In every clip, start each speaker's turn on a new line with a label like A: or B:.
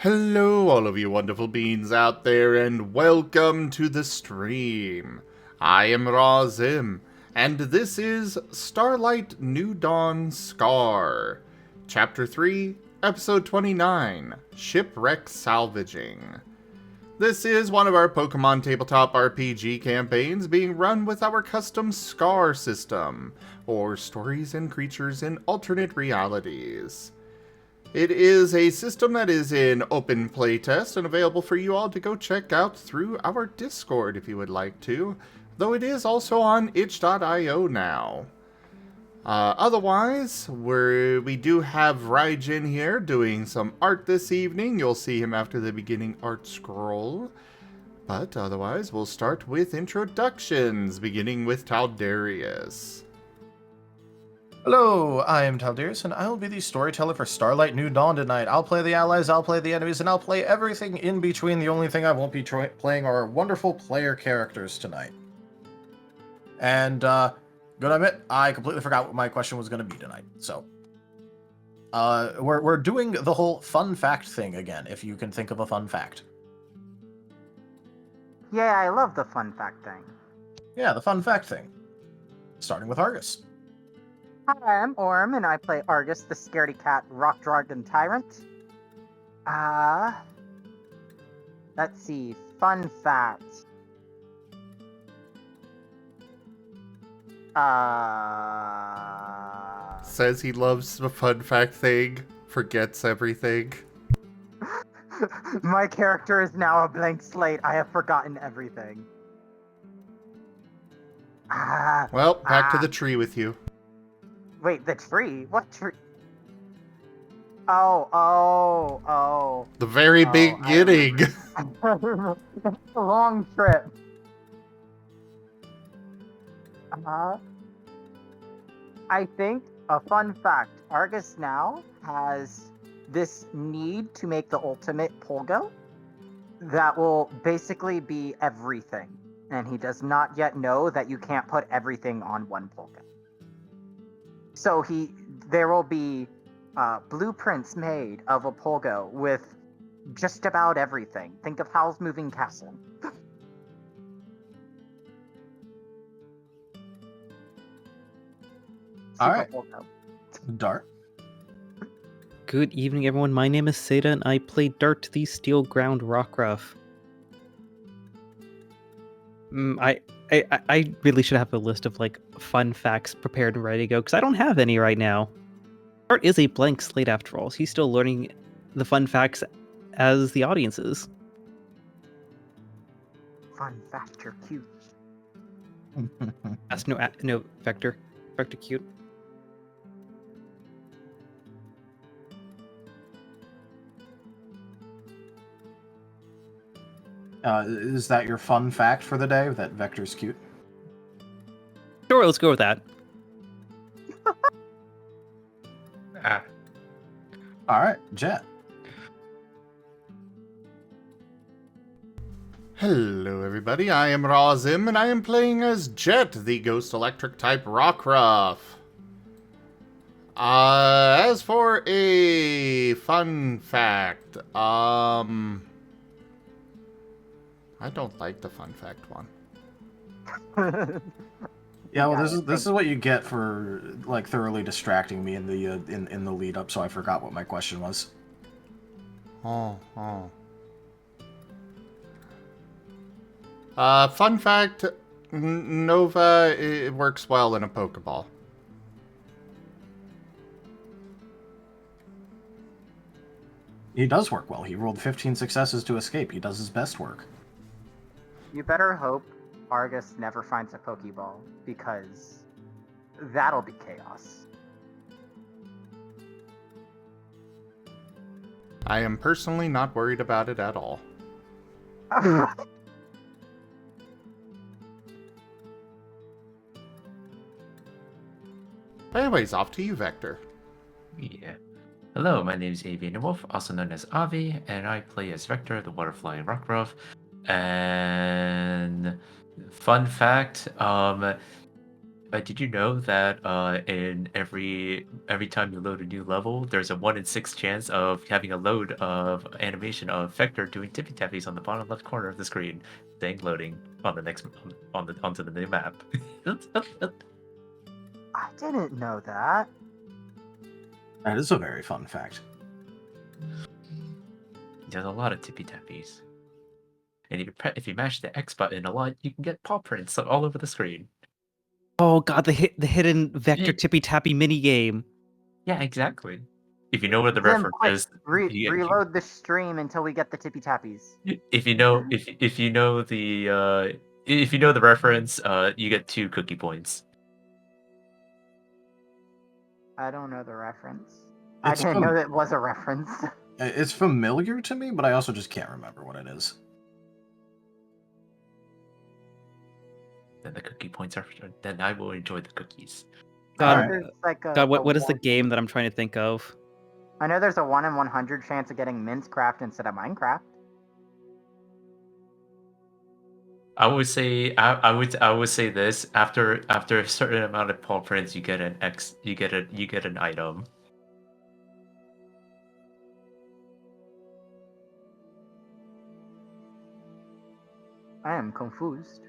A: Hello, all of you wonderful beings out there, and welcome to the stream. I am Razim, and this is Starlight New Dawn Scar, Chapter 3, Episode 29, Shipwreck Salvaging. This is one of our Pokemon tabletop RPG campaigns being run with our custom Scar system, or Stories and Creatures in Alternate Realities. It is a system that is in open playtest and available for you all to go check out through our Discord if you would like to, though it is also on itch.io now. Otherwise, we do have Rdyjin here doing some art this evening. You'll see him after the beginning art scroll. But otherwise, we'll start with introductions, beginning with Taldarius.
B: Hello, I am Taldarius, and I'll be the storyteller for Starlight New Dawn tonight. I'll play the allies, I'll play the enemies, and I'll play everything in between. The only thing I won't be playing are wonderful player characters tonight. And, gonna admit, I completely forgot what my question was gonna be tonight, so. We're doing the whole fun fact thing again, if you can think of a fun fact.
C: Yeah, I love the fun fact thing.
B: Yeah, the fun fact thing. Starting with Argus.
C: Hi, I'm Aurum, and I play Argus, the scaredy cat rock dragon tyrant. Let's see, fun fact.
A: Says he loves the fun fact thing, forgets everything.
C: My character is now a blank slate. I have forgotten everything.
A: Well, back to the tree with you.
C: Wait, the tree? What tree? Oh.
A: The very beginning.
C: It's a long trip. I think a fun fact, Argus now has this need to make the ultimate Polgo that will basically be everything. And he does not yet know that you can't put everything on one Polgo. So there will be blueprints made of a Polgo with just about everything. Think of Howl's Moving Castle.
B: Alright. Dart.
D: Good evening, everyone. My name is Seda, and I play Dart the Steel Ground Rockruff. I really should have a list of fun facts prepared and ready to go, because I don't have any right now. Dart is a blank slate after all, so he's still learning the fun facts as the audience is.
C: Fun fact, you're cute.
D: That's no Vector cute.
B: Is that your fun fact for the day, that Vector's cute?
D: Sure, let's go with that.
B: Alright, Jet.
A: Hello, everybody. I am Razim, and I am playing as Jet, the Ghost Electric type rockruff. As for a fun fact, I don't like the fun fact one.
B: Yeah, well, this is what you get for thoroughly distracting me in the lead up, so I forgot what my question was.
A: Fun fact: Nova, it works well in a Pokeball.
B: He does work well. He rolled 15 successes to escape. He does his best work.
C: You better hope Argus never finds a Pokeball, because that'll be chaos.
A: I am personally not worried about it at all. Anyways, off to you, Vector.
E: Yeah. Hello, my name is Avian Wolf, also known as Avi, and I play as Vector, the water-flying rockruff. And fun fact, Did you know that in every time you load a new level, there's a 1 in 6 chance of having a load of animation of Vector doing tippy tappies on the bottom left corner of the screen, saying loading on the next onto the new map.
C: I didn't know that.
B: That is a very fun fact.
E: There's a lot of tippy tappies, and if you mash the X button a lot, you can get paw prints all over the screen.
D: Oh god, the hidden Vector tippy tappy mini game.
E: Yeah, exactly. If you know where the
C: Tim,
E: reference
C: quick,
E: is,
C: reload the stream until we get the tippy tappies.
E: if you know the reference, you get 2 cookie points.
C: I don't know the reference.
B: It's
C: I didn't know that was a reference.
B: It's familiar to me, but I also just can't remember what it is.
E: Then the cookie points are. Then I will enjoy the cookies.
D: God,
C: There's like
D: God, what is the game that I'm trying to think of?
C: I know there's a 1 in 100 chance of getting Minecraft instead of Minecraft.
E: I would say I would say this after a certain amount of paw prints, you get an X. You get an item.
C: I am confused.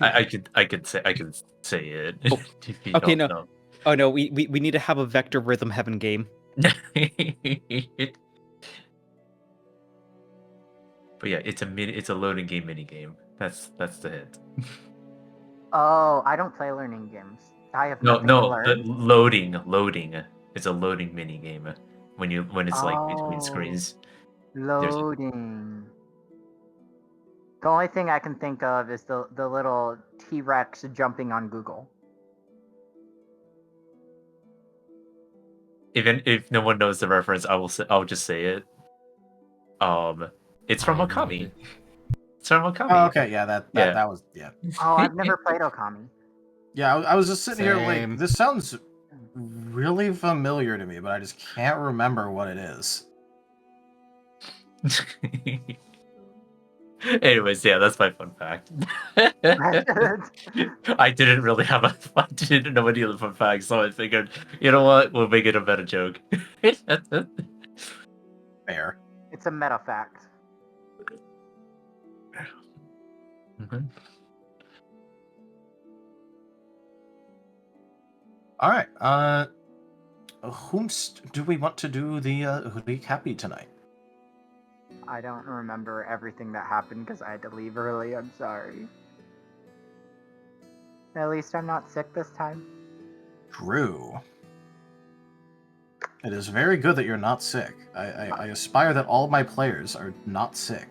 E: I can say it.
D: Oh,
E: if you
D: okay,
E: don't
D: no.
E: know.
D: Oh no, we need to have a Vector Rhythm Heaven game.
E: But yeah, it's a loading game mini game. That's the hint.
C: Oh, I don't play learning games. I have
E: No,
C: nothing to
E: the
C: learn.
E: loading. It's a loading mini game. When it's like between
C: Oh.
E: screens.
C: Loading. The only thing I can think of is the little T-Rex jumping on Google.
E: Even if no one knows the reference, I'll just say it. It's from Okami. It's from Okami.
B: Oh, okay, yeah, that was
C: Oh, I've never played Okami.
B: Yeah, I was just sitting here
A: Same.
B: like, this sounds really familiar to me, but I just can't remember what it is.
E: Anyways, yeah, that's my fun fact. I didn't really I didn't know any of the fun facts, so I figured, you know what, we'll make it a meta joke.
B: Fair.
C: It's a meta fact.
E: Mm-hmm.
B: All right. Whomst do we want to do the recappy tonight?
C: I don't remember everything that happened because I had to leave early. I'm sorry. At least I'm not sick this time.
B: True. It is very good that you're not sick. I aspire that all my players are not sick.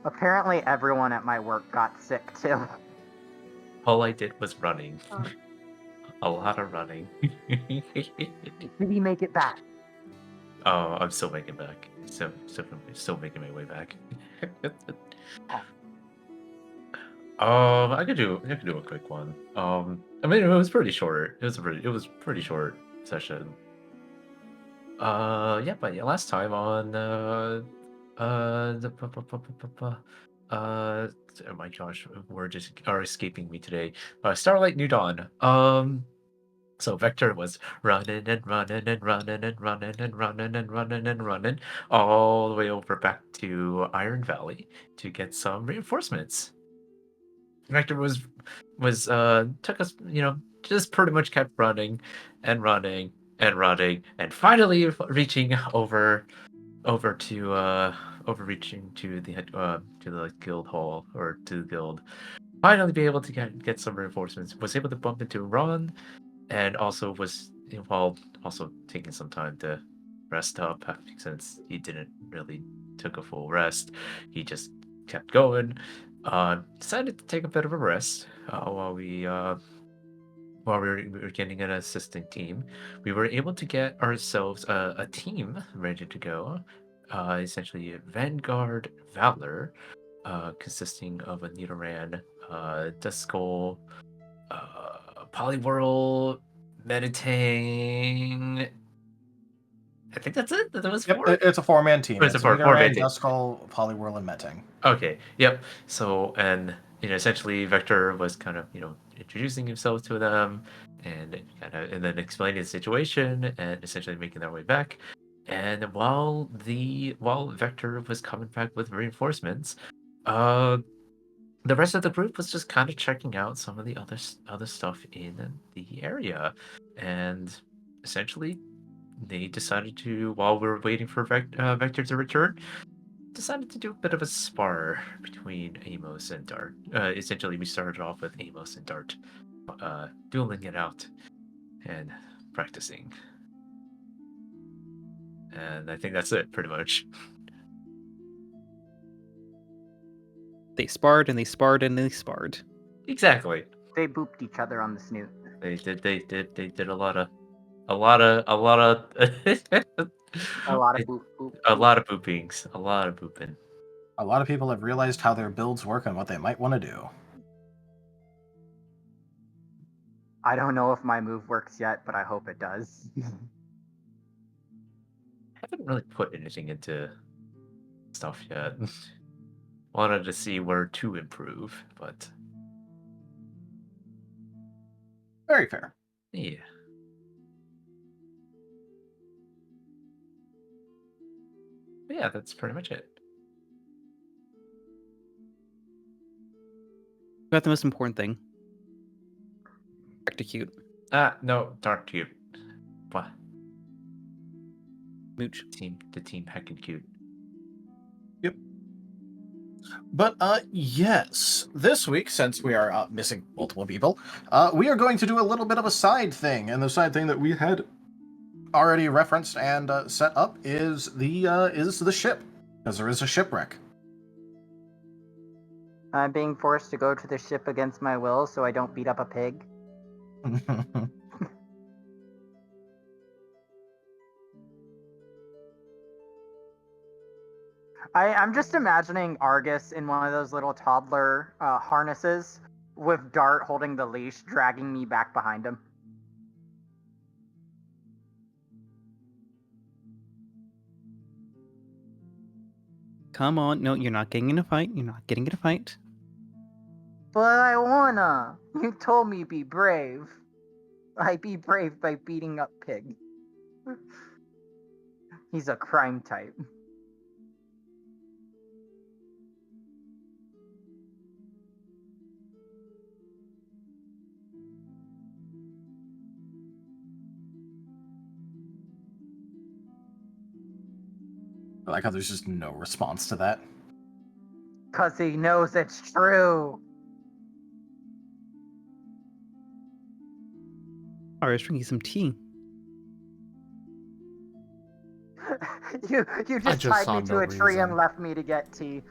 C: Apparently everyone at my work got sick too.
E: All I did was running. A lot of running.
C: Did he make it back?
E: Oh, I'm still making back. Still making my way back. I could do a quick one. I mean, it was pretty short. It was pretty short session. Yeah, but yeah, last time on oh my gosh, words are escaping me today. Starlight New Dawn. So Vector was running and running and running and running and running and running and running all the way over back to Iron Valley to get some reinforcements. Vector took us, just pretty much kept running and running and running and finally reaching overreaching to the guild hall, or to the guild. Finally be able to get some reinforcements. Was able to bump into Ron, and also was while also taking some time to rest up, since he didn't really took a full rest. He just kept going. Decided to take a bit of a rest while we were getting an assistant team. We were able to get ourselves a team ready to go. Essentially, Vanguard Valor, consisting of a Nidoran, Duskull, Poliwhirl, Meditang. I think that's it. That was four.
B: It's a 4-man team.
E: It's a four-man team.
B: Duskull, Poliwhirl, and Metang.
E: Okay. Yep. So, and essentially, Vector was kind of introducing himself to them, and then explaining the situation, and essentially making their way back. And while Vector was coming back with reinforcements, the rest of the group was just kind of checking out some of the other stuff in the area, and essentially they decided to, while we were waiting for Vector to return, decided to do a bit of a spar between Amos and Dart. Essentially, we started off with Amos and Dart dueling it out and practicing. And I think that's it, pretty much.
D: They sparred and they sparred and they sparred.
E: Exactly.
C: They booped each other on the snoot.
E: They did a lot of a lot of
C: A lot of
E: a
C: boop, boop,
E: lot of boopings, a lot of booping.
B: A lot of people have realized how their builds work and what they might want to do.
C: I don't know if my move works yet, but I hope it does.
E: I haven't really put anything into stuff yet. Wanted to see where to improve, but
B: Very fair.
E: yeah. But yeah, that's pretty much it.
D: Got the most important thing. Execute.
E: No, Dark Cube. What?
D: Mooch.
E: The team heckin' cute.
B: But yes, this week, since we are missing multiple people, we are going to do a little bit of a side thing, and the side thing that we had already referenced and set up is the ship, because there is a shipwreck.
C: I'm being forced to go to the ship against my will so I don't beat up a pig. I'm just imagining Argus in one of those little toddler harnesses with Dart holding the leash, dragging me back behind him.
D: Come on. No, you're not getting in a fight. You're not getting in a fight.
C: But I wanna. You told me be brave. I be brave by beating up pig. He's a crime type.
B: I like how there's just no response to that.
C: 'Cause he knows it's true.
D: I was drinking some tea.
C: you just
A: just
C: tied me
A: saw
C: to
A: no
C: a tree and
A: reason.
C: left me to get tea.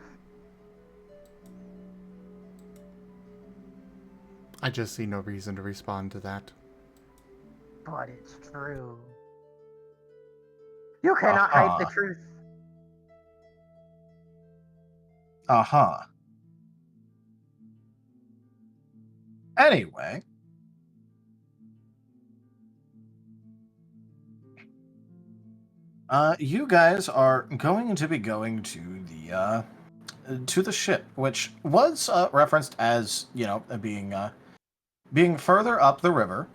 A: I just see no reason to respond to that.
C: But it's true. You cannot hide the truth.
B: Uh-huh. Anyway. You guys are going to be going to the ship, which was referenced as, being further up the river,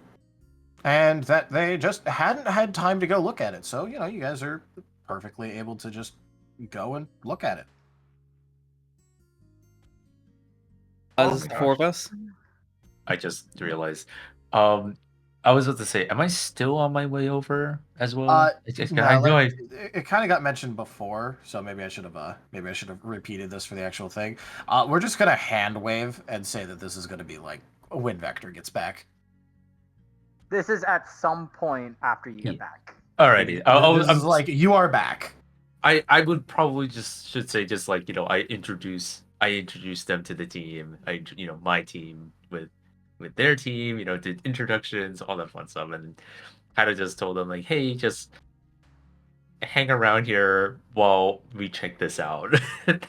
B: and that they just hadn't had time to go look at it. So, you guys are perfectly able to just go and look at it.
D: Us, the four of us.
E: I just realized. I was about to say, am I still on my way over as well? I know
B: it kind of got mentioned before, so maybe I should have repeated this for the actual thing. We're just gonna hand wave and say that this is gonna be like when Vector gets back.
C: This is at some point after you get back.
E: Alrighty.
B: This is like you are back.
E: I would probably should say I introduce them to the team. My team with their team, did introductions, all that fun stuff, and kind of just told them like, hey, just hang around here while we check this out. Would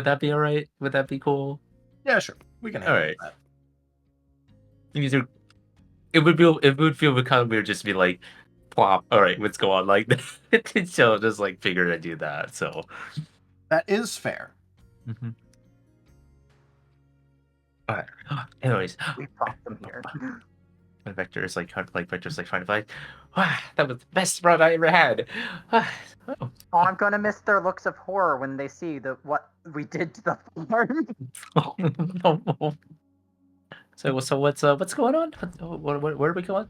E: that be all right? Would that be cool?
B: Yeah, sure. We can handle that.
E: It would feel kind of weird just to be like, plop. All right, let's go on like that. So just figured I'd do that. So
B: that is fair.
E: Mm-hmm. Alright. Anyways,
C: We brought them here.
E: and Vector's Vector's like trying to be like, wow, that was the best run I ever had. Oh.
C: Oh, I'm gonna miss their looks of horror when they see what we did to the farm.
E: No. So what's going on? Where are we going?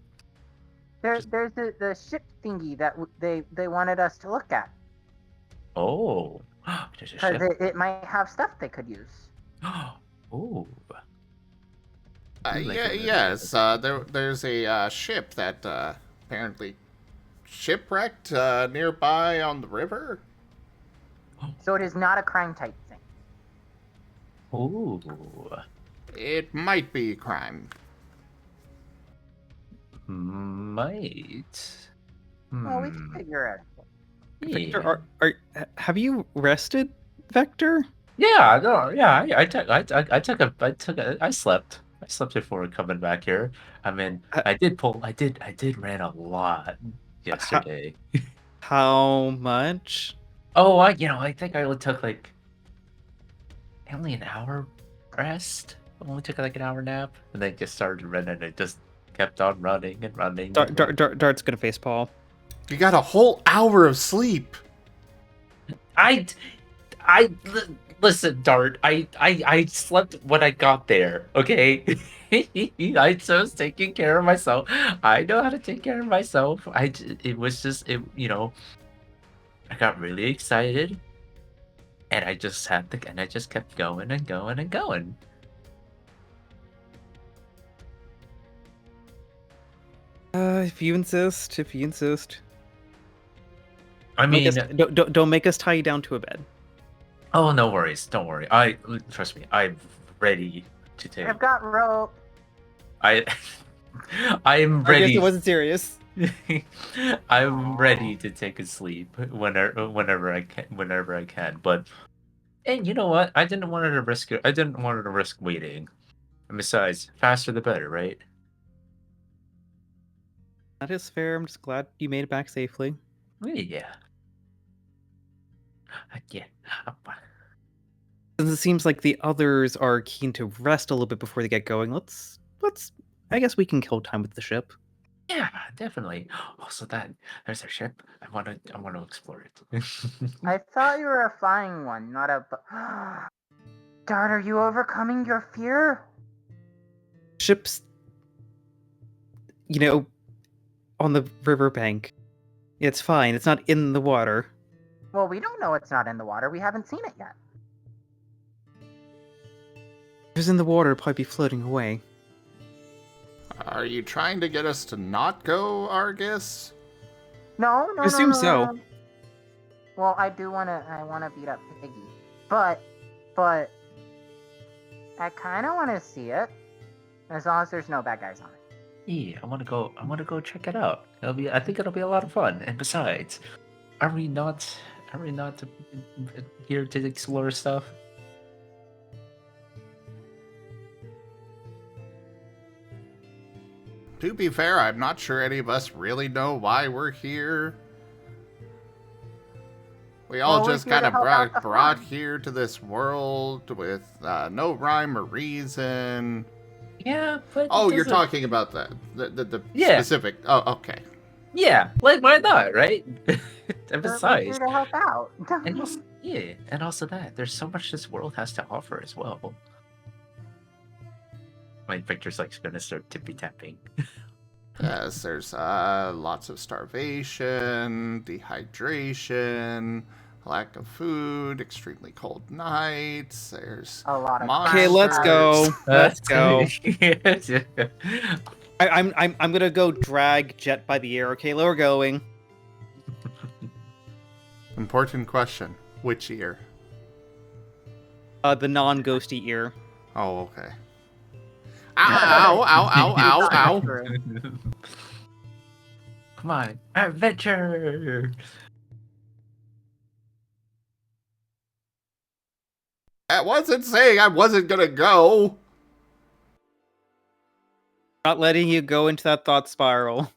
C: There's the ship thingy that they wanted us to look at
E: Oh, there's a
C: because
E: ship.
C: it might have stuff they could use.
E: Oh,
A: Yes, there's a ship that apparently shipwrecked nearby on the river.
C: So it is not a crime type thing.
E: Ooh.
A: It might be crime.
E: Might.
C: Well, we can figure it out.
D: Vector, have you rested, Vector?
E: Yeah, no, yeah. I slept. I slept before coming back here. I mean, I did ran a lot yesterday.
D: How much?
E: Oh, I think I only took only an hour rest. I only took like an hour nap, and then just started running. And just kept on running and running.
D: Dart's gonna face Paul.
A: You got a whole hour of sleep.
E: Listen, Dart. I slept when I got there. Okay, I was taking care of myself. I know how to take care of myself. It was just I got really excited, and I just kept going and going and going.
D: If you insist.
E: I mean,
D: Don't make us tie you down to a bed.
E: oh, no worries. Don't worry. Trust me. I'm ready to take.
C: I've got rope.
E: I I'm
D: I
E: ready.
D: guess it wasn't serious.
E: I'm ready to take a sleep whenever I can. But and you know what? I didn't want to risk it. I didn't want to risk waiting. And besides, faster the better, right?
D: That is fair. I'm just glad you made it back safely.
E: Yeah. Yeah.
D: Since it seems like the others are keen to rest a little bit before they get going, let's. I guess we can kill time with the ship.
E: Yeah, definitely. Also, there's a ship. I want to explore it.
C: I thought you were a flying one, not a. Dart, are you overcoming your fear?
D: Ships, on the riverbank. It's fine. It's not in the water.
C: Well, we don't know it's not in the water. We haven't seen it yet.
D: If it's in the water, it'd probably be floating away.
A: Are you trying to get us to not go, Argus?
C: No.
D: I assume
C: no.
D: so.
C: Well, I wanna beat up Piggy, but I kind of want to see it, as long as there's no bad guys on it.
E: Yeah, I want to go check it out. I think it'll be a lot of fun. And besides, are we not here to explore stuff?
A: To be fair, I'm not sure any of us really know why we're here. We all
C: Well, we're
A: just
C: here to
A: kind of
C: help out the
A: brought
C: fun.
A: here to this world with no rhyme or reason.
E: Yeah, but
A: Oh, you're talking about the
E: Yeah.
A: specific. Oh, okay.
E: Yeah, like why not, right? And
C: We're
E: besides,
C: here to help out.
E: and also that there's so much this world has to offer as well. My Victor's gonna start tippy tapping.
A: Yes, there's lots of starvation, dehydration, lack of food, extremely cold nights. There's
C: A lot of.
A: monsters.
D: Okay, let's go. Let's go.
E: Yeah.
D: I'm gonna go drag Jet by the ear. Okay, we're going.
A: Important question. Which ear?
D: The non-ghosty ear.
A: Oh, okay. Ow, ow, ow, ow, ow.
E: Come on, adventure!
A: I wasn't saying I wasn't gonna go.
D: Not letting you go into that thought spiral.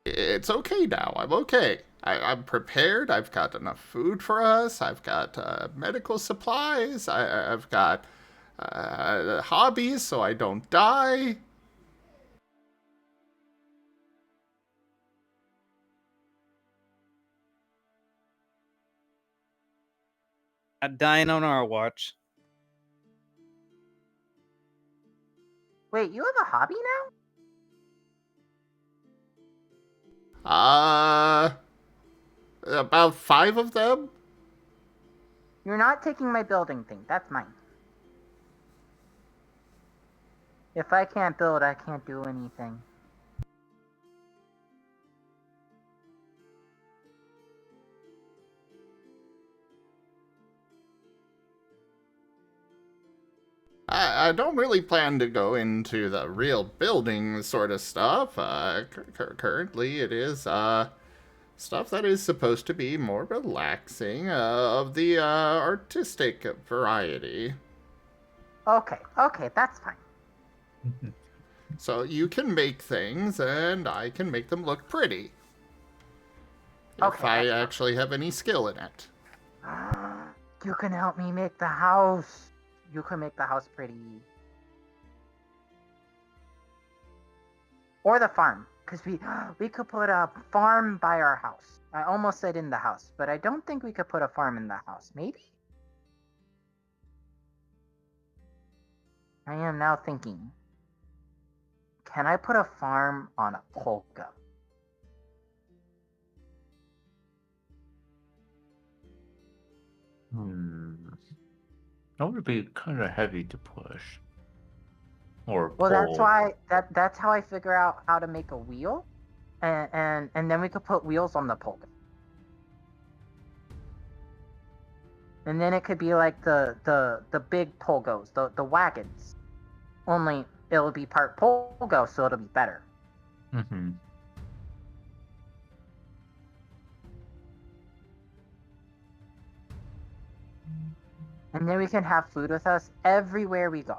A: It's okay now. I'm okay. I'm prepared. I've got enough food for us. I've got medical supplies. I've got hobbies so I don't die.
D: Not dying on our watch.
C: Wait, you have a hobby now?
A: About 5 of them?
C: You're not taking my building thing. That's mine. If I can't build, I can't do anything.
A: I don't really plan to go into the real building sort of stuff. Currently, it is stuff that is supposed to be more relaxing, of the artistic variety.
C: Okay, that's fine.
A: So you can make things, and I can make them look pretty. If
C: Okay,
A: I
C: excellent.
A: actually have any skill in it.
C: You can help me make the house. You can make the house pretty. Or the farm. Because we could put a farm by our house. I almost said in the house, but I don't think we could put a farm in the house. Maybe? I am now thinking. Can I put a farm on a polka?
E: That would be kind of heavy to push. Or
C: Well, that's
E: pull.
C: why that's how I figure out how to make a wheel, and then we could put wheels on the polka, and then it could be like the big polgos, the wagons. Only it'll be part polgo, so it'll be better.
E: Mm-hmm.
C: And then we can have food with us everywhere we go.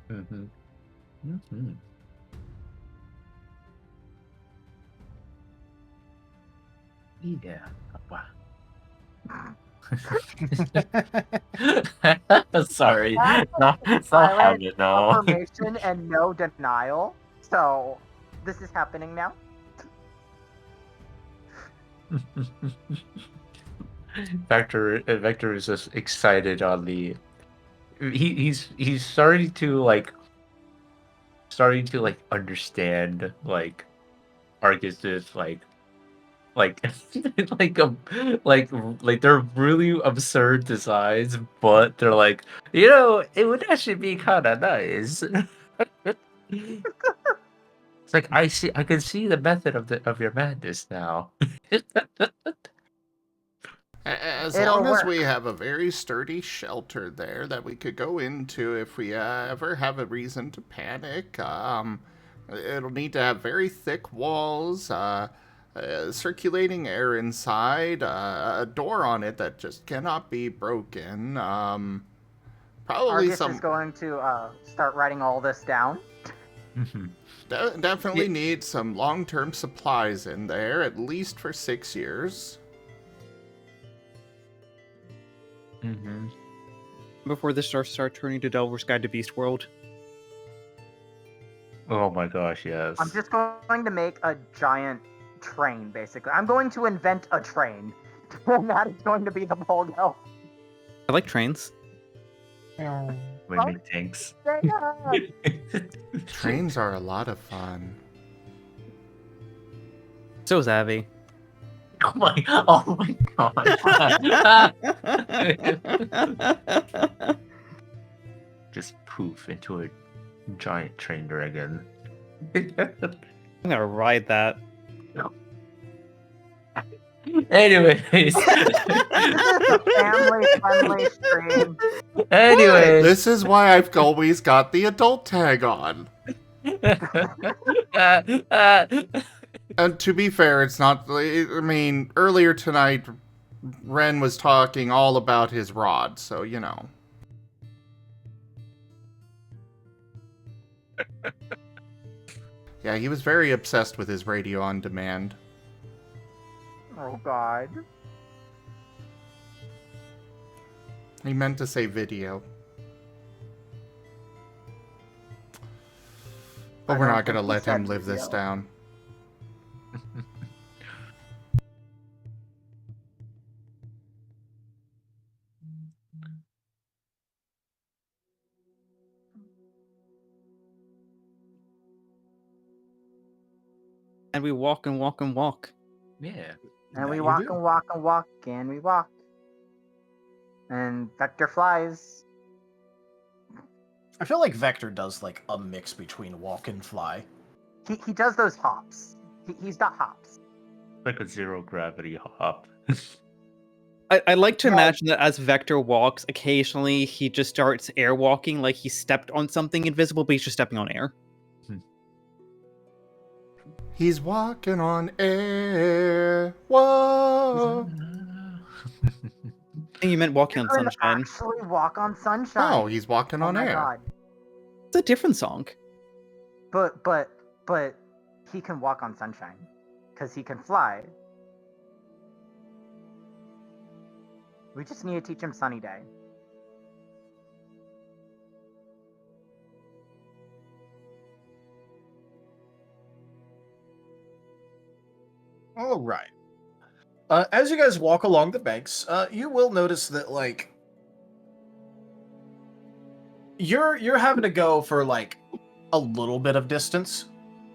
E: Mm-hmm. Mm-hmm. Yeah. Wow. Sorry. Not
C: Silent
E: having no.
C: affirmation and no denial. So this is happening now.
E: Vector is just excited on the. He's starting to understand like Arcus's like like they're really absurd designs, but they're like, it would actually be kind of nice. It's like I can see the method of your madness now.
A: As
C: It'll
A: long as we
C: work.
A: have a very sturdy shelter there that we could go into if we ever have a reason to panic. It'll need to have very thick walls, circulating air inside, a door on it that just cannot be broken. Probably
C: Argus
A: some.
C: is going to start writing all this down.
A: Definitely need some long-term supplies in there, at least for 6 years.
E: Mm-hmm.
D: Before the stars start turning to Delver's Guide to Beast World.
E: Oh my gosh, yes.
C: I'm just going to make a giant train, basically. I'm going to invent a train. And that is going to be the polgo.
D: I like trains.
E: We make tanks.
A: Trains are a lot of fun.
D: So is Abby.
E: Oh my god. Just poof into a giant train dragon.
D: I'm gonna ride that.
E: Anyways.
C: This is a family-friendly stream.
E: Anyways.
A: This is why I've always got the adult tag on. And to be fair, it's not. I mean, earlier tonight, Ren was talking all about his rod, so you know. Yeah, he was very obsessed with his radio on demand.
C: Oh god.
A: He meant to say video. But we're not going to let him live this down.
D: And we walk and walk and walk.
E: Yeah.
C: And
B: That
C: we
B: you
C: walk
B: do.
C: and walk and walk and we walk. And Vector flies.
B: I feel like Vector does like a mix between walk and fly.
C: He does those hops. He's got hops.
E: Like a zero gravity hop.
D: I like to
C: Yeah.
D: imagine that as Vector walks, occasionally he just starts air walking like he stepped on something invisible, but he's just stepping on air.
A: He's walking on air. Whoa.
D: I think you meant walking on
C: You can
D: sunshine.
C: actually walk on sunshine.
A: Oh, he's walking on
C: my
A: air.
C: God.
D: It's a different song.
C: But he can walk on sunshine because he can fly. We just need to teach him Sunny Day.
B: All right. As you guys walk along the banks, you will notice that like you're having to go for like a little bit of distance.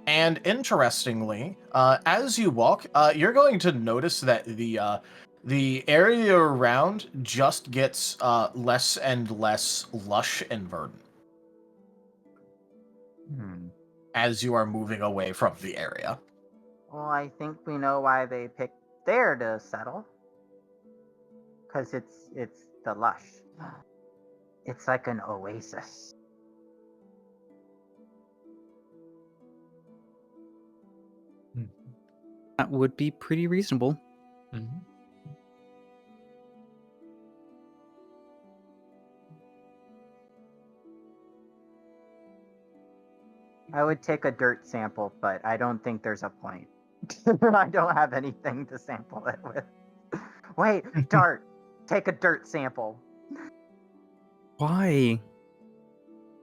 B: And interestingly, as you walk, you're going to notice that the area around just gets less and less lush and verdant as you are moving away from the area.
C: Well, I think we know why they picked there to settle. Because it's the lush. It's like an oasis.
D: That would be pretty reasonable.
E: Mm-hmm.
C: I would take a dirt sample, but I don't think there's a point. I don't have anything to sample it with. Wait, Dart, take a dirt sample.
D: Why?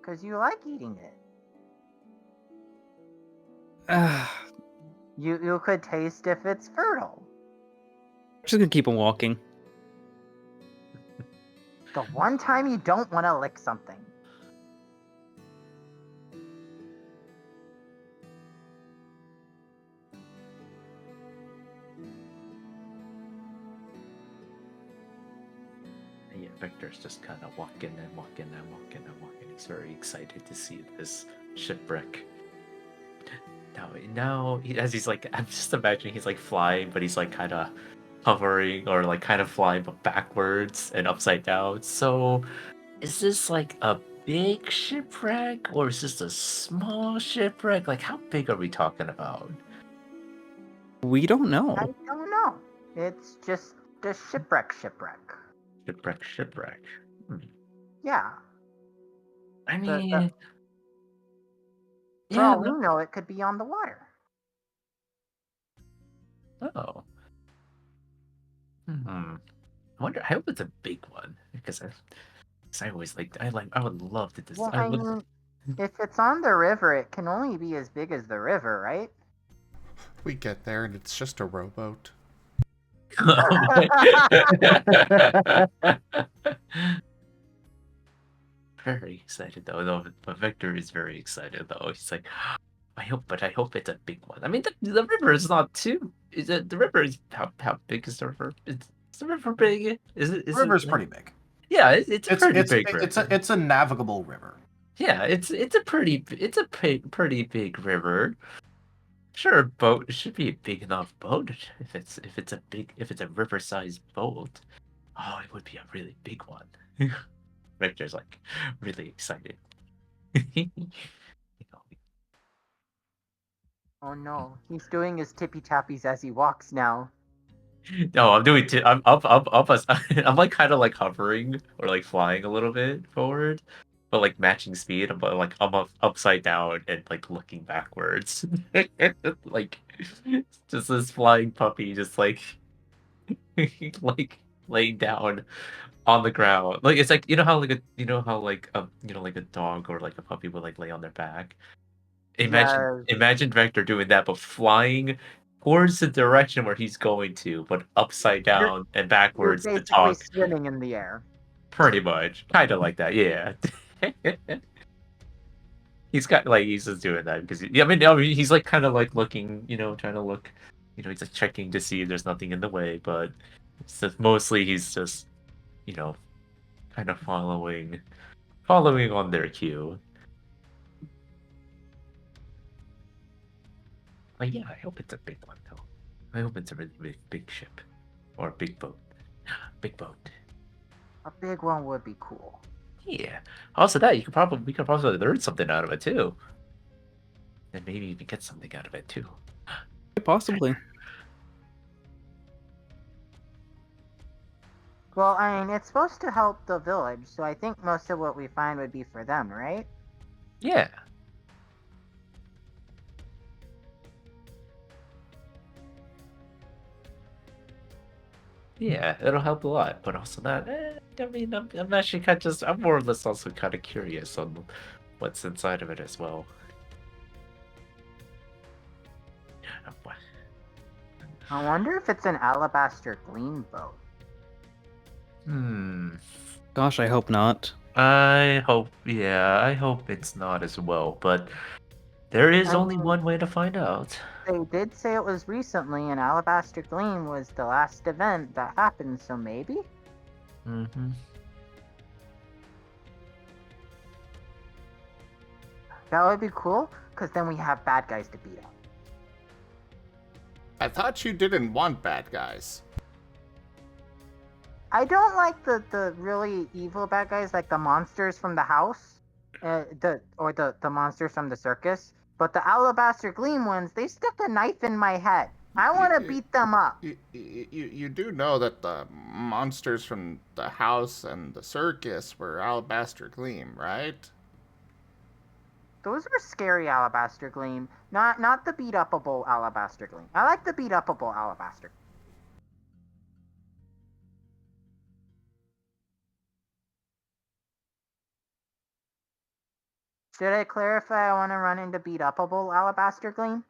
C: Because you like eating it.
D: I'm
C: You could taste if it's fertile.
D: just gonna keep on walking.
C: The one time you don't want to lick something.
E: Yeah, Victor's just kind of walking and walking and walking and walking. He's very excited to see this shipwreck. Now, as he's like, I'm just imagining he's like flying, but he's like kind of hovering or like kind of flying but backwards and upside down. So, is this like a big shipwreck or is this a small shipwreck? Like, how big are we talking about?
D: We don't know.
C: I don't know. It's just a shipwreck.
E: Shipwreck.
C: Yeah.
E: I
C: The-
E: mean,
C: For
E: yeah.
C: all we know, it could be on the water.
E: Oh. I wonder. I hope it's a big one because I always like. I would love to.
C: Well, I mean, if it's on the river, it can only be as big as the river, right?
A: We get there and it's just a rowboat.
E: Very excited though. But Victor is very excited though. He's like, I hope it's a big one. I mean, the river is not too. Is it the river? Is how big is the river? Is the river big? Is it?
B: The river's pretty big.
E: Yeah, it's a pretty big river.
B: It's a navigable river.
E: Yeah, it's a pretty big river. Sure, a boat. It should be a big enough boat if it's a river-sized boat. Oh, it would be a really big one. Victor's like really excited.
C: Oh no, he's doing his tippy tappies as he walks now.
E: No, I'm doing. I'm up. I'm like kind of like hovering or like flying a little bit forward, but like matching speed, but like I'm upside down and like looking backwards. Like just this flying puppy just like like laying down on the ground. Like it's like like a dog or like a puppy would like lay on their back.
C: Yes.
E: Imagine Vector doing that, but flying towards the direction where he's going to, but upside
C: You're
E: down and
C: you're
E: backwards to
C: basically
E: talk.
C: swimming in the air.
E: Pretty much, kind of like that, yeah. He's just doing that because I mean he's like kind of like looking, trying to look, he's like checking to see if there's nothing in the way, but it's just, mostly he's just, you know, kind of following on their cue. But yeah, I hope it's a big one though. I hope it's a really big ship or a big boat. Big boat.
C: A big one would be cool.
E: Yeah. Also, that we could probably learn something out of it too, and maybe even get something out of it too.
D: Possibly.
C: Well, I mean, it's supposed to help the village, so I think most of what we find would be for them, right?
E: Yeah. Yeah, it'll help a lot, but also that. I mean, I'm actually I'm more or less also kind of curious on what's inside of it as well.
C: I wonder if it's an alabaster gleam boat.
D: Gosh, I hope not.
E: I hope it's not as well, but there is only one way to find out.
C: They did say it was recently, and Alabaster Gleam was the last event that happened, so maybe?
E: Mm-hmm.
C: That would be cool, because then we have bad guys to beat up.
A: I thought you didn't want bad guys.
C: I don't like the really evil bad guys, like the monsters from the house, the monsters from the circus. But the Alabaster Gleam ones, they stuck a knife in my head. I want to beat them up.
A: You do know that the monsters from the house and the circus were Alabaster Gleam, right?
C: Those are scary Alabaster Gleam, not the beat-upable Alabaster Gleam. I like the beat-upable Alabaster. Should I clarify I want to run into beat-upable Alabaster Gleam?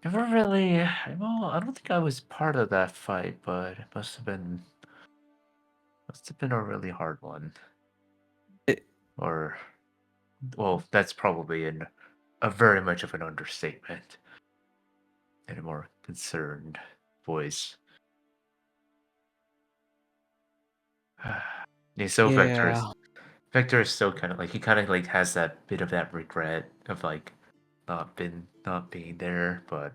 E: Never really. Well, I don't think I was part of that fight, but it must have been a really hard one. Well, that's probably a very much of an understatement. In a more concerned voice. Yeah, so Vector is still kind of like, he kind of like has that bit of that regret of like not being there, but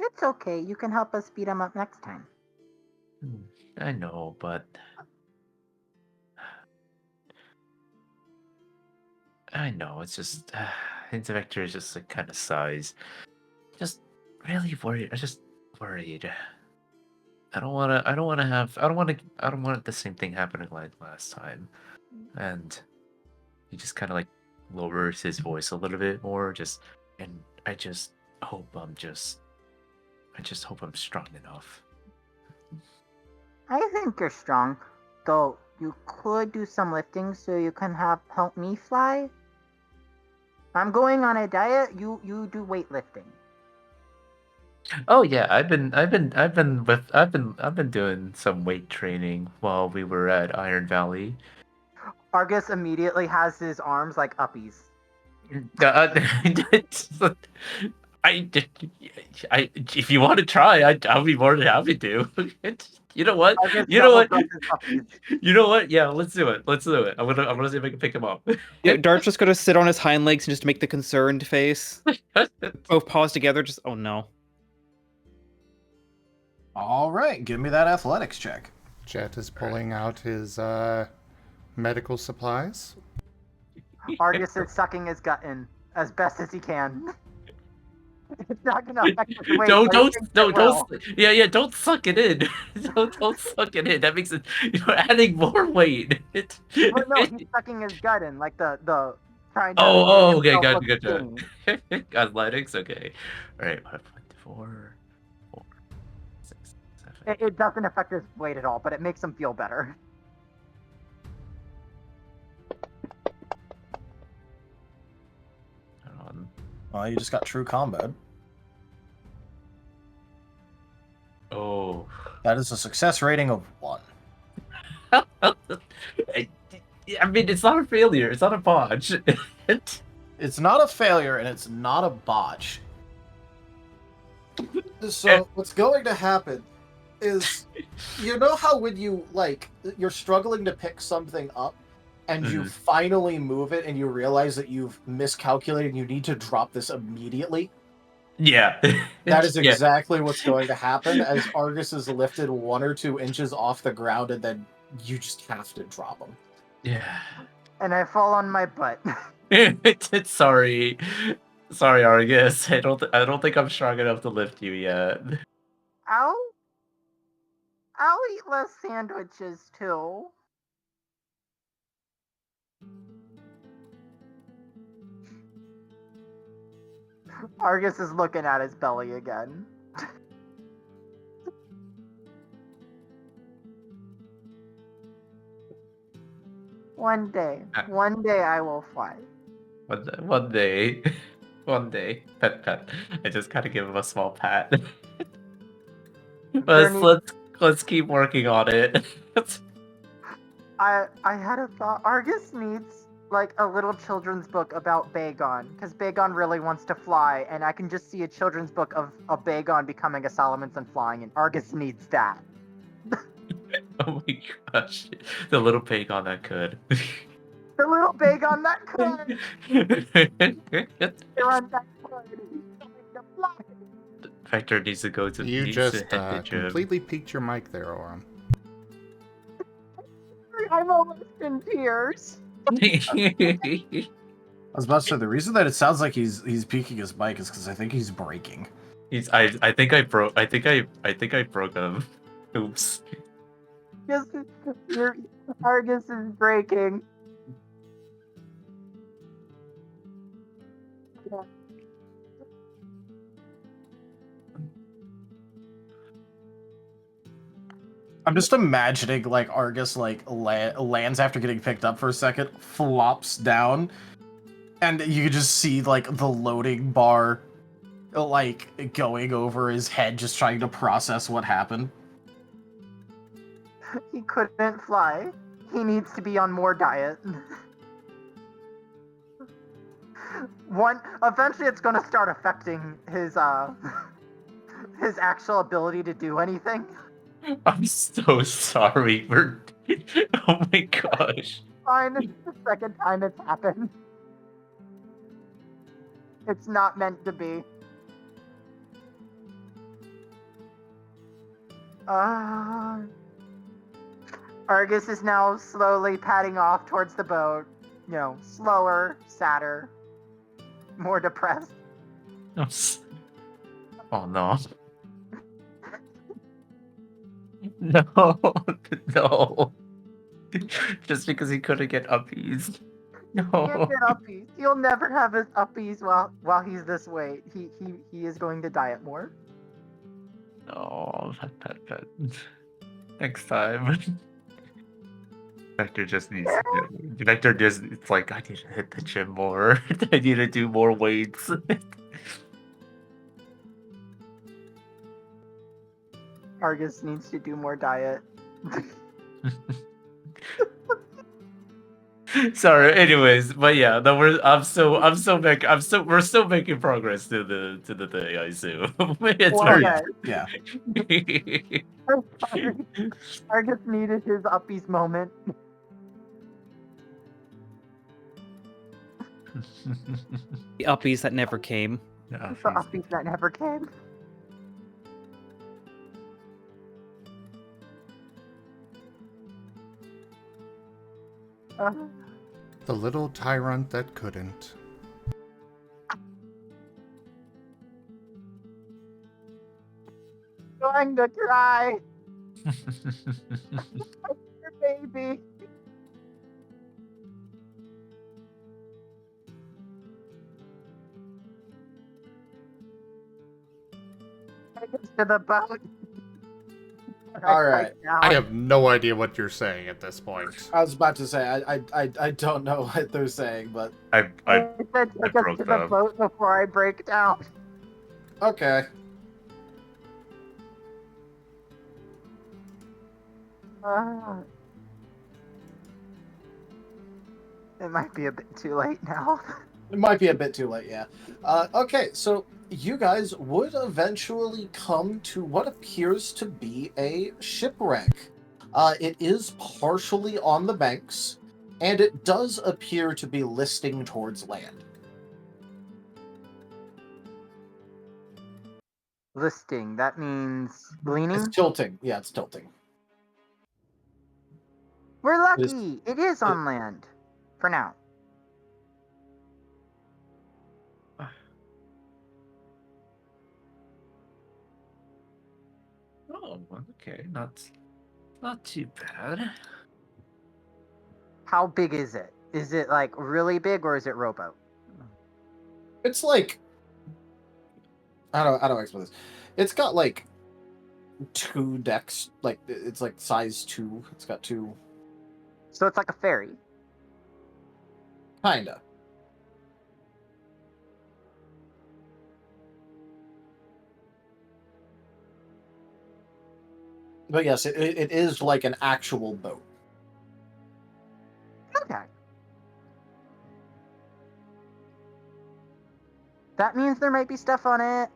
C: It's okay. You can help us beat him up next time.
E: I know, but I know it's just Vector is just like kind of sighs, just really worried. I'm just worried. I don't want the same thing happening like last time, and he just kind of like lowers his voice a little bit more, and I just hope I'm strong enough.
C: I think you're strong, though you could do some lifting so you can help me fly. I'm going on a diet. You do weightlifting.
E: Oh yeah, I've been doing some weight training while we were at Iron Valley.
C: Argus immediately has his arms like uppies.
E: If you want to try, I'll be more than happy to. You know what?
C: Argus
E: You know what?
C: doubles up his uppies.
E: You know what? Yeah, let's do it. I'm gonna see if I can pick him up.
D: Yeah, Dart's just gonna sit on his hind legs and just make the concerned face. Both paws together, just oh no.
B: All right, give me that athletics check.
A: Jet is pulling out his medical supplies.
C: Argus is sucking his gut in as best as he can. It's not gonna affect his weight.
E: Don't
C: but he
E: don't
C: thinks
E: no
C: it will.
E: don't yeah don't suck it in. Don't suck it in. That makes it you're adding more weight.
C: But no, he's sucking his gut in, like the trying to
E: Oh,
C: make
E: okay,
C: himself
E: gotcha,
C: look
E: gotcha.
C: skinny.
E: Athletics, okay. All right, 4, 6, 7.
C: It doesn't affect his weight at all, but it makes him feel better.
E: Hold on.
B: Well, you just got true combat.
E: Oh.
B: That is a success rating of 1.
E: I mean, it's not a failure. It's not a botch.
B: It's not a failure and it's not a botch. So what's going to happen is, you know how when you, like, you're struggling to pick something up and you finally move it and you realize that you've miscalculated and you need to drop this immediately?
E: Yeah.
B: That is
E: Yeah.
B: exactly what's going to happen as Argus is lifted 1 or 2 inches off the ground and then you just have to drop him.
E: Yeah.
C: And I fall on my butt.
E: Sorry, Argus. I don't think I'm strong enough to lift you yet.
C: I'll eat less sandwiches too. Argus is looking at his belly again. One day I will fly.
E: One day, pet. I just gotta give him a small pat. Let's keep working on it.
C: I had a thought. Argus needs like a little children's book about Bagon, because Bagon really wants to fly, and I can just see a children's book of a Bagon becoming a Salamence and flying, and Argus needs that.
E: Oh my gosh, the little Bagon that could.
C: The little Bagon that could. Tyrunt that could. He's going to fly.
E: Vector needs to go to.
A: You
E: needs
A: just
E: to head to gym.
A: completely peaked your mic there, Aurum.
C: I'm almost in tears.
B: I was about to say, the reason that it sounds like he's peeking his mic is because I think he's breaking.
E: I think I broke him. Oops.
C: Yes, your Argus is breaking.
B: I'm just imagining, like, Argus, like, lands after getting picked up for a second, flops down, and you can just see, like, the loading bar, like, going over his head, just trying to process what happened.
C: He couldn't fly. He needs to be on more diet. Eventually it's gonna start affecting his his actual ability to do anything.
E: I'm so sorry for. Oh my gosh.
C: Fine, it's the second time it's happened. It's not meant to be. Argus is now slowly padding off towards the boat. You know, slower, sadder, more depressed.
E: Oh no. No, no. Just because he couldn't get uppies.
C: He can't
E: No.
C: get uppies. He'll never have his uppies while he's this weight. He is going to diet more.
E: Oh, pet. Next time. Vector just needs. Vector just. It's like I need to hit the gym more. I need to do more weights.
C: Argus needs to do more diet.
E: Sorry. Anyways, but yeah, no, we're still making progress to the thing. I assume it's
C: Well,
E: very.
B: Yeah.
C: Argus needed his uppies moment.
D: The uppies that never came.
E: No,
C: The uppies that never came.
A: The little tyrunt that couldn't.
C: Going to cry. Your baby. Take us to the boat.
B: All right.
A: I have no idea what you're saying at this point.
B: I was about to say I don't know what they're saying, but
E: I
C: said take us
E: broke
C: to the
E: up.
C: boat before I break down.
B: okay.
C: It might be a bit too late now.
B: It might be a bit too late, yeah. Okay, so you guys would eventually come to what appears to be a shipwreck. It is partially on the banks, and it does appear to be listing towards land.
C: Listing, that means leaning?
B: It's tilting. Yeah, it's tilting.
C: We're
B: It is-
C: lucky! It is on land. For now.
E: Oh, okay, not too bad.
C: How big is it? Is it like really big or is it rowboat?
B: It's like I don't explain this. It's got like 2 decks. Like it's like size 2. It's got 2.
C: So it's like a ferry.
B: Kinda. But yes, it is like an actual boat.
C: Okay. That means there might be stuff on it.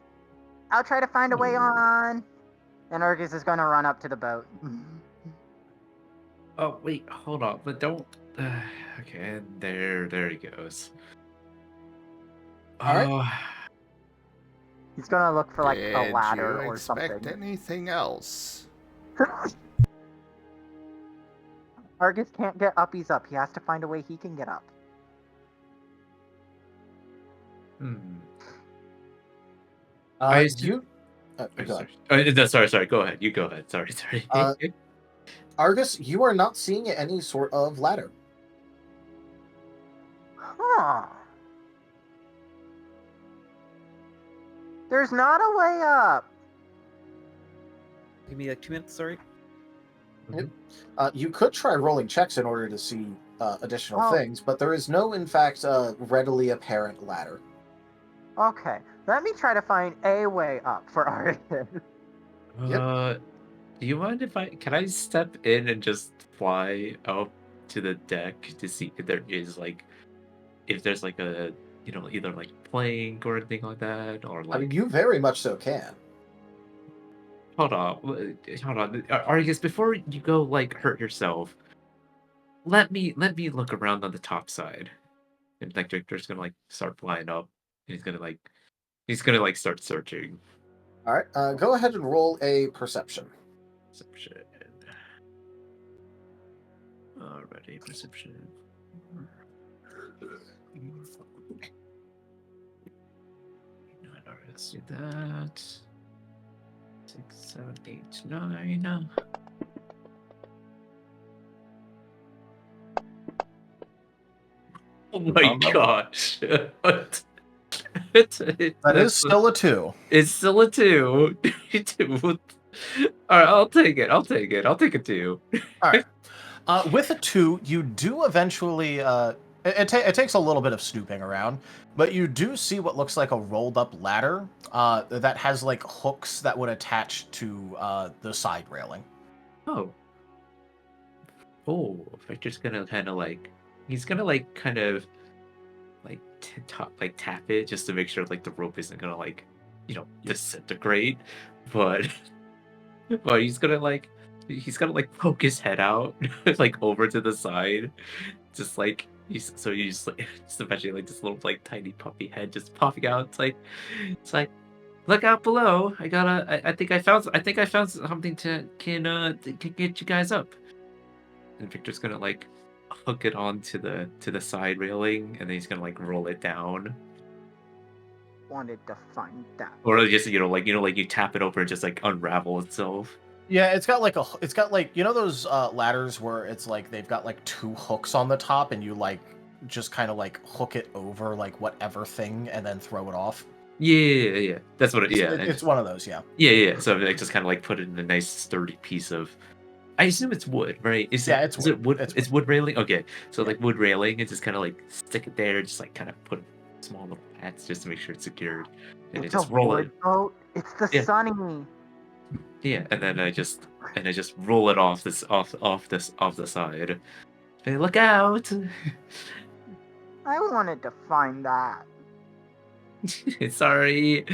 C: I'll try to find a way on. And Argus is going to run up to the boat.
E: Oh wait, hold on, but don't. Okay, there he goes.
B: All right.
E: Oh,
C: He's going to look for like
A: Did
C: a ladder
A: you
C: or
A: expect
C: something.
A: anything else?
C: Argus can't get uppies up. He has to find a way he can get up.
E: hmm.
B: You.
E: Oh,
B: Go ahead.
E: sorry. No, sorry. Go ahead. You go ahead. Sorry.
B: Argus, you are not seeing any sort of ladder.
C: Huh. There's not a way up.
D: Give me like 2 minutes, sorry.
B: You could try rolling checks in order to see additional
C: Oh.
B: things, but there is no, in fact, readily apparent ladder.
C: Okay. Let me try to find a way up for Argus.
E: Do you mind if can I step in and just fly up to the deck to see if there is if there's like a either like plank or anything like that, or like
B: I mean, you very much so can.
E: hold on, Argus, before you go like hurt yourself, let me look around on the top side. And like Victor's gonna like start flying up, and he's gonna like start searching.
B: All right, go ahead and roll a perception.
E: Perception. Alrighty, perception. Alright, let's do that. 6, 7, 8, 9. Oh my gosh! What?
B: That is still a 2.
E: It's still a 2. All right, I'll take it. I'll take a 2.
B: All right. With a 2, you do eventually. It takes a little bit of snooping around, but you do see what looks like a rolled up ladder that has like hooks that would attach to the side railing.
E: Oh. Oh, Victor's gonna kind of like. He's gonna like kind of like tap it just to make sure like the rope isn't gonna like disintegrate, but he's gonna like poke his head out like over to the side, just like just imagine like this little like tiny puppy head just popping out. It's like look out below. I think I found something to can get you guys up. And Victor's gonna like, hook it onto the side railing, and then he's gonna like roll it down,
C: Wanted to find that.
E: or just like you tap it over and just like unravel itself.
B: Yeah, it's got like those ladders where it's like they've got like 2 hooks on the top, and you like just kind of like hook it over like whatever thing and then throw it off.
E: Yeah. That's what it. Yeah,
B: It's one of those. Yeah.
E: yeah. So I just kind of like put it in a nice sturdy piece of. I assume it's wood, right? Is
B: It's
E: it wood?
B: It's
E: It's wood railing. Okay, so
B: Yeah.
E: like wood railing, and just kind of like stick it there, just like kind of put small little pads just to make sure it's secured, and
C: It's
E: then
C: a
E: just roll
C: wood
E: it.
C: boat. It's the
E: Yeah.
C: Sunny.
E: Yeah, and then I just roll it off the side. Hey, look out!
C: I wanted to find that.
E: Sorry,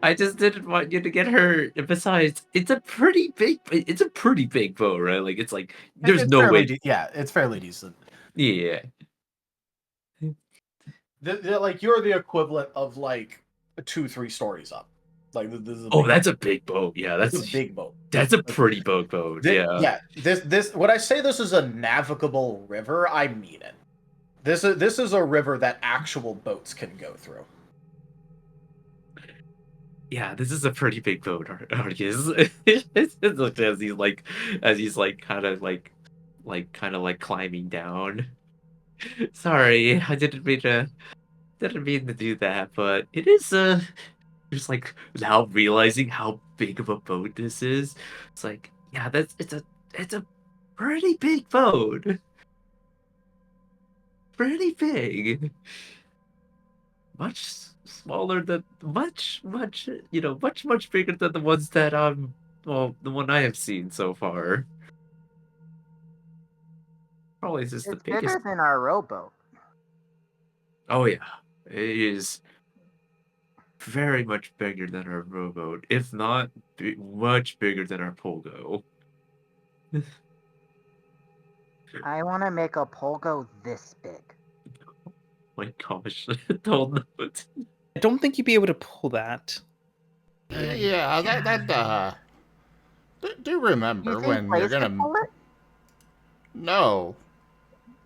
E: I just didn't want you to get hurt. And besides, it's a pretty big bow, right? Like it's like there's
B: It's
E: no
B: fairly
E: way.
B: it's fairly decent.
E: Yeah.
B: Like you're the equivalent of like 2-3 stories up. Like this is a
E: Oh,
B: big,
E: that's a big boat. Yeah,
B: it's a big boat.
E: that's a pretty big boat. Yeah.
B: Yeah. This when I say this is a navigable river, I mean it. This is a river that actual boats can go through.
E: Yeah, this is a pretty big boat, Argus. It's like as he's like kind of like climbing down. Sorry, I didn't mean to do that, but it is just like now realizing how big of a boat this is. It's like, yeah, it's a pretty big boat. Pretty big. Much smaller than much bigger than the ones that the one I have seen so far. Probably just the
C: It's
E: biggest.
C: bigger than our rowboat.
E: Oh yeah, it is very much bigger than our rowboat, if not much bigger than our polgo.
C: I want to make a polgo this big.
E: My gosh, don't know.
D: I don't think you'd be able to pull that.
A: Yeah, that do
C: Do you
A: remember
C: think
A: when you're
C: Blaze could
A: gonna...
C: pull it?
A: No.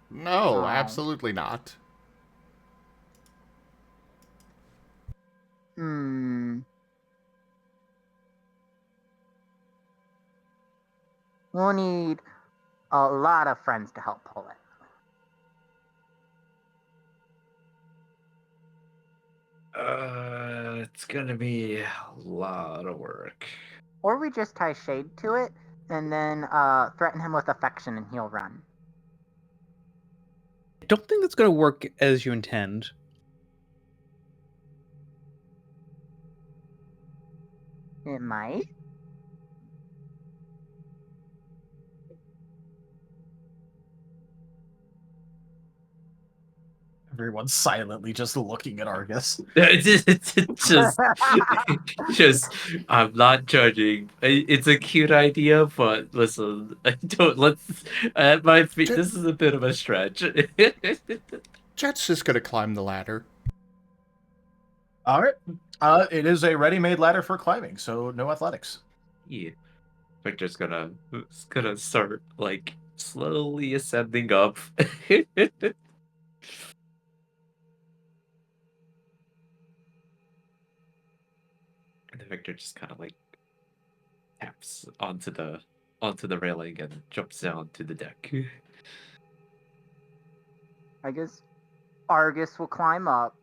A: No,
C: Oh.
A: absolutely not.
C: Hmm. We'll need a lot of friends to help pull it.
E: It's gonna be a lot of work.
C: Or we just tie shade to it and then threaten him with affection and he'll run.
D: I don't think that's going to work as you intend.
C: It might.
B: Everyone's silently just looking at Argus.
E: Just, I'm not judging. It's a cute idea, but listen, I don't. Let's. At my feet, this is a bit of a stretch.
A: Jet's just gonna climb the ladder.
B: All right. It is a ready-made ladder for climbing, so no athletics.
E: Yeah, Victor's gonna start like slowly ascending up. And then Victor just kind of like taps onto the railing and jumps down to the deck.
C: I guess Argus will climb up,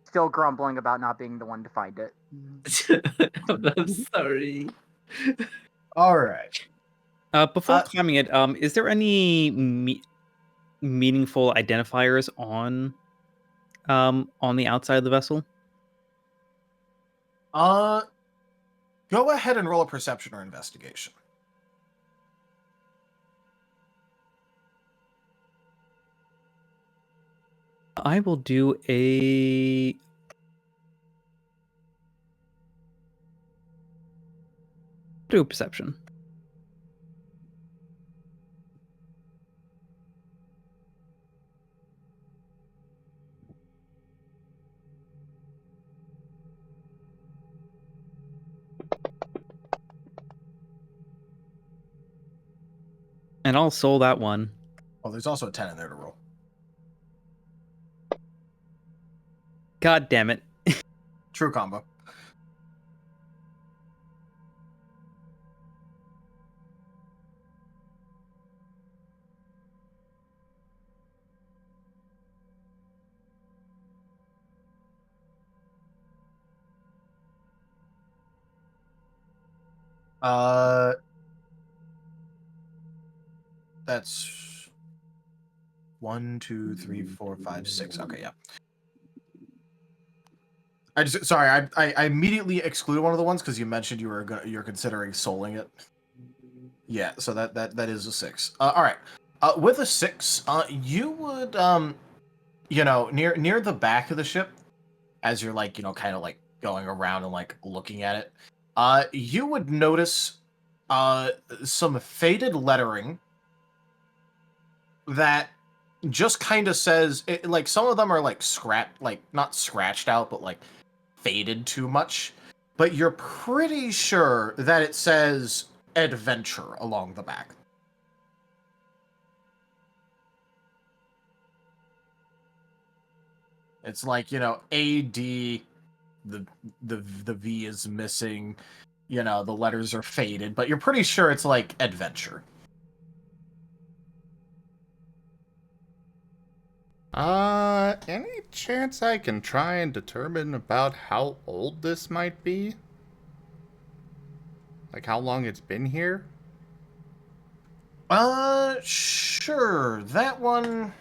C: still grumbling about not being the one to find it.
E: I'm sorry.
B: All right.
D: Before climbing it, is there any meaningful identifiers on the outside of the vessel?
B: Go ahead and roll a perception or investigation.
D: I will do a perception. And I'll soul that one.
B: Oh, there's also a 10 in there to roll.
D: God damn it.
B: True combo. That's 1, 2, 3, 4, 5, 6. Okay, yeah. I immediately excluded one of the ones because you mentioned you're considering souling it. Yeah, so that is a 6. All right. With a 6, you would near the back of the ship, as you're like kind of like going around and like looking at it, you would notice some faded lettering that just kind of says like some of them are like not scratched out, but like faded too much. But you're pretty sure that it says adventure along the back. It's like, AD, the V is missing, the letters are faded, but you're pretty sure it's like adventure.
A: Any chance I can try and determine about how old this might be? Like how long it's been here?
B: Sure. That one.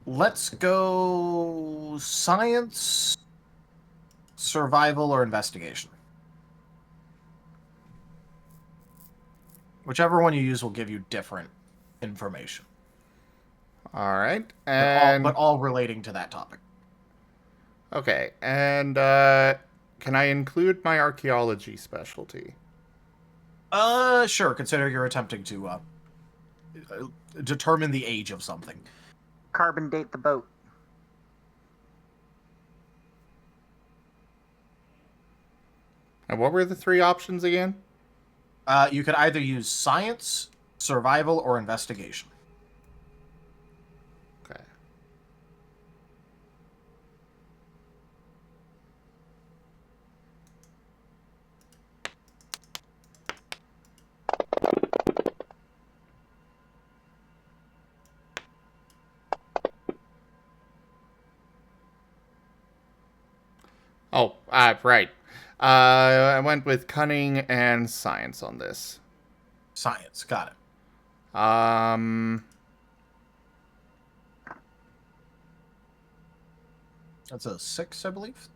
B: Let's go science, survival, or investigation. Whichever one you use will give you different information.
A: All right, and
B: but all relating to that topic.
A: Okay, and can I include my archaeology specialty?
B: Sure. Consider you're attempting to determine the age of something.
C: Carbon date the boat.
A: And what were the 3 options again?
B: You could either use science, survival, or investigation.
A: Okay. Oh, right. I went with cunning and science on this.
B: Science. Got it. That's a 6, I believe.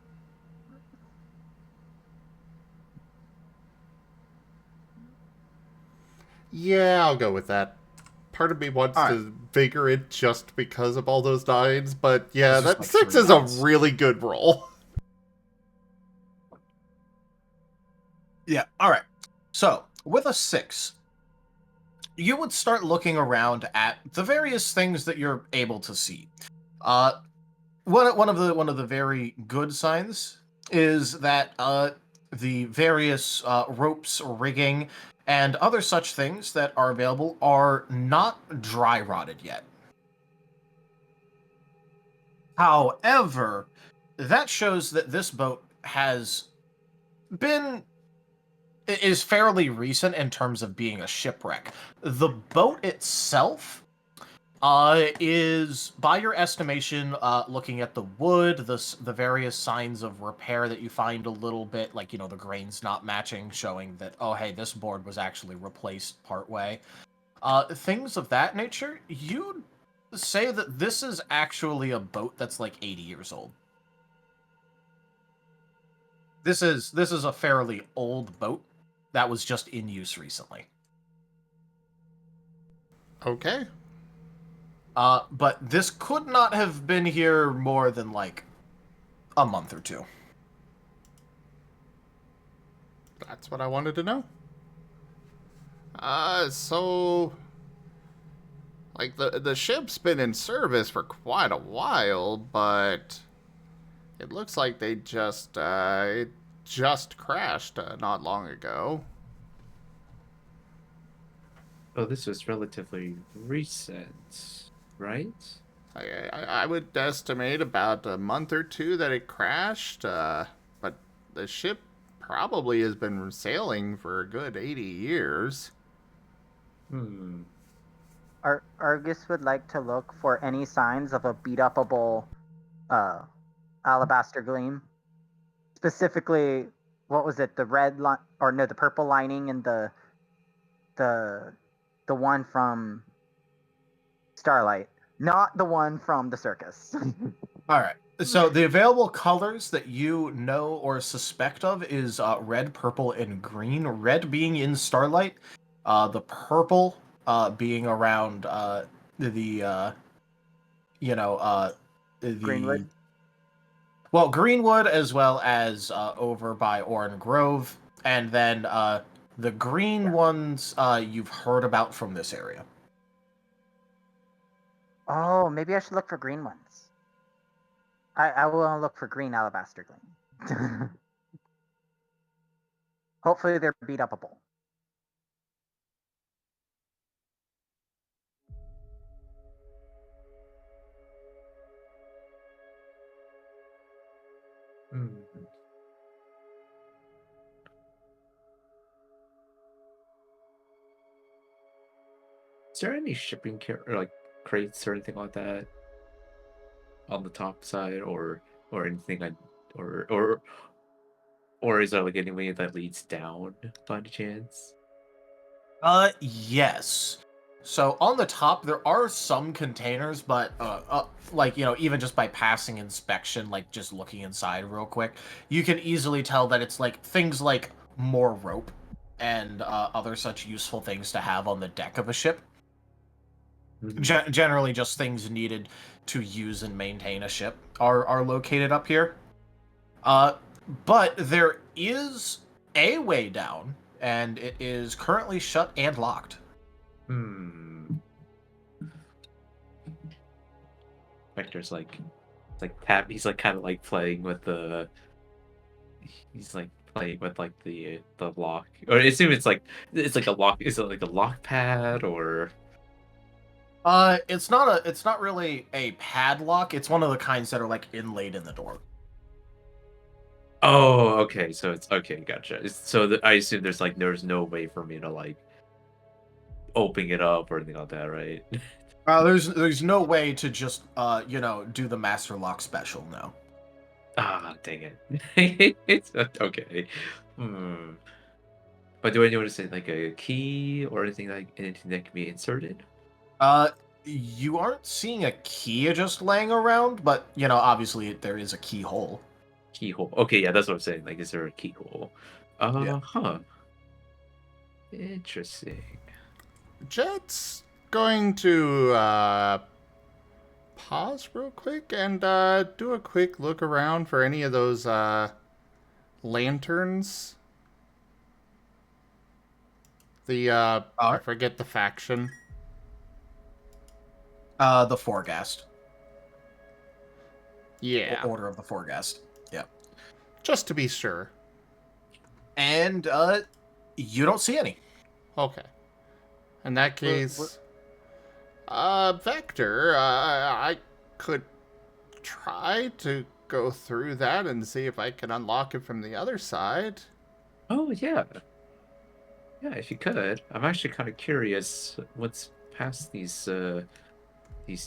A: Yeah, I'll go with that. Part of me wants to figure it just because of all those nines, but yeah, that like 6 is a really good roll.
B: Yeah, alright. So, with a 6, you would start looking around at the various things that you're able to see. One of the very good signs is that the various ropes, rigging, and other such things that are available are not dry rotted yet. However, that shows that this boat is fairly recent in terms of being a shipwreck. The boat itself is, by your estimation, looking at the wood, the various signs of repair that you find a little bit, like, the grains not matching, showing that, oh, hey, this board was actually replaced partway. Things of that nature, you'd say that this is actually a boat that's like 80 years old. This is a fairly old boat that was just in use recently.
A: Okay.
B: But this could not have been here more than, like, a month or 2.
A: That's what I wanted to know. So... Like, the ship's been in service for quite a while, but... It looks like they just crashed not long ago.
E: Oh, this was relatively recent, right?
A: I would estimate about a month or two that it crashed, but the ship probably has been sailing for a good 80 years.
E: Hmm.
C: Argus would like to look for any signs of a beat-upable alabaster gleam. Specifically, what was it? The red line, or no, the purple lining, and the one from Starlight, not the one from the circus.
B: All right. So the available colors that you know or suspect of is red, purple, and green. Red being in Starlight, the purple being around the you know the
C: Greenwood.
B: well, Greenwood, as well as over by Oran Grove, and then the green ones you've heard about from this area.
C: Oh, maybe I should look for green ones. I will look for green alabaster gleam. Hopefully they're beat upable.
E: Hmm. Is there any shipping or like crates or anything like that on the top side, or anything or is there like any way that leads down by any chance?
B: Yes. So on the top there are some containers, but like even just by passing inspection, like just looking inside real quick, you can easily tell that it's like things like more rope and other such useful things to have on the deck of a ship. Generally, just things needed to use and maintain a ship are located up here. But there is a way down, and it is currently shut and locked.
E: Vector's like, it's like tap. He's like kind of like playing with the. He's like playing with like the lock, or I assume it's like a lock. Is it like a lock pad or?
B: It's not really a padlock. It's one of the kinds that are like inlaid in the door.
E: Oh, okay. So it's okay. Gotcha. I assume there's no way for me to like open it up or anything like that, right?
B: There's no way to just do the master lock special. No.
E: Ah, dang it. It's okay. Hmm. But do I notice like a key or anything that can be inserted?
B: You aren't seeing a key just laying around, but obviously there is a keyhole.
E: Keyhole. Okay, yeah, that's what I'm saying. Like, is there a keyhole?
B: Yeah.
E: Huh. Interesting.
A: Jet's going to pause real quick and do a quick look around for any of those lanterns. The I forget the faction.
B: The Foregast.
A: Yeah.
B: Order of the Foregast. Yeah.
A: Just to be sure.
B: And you don't see any.
A: Okay. In that case, Vector, I could try to go through that and see if I can unlock it from the other side.
E: Oh yeah. Yeah, if you could. I'm actually kind of curious what's past these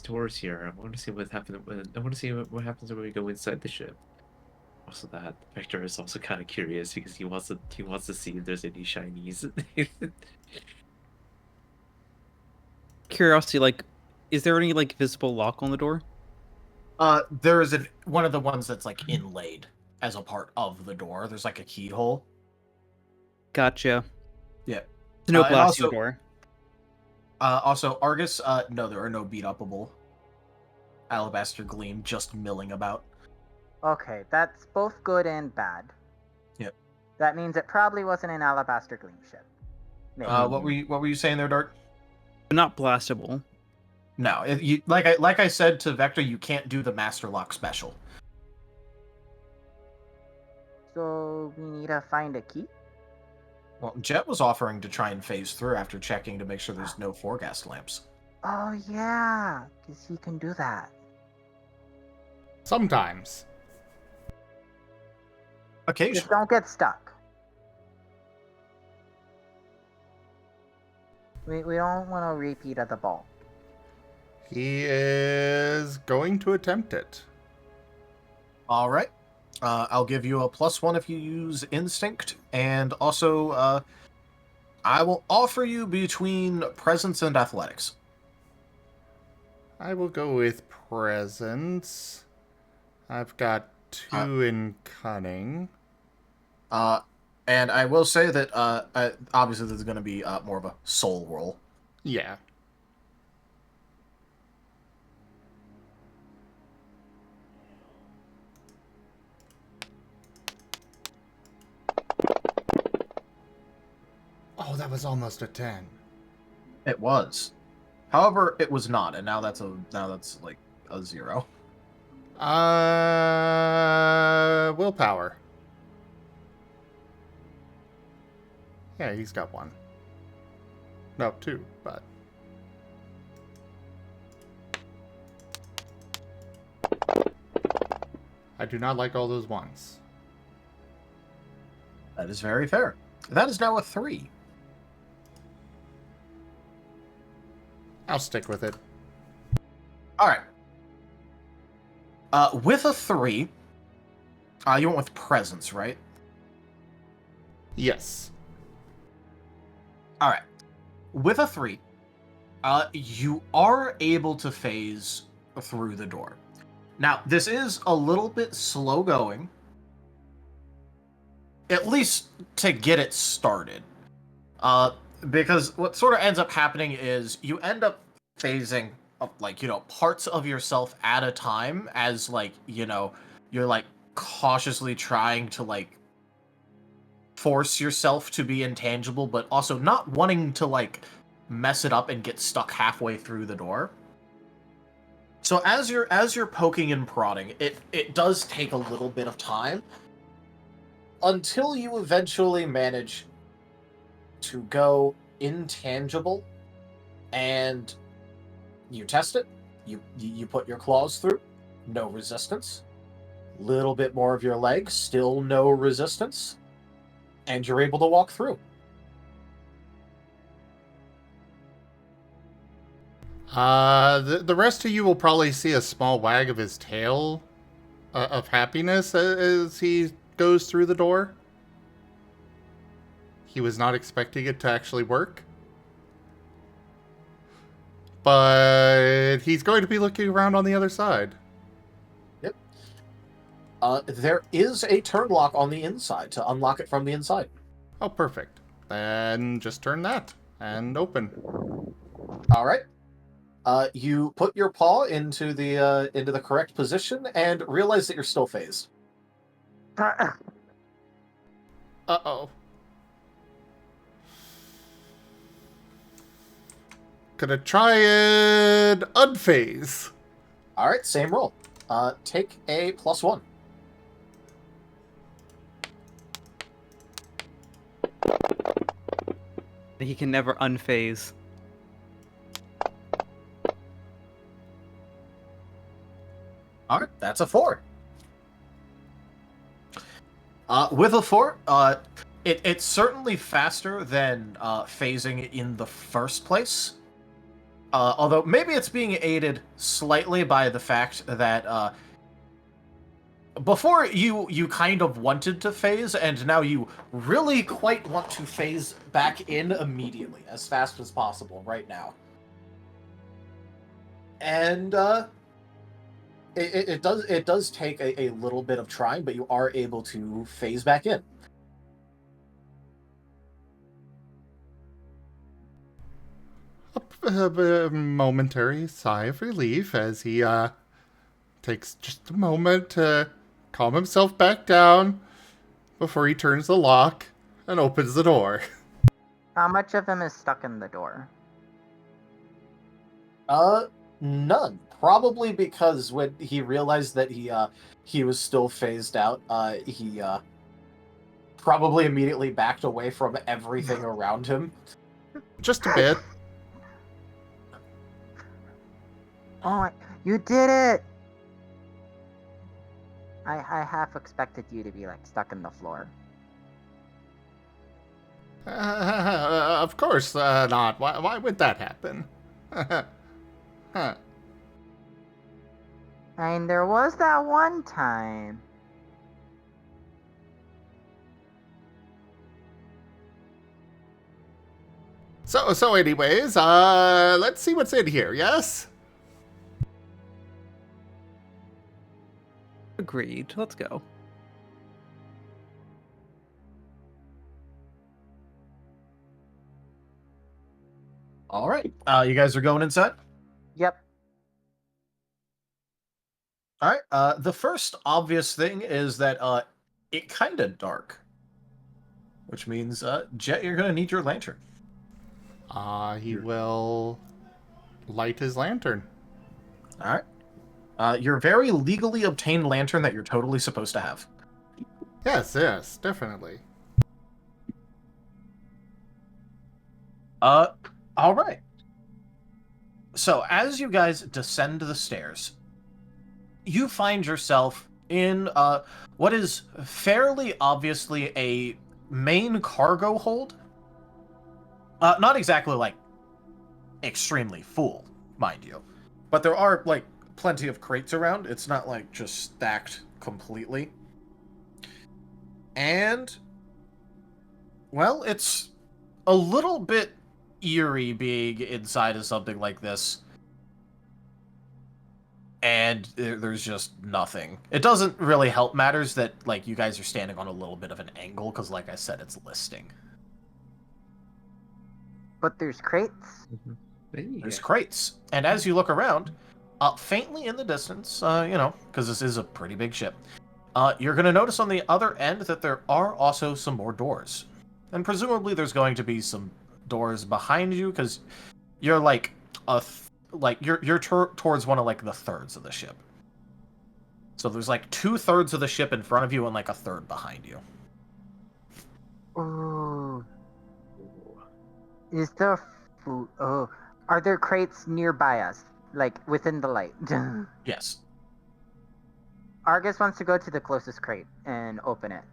E: doors here. I want to see what happens. I want to see what happens when we go inside the ship. Also, that Vector is also kind of curious because he wants to see if there's any shinies.
D: Curiosity, like, is there any like visible lock on the door?
B: There is one of the ones that's like inlaid as a part of the door. There's like a keyhole.
D: Gotcha.
B: Yeah.
D: There's no
B: and
D: glass
B: also-
D: in the door.
B: Also, Argus, no, there are no beat upable alabaster gleam just milling about.
C: Okay, that's both good and bad.
B: Yep.
C: That means it probably wasn't an alabaster gleam ship. Maybe.
B: What were you saying there, Dart?
D: But not blastable.
B: No, like I said to Vector, you can't do the master lock special.
C: So we need to find a key?
B: Well, Jet was offering to try and phase through after checking to make sure there's no forecast lamps.
C: Oh yeah, because he can do that.
A: Sometimes.
C: Just
B: Occasionally.
C: don't get stuck. We don't want a repeat of the ball.
A: He is going to attempt it.
B: All right. I'll give you a +1 if you use instinct, and also I will offer you between presence and athletics.
A: I will go with presence. I've got 2 in cunning.
B: And I will say that obviously this is going to be more of a soul roll.
A: Yeah. Oh, that was almost a 10.
B: It was. However, it was not, and now that's like a 0.
A: Willpower. Yeah, he's got 1. No, 2, but... I do not like all those 1s.
B: That is very fair. That is now a 3.
A: I'll stick with it.
B: All right. With a 3, you went with presence, right?
A: Yes.
B: All right. With a 3, you are able to phase through the door. Now, this is a little bit slow going, at least to get it started. Because what sort of ends up happening is you end up phasing parts of yourself at a time as you're cautiously trying to force yourself to be intangible, but also not wanting to mess it up and get stuck halfway through the door. So as you're poking and prodding, it does take a little bit of time until you eventually manage to go intangible, and you test it. You put your claws through, no resistance. Little bit more of your legs, still no resistance, and you're able to walk through.
A: The rest of you will probably see a small wag of his tail of happiness as he goes through the door. He was not expecting it to actually work. But he's going to be looking around on the other side.
B: Yep. There is a turn lock on the inside to unlock it from the inside.
A: Oh, perfect. Then just turn that and open.
B: All right. You put your paw into the correct position and realize that you're still phased.
A: Uh-oh. Gonna try and unphase.
B: All right, same roll. Take a +1.
D: He can never unphase.
B: All right, that's a 4. With a 4, it's certainly faster than phasing in the first place. Although maybe it's being aided slightly by the fact that before you kind of wanted to phase, and now you really quite want to phase back in immediately, as fast as possible right now. And it does take a little bit of trying, but you are able to phase back in.
A: A momentary sigh of relief as he takes just a moment to calm himself back down before he turns the lock and opens the door.
C: How much of him is stuck in the door?
B: None. Probably because when he realized that he was still phased out, he probably immediately backed away from everything around him.
A: Just a bit.
C: Oh, you did it! I half expected you to be like stuck in the floor.
A: Of course not. Why would that happen? Huh.
C: I mean, there was that one time.
A: So anyways, let's see what's in here, yes?
D: Agreed. Let's go.
B: All right. You guys are going inside?
C: Yep.
B: All right. The first obvious thing is that it kind of dark, which means Jet, you're gonna need your lantern.
A: He will light his lantern.
B: All right. Your very legally obtained lantern that you're totally supposed to have.
A: Yes, definitely.
B: All right. So as you guys descend the stairs, you find yourself in what is fairly obviously a main cargo hold. Not exactly like extremely full, mind you, but there are like plenty of crates around. It's not like just stacked completely. And well, it's a little bit eerie being inside of something like this. And there's just nothing. It doesn't really help matters that like you guys are standing on a little bit of an angle because like I said, it's listing.
C: But there's crates.
B: There's crates. And as you look around, faintly in the distance, because this is a pretty big ship, you're going to notice on the other end that there are also some more doors. And presumably there's going to be some doors behind you because you're like you're towards one of like the thirds of the ship. So there's like 2/3 of the ship in front of you and like a third behind you.
C: Ooh. Is there food? Oh, are there crates nearby us, like within the light?
B: Yes.
C: Argus wants to go to the closest crate and open it.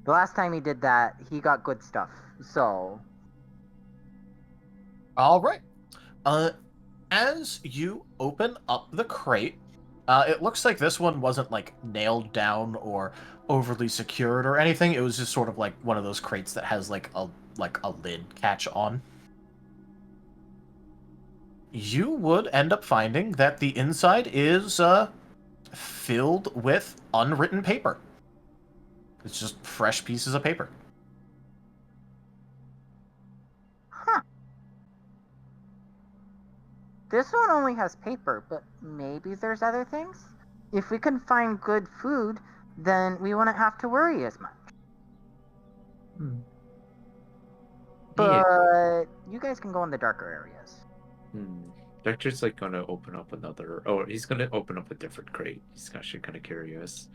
C: The last time he did that, he got good stuff. So,
B: All right. As you open up the crate, it looks like this one wasn't like nailed down or overly secured or anything. It was just sort of like one of those crates that has like a lid catch on. You would end up finding that the inside is filled with unwritten paper. It's just fresh pieces of paper.
C: huh. This one only has paper, but maybe there's other things? If we can find good food, then we wouldn't have to worry as much. But you guys can go in the darker areas.
E: Doctor's like gonna open up another. Oh, he's gonna open up a different crate. He's actually kind of curious.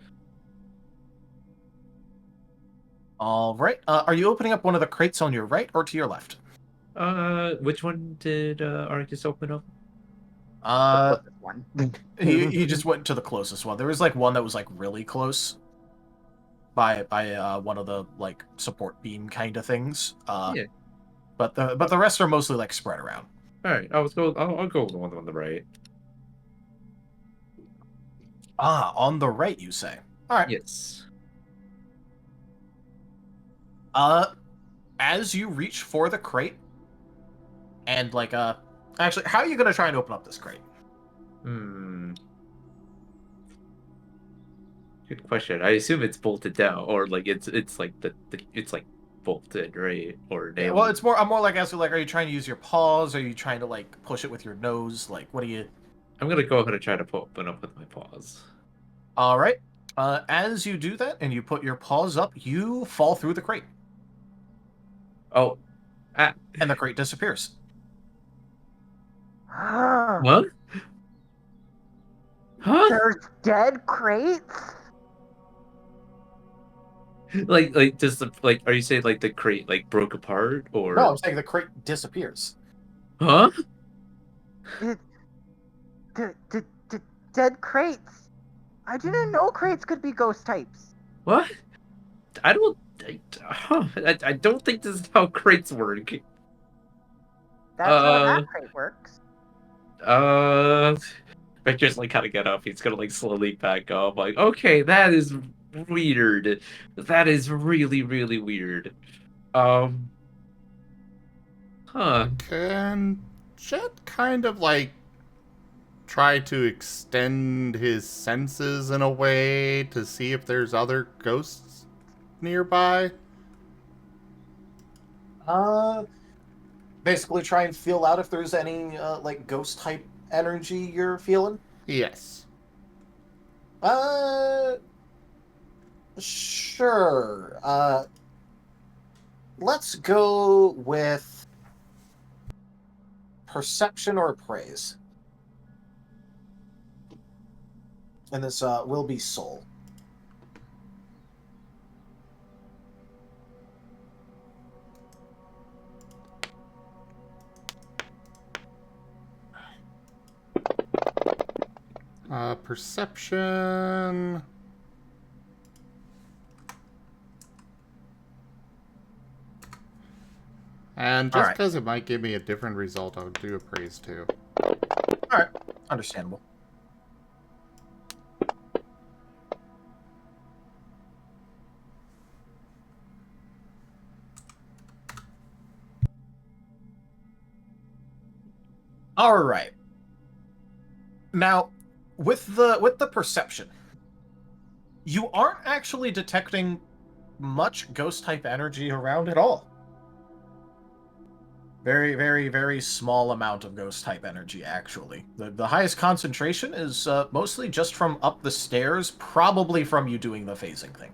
B: All right. Are you opening up one of the crates on your right or to your left?
E: Which one did Arcus open up?
C: One.
B: He just went to the closest one. There was like one that was like really close by one of the like support beam kind of things.
E: Yeah.
B: But the rest are mostly like spread around.
E: All right, I'll go with the one on the right.
B: On the right, you say. All right.
E: Yes.
B: As you reach for the crate, and like actually, how are you gonna try and open up this crate?
E: Good question. I assume it's bolted down, or like it's like it's like bolted, right? Or nailed.
B: Well, I'm more like asking, like, are you trying to use your paws? Are you trying to like push it with your nose? Like, what do you?
E: I'm gonna go ahead and try to open up with my paws.
B: All right. As you do that and you put your paws up, you fall through the crate.
E: Oh.
B: And the crate disappears.
E: What? Huh?
C: There's dead crates?
E: Like just like, are you saying like the crate like broke apart or?
B: No, I'm saying the crate disappears.
E: Huh?
C: It, dead crates. I didn't know crates could be ghost types.
E: What? I don't. I don't think this is how crates work.
C: That's how
E: Uh,
C: that crate works.
E: uh. Victor's like kind of get up. He's gonna like slowly back up. Like, okay, that is weird. That is really, really weird. Um. Huh.
A: Can Jet kind of like try to extend his senses in a way to see if there's other ghosts nearby?
B: Basically try and feel out if there's any like ghost type energy you're feeling.
A: Yes.
B: Sure. Let's go with perception or praise. And this will be soul.
A: Perception. And just
B: Alright.
A: because it might give me a different result, I'll do a praise too.
B: Alright. Understandable. Alright. Now, with the perception, you aren't actually detecting much ghost type energy around at all. Very, very, very small amount of ghost type energy, actually. The highest concentration is mostly just from up the stairs, probably from you doing the phasing thing.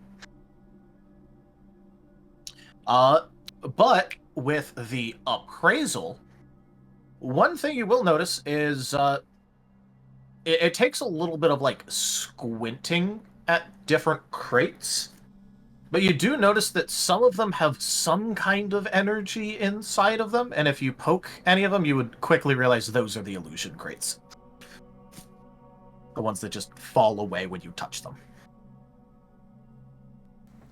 B: But with the appraisal, one thing you will notice is it takes a little bit of like squinting at different crates. But you do notice that some of them have some kind of energy inside of them, and if you poke any of them, you would quickly realize those are the illusion crates. The ones that just fall away when you touch them.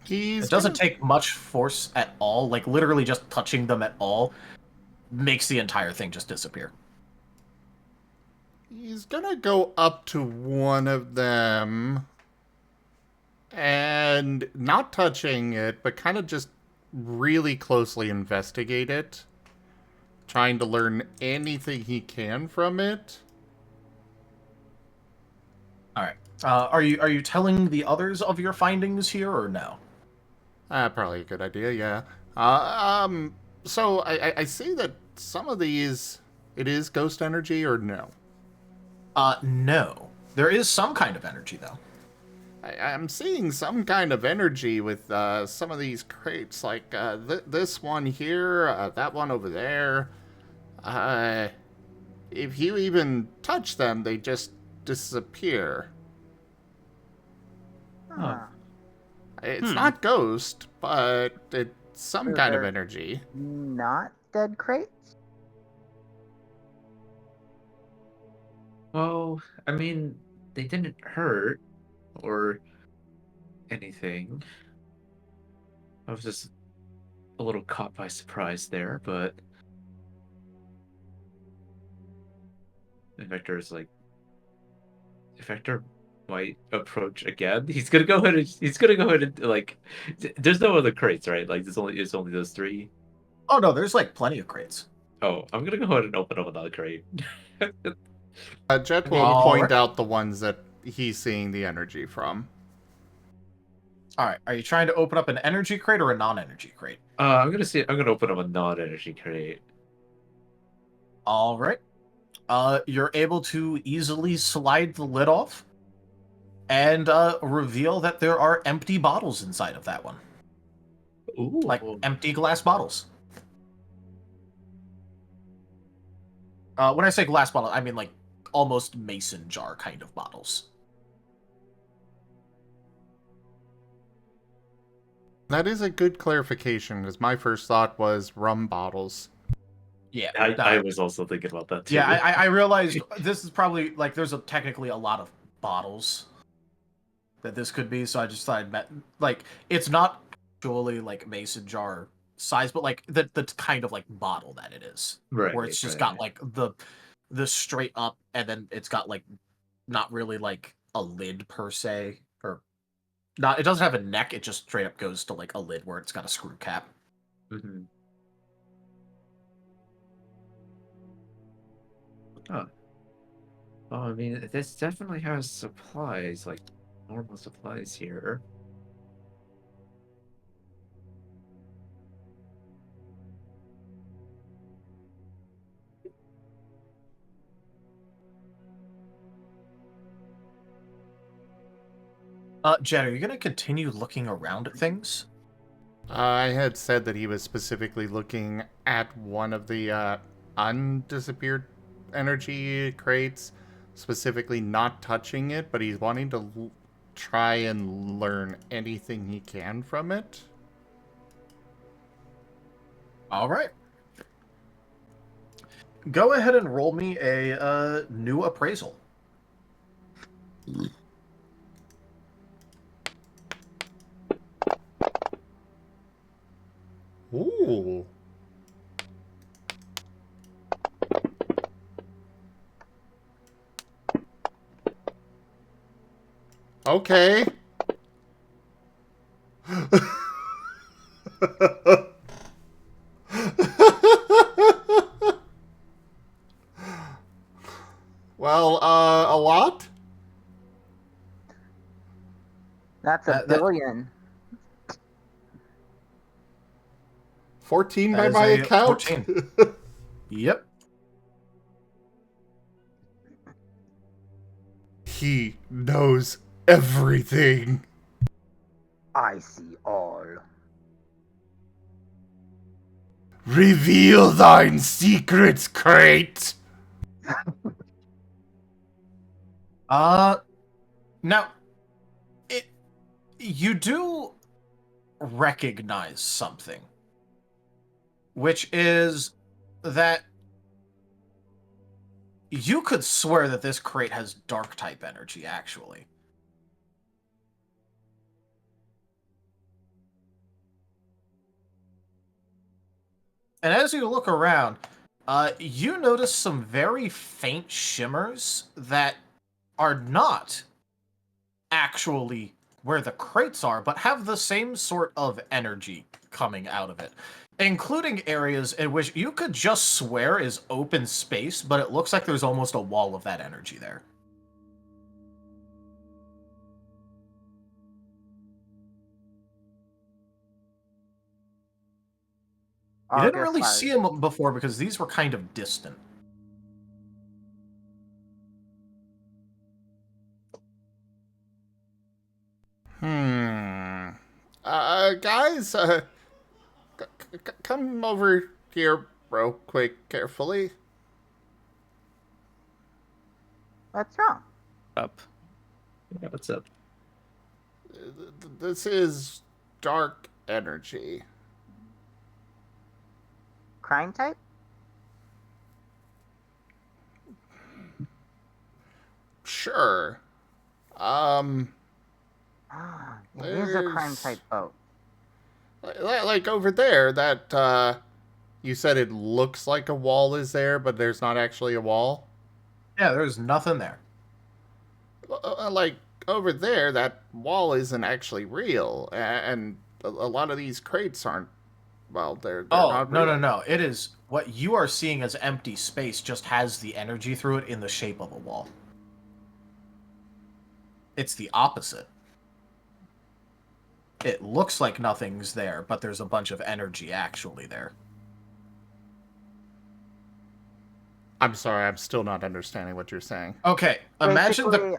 B: It doesn't take much force at all, like literally just touching them at all makes the entire thing just disappear.
A: He's gonna go up to one of them and not touching it, but kind of just really closely investigate it, trying to learn anything he can from it.
B: All right. Are you telling the others of your findings here or no?
A: Probably a good idea, yeah. So I see that some of these, it is ghost energy, or no?
B: No. There is some kind of energy, though.
A: I'm seeing some kind of energy with some of these crates, like this one here, that one over there. If you even touch them, they just disappear.
C: Huh.
A: It's not ghost, but it's some
C: So
A: kind of
C: they're
A: energy.
C: Not dead crates?
E: Well, I mean, they didn't hurt or anything. I was just a little caught by surprise there, but Vector's like, Vector might approach again. He's gonna go ahead and like, there's no other crates, right? Like, it's only those three.
B: Oh no, there's like plenty of crates.
E: Oh, I'm gonna go ahead and open up another crate.
A: Jet will
B: All
A: point
B: right.
A: out the ones that he's seeing the energy from.
B: All right. Are you trying to open up an energy crate or a non-energy crate?
E: I'm gonna open up a non-energy crate.
B: All right. You're able to easily slide the lid off and reveal that there are empty bottles inside of that one.
E: Ooh,
B: Like empty glass bottles. When I say glass bottle, I mean like almost mason jar kind of bottles.
A: That is a good clarification, because my first thought was rum bottles.
B: Yeah,
E: I was also thinking about that too.
B: yeah. I realized this is probably like there's technically a lot of bottles that this could be, so I just thought like it's not actually like mason jar size, but like the kind of like bottle that it is,
E: right,
B: where it's just
E: right.
B: got like the straight up, and then it's got like not really like a lid per se, or not. It doesn't have a neck. It just straight up goes to like a lid where it's got a screw cap.
E: Mm-hmm. Oh. Oh, I mean, this definitely has supplies, like normal supplies here.
B: Jen, are you gonna continue looking around at things?
A: I had said that he was specifically looking at one of the undisappeared energy crates, specifically not touching it, but he's wanting to try and learn anything he can from it.
B: All right. Go ahead and roll me a new appraisal.
A: Ooh. Okay. Well, a lot?
C: That's a
B: That-
C: billion.
A: 14
B: That
A: by
B: is
A: my
B: a
A: account?
B: 14. Yep.
A: He knows everything.
C: I see all.
A: Reveal thine secrets, crate.
B: Now, you do recognize something, which is that you could swear that this crate has dark type energy, actually. And as you look around, you notice some very faint shimmers that are not actually where the crates are, but have the same sort of energy coming out of it, including areas in which you could just swear is open space, but it looks like there's almost a wall of that energy there. You didn't really see them before because these were kind of distant.
A: Guys, come over here real quick, carefully.
C: What's wrong?
D: Up.
E: Yeah, what's up?
A: This is dark energy.
C: Crime type?
A: Sure.
C: It is a crime type boat.
A: Like over there, that, you said it looks like a wall is there, but there's not actually a wall?
B: Yeah, there's nothing there.
A: Like, over there, that wall isn't actually real, and a lot of these crates aren't, well, they're not real.
B: No. It is what you are seeing as empty space just has the energy through it in the shape of a wall. It's the opposite. It looks like nothing's there, but there's a bunch of energy actually there.
A: I'm sorry, I'm still not understanding what you're saying.
B: Okay, imagine
C: Basically,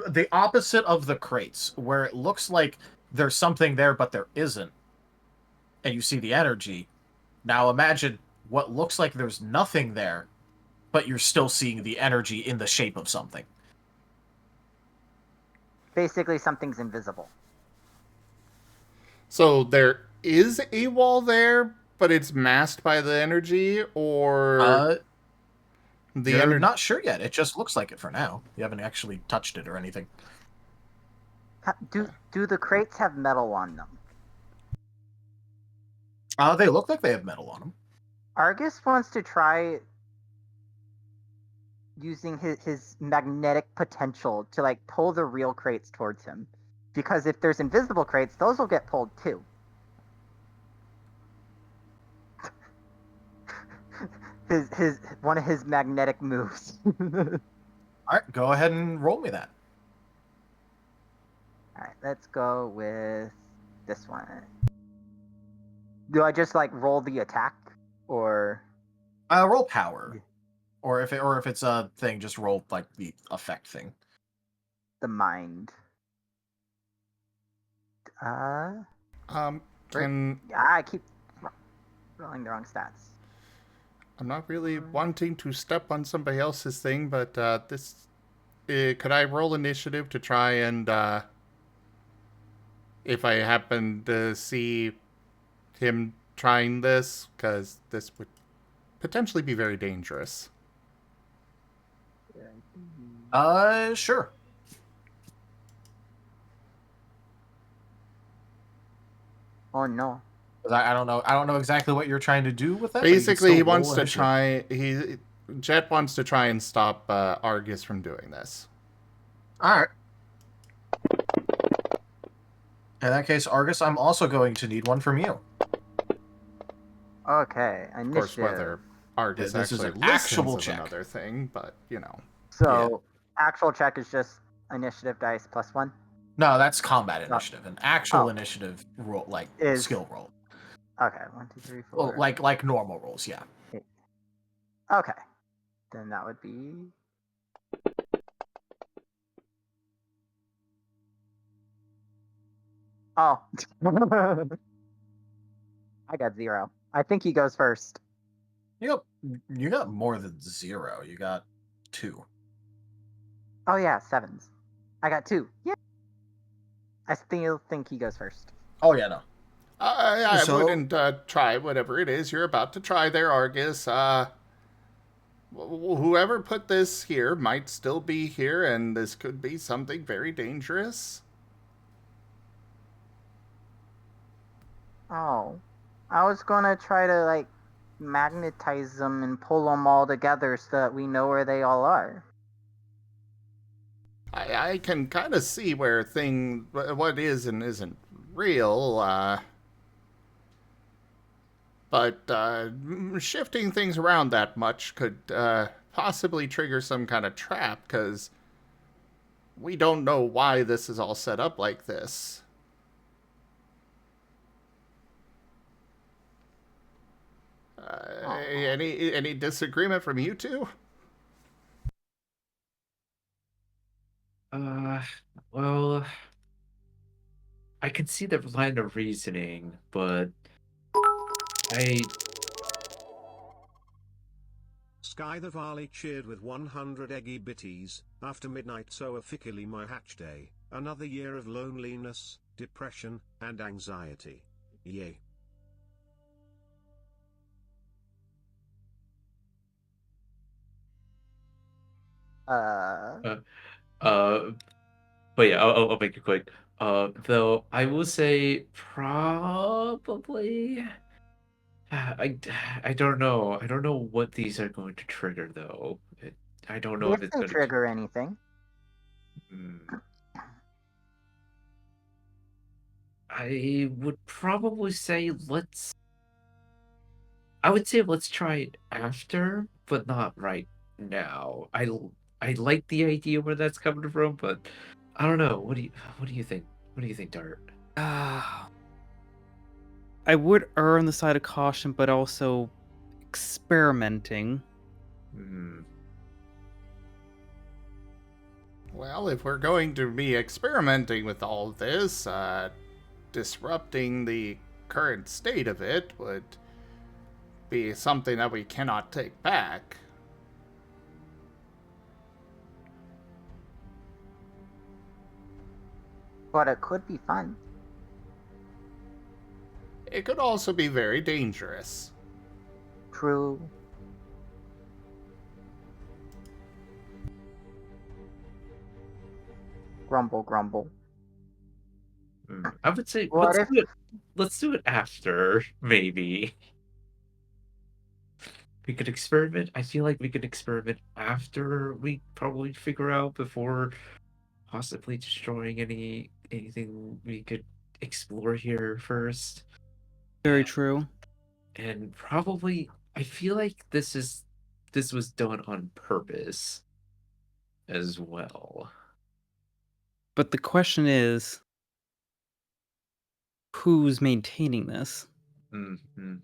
B: the opposite of the crates, where it looks like there's something there, but there isn't, and you see the energy. Now imagine what looks like there's nothing there, but you're still seeing the energy in the shape of something.
C: basically something's invisible.
A: So there is a wall there, but it's masked by the energy, or the
B: You're
A: energy.
B: not sure yet. It just looks like it for now. You haven't actually touched it or anything.
C: Do the crates have metal on them?
B: They look like they have metal on them.
C: Argus wants to try using his magnetic potential to like pull the real crates towards him. Because if there's invisible crates, those will get pulled too. his one of his magnetic moves.
B: Alright, go ahead and roll me that.
C: Alright, let's go with this one. Do I just like roll the attack or
B: Roll power. Or if it's a thing, just roll like the effect thing.
C: the mind?
A: Can
C: I keep rolling the wrong stats.
A: I'm not really wanting to step on somebody else's thing, but this could I roll initiative to try and if I happen to see him trying this, because this would potentially be very dangerous.
B: Sure.
C: Oh no.
B: I don't know. I don't know exactly what you're trying to do with that. But you can
A: Basically, he
B: still roll
A: wants to
B: initiative.
A: Jet wants to try and stop Argus from doing this.
B: All right. In that case, Argus, I'm also going to need one from you.
C: Okay, initiative.
A: Of course, whether Argus
B: This is
A: actually
B: an
A: listens
B: actual
A: is
B: check.
A: another thing, but you know.
C: So actual check is just initiative dice plus 1.
B: No, that's combat initiative. An actual
C: Oh.
B: initiative roll, like
C: Is-
B: skill roll,
C: Okay, 1, 2, 3, 4.
B: well, like normal rolls. Yeah.
C: Okay, then that would be. Oh. I got 0. I think he goes first.
B: You got more than 0. You got 2.
C: Oh yeah, 7s. I got 2. Yeah. I still think he goes first.
B: Oh yeah, no.
A: I
B: So-
A: wouldn't try whatever it is you're about to try there, Argus. Whoever put this here might still be here, and this could be something very dangerous.
C: Oh. I was gonna try to like magnetize them and pull them all together so that we know where they all are.
A: I can kind of see where what is and isn't real, but shifting things around that much could possibly trigger some kind of trap, because we don't know why this is all set up like this. Any disagreement from you two?
E: Well, I can see the line of reasoning, but
F: Sky the Valley cheered with 100 eggy bitties. After midnight so officially my hatch day. Another year of loneliness, depression, and anxiety. Yay.
E: But yeah, I'll make it quick. Though I will say probably. I, I don't know. I don't know what these are going to trigger though. I don't know if
C: If
E: it's
C: they
E: going to
C: trigger anything.
E: I would probably say let's. I would say let's try it after, but not right now. I like the idea where that's coming from, but I don't know. What do you think? What do you think, Dart?
D: I would err on the side of caution, but also experimenting.
A: Well, if we're going to be experimenting with all of this, disrupting the current state of it would be something that we cannot take back.
C: But it could be fun.
A: it could also be very dangerous.
C: True. Grumble, grumble.
E: I would say
C: What if
E: let's do it after, maybe. We could experiment. I feel like we could experiment after we probably figure out before possibly destroying anything we could explore here first.
D: Very true.
E: And probably I feel like this was done on purpose as well.
D: But the question is, who's maintaining this?
E: Mm-hmm.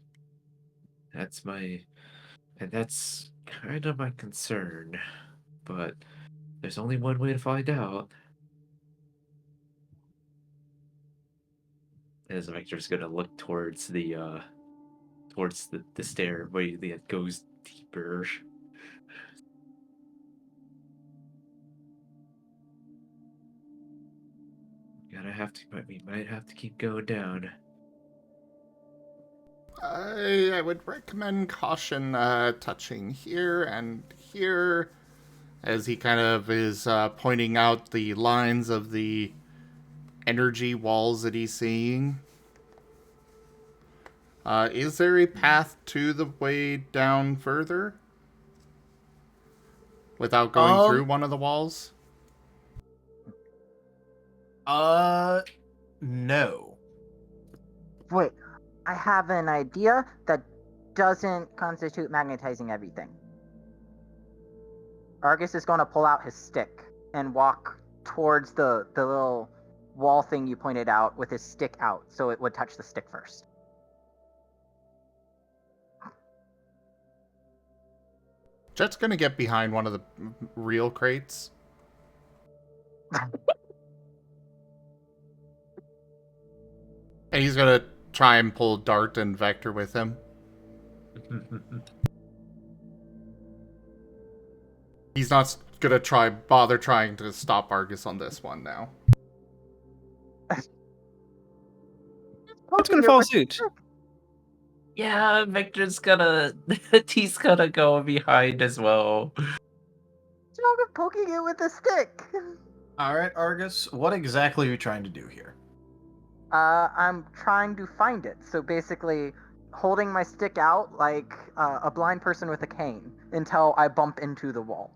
E: That's kind of my concern. But there's only one way to find out. As Vector's gonna look towards the stairway that goes deeper. We might have to keep going down.
A: I would recommend caution touching here and here, as he kind of is pointing out the lines of the energy walls that he's seeing. Is there a path to the way down further? Without going through one of the walls?
B: No.
C: wait? I have an idea that doesn't constitute magnetizing everything. Argus is going to pull out his stick and walk towards the little wall thing you pointed out with his stick out, so it would touch the stick first.
A: Jet's gonna get behind one of the real crates. And he's gonna try and pull Dart and Vector with him. He's not gonna bother trying to stop Argus on this one now.
D: What's going to follow suit?
E: Yeah, Victor's gonna he's gonna go behind as well.
C: You're poking it with a stick.
B: Alright, Argus, what exactly are you trying to do here?
C: I'm trying to find it. So basically, holding my stick out like a blind person with a cane until I bump into the wall.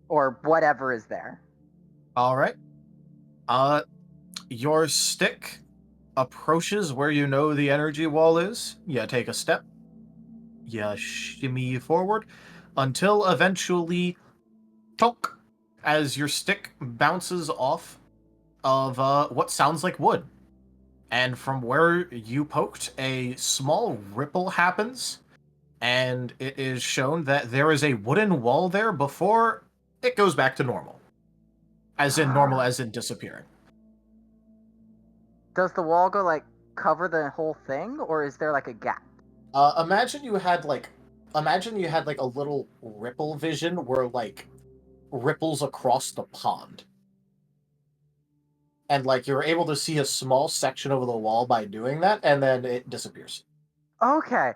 C: Or whatever is there.
B: Alright. Your stick approaches where you know the energy wall is. You take a step. You shimmy forward until eventually, tonk, as your stick bounces off of what sounds like wood. And from where you poked, a small ripple happens, and it is shown that there is a wooden wall there before it goes back to normal. As in normal, as in disappearing.
C: Does the wall go like cover the whole thing, or is there like a gap?
B: Imagine you had like a little ripple vision where like ripples across the pond. And like you're able to see a small section of the wall by doing that, and then it disappears.
C: Okay.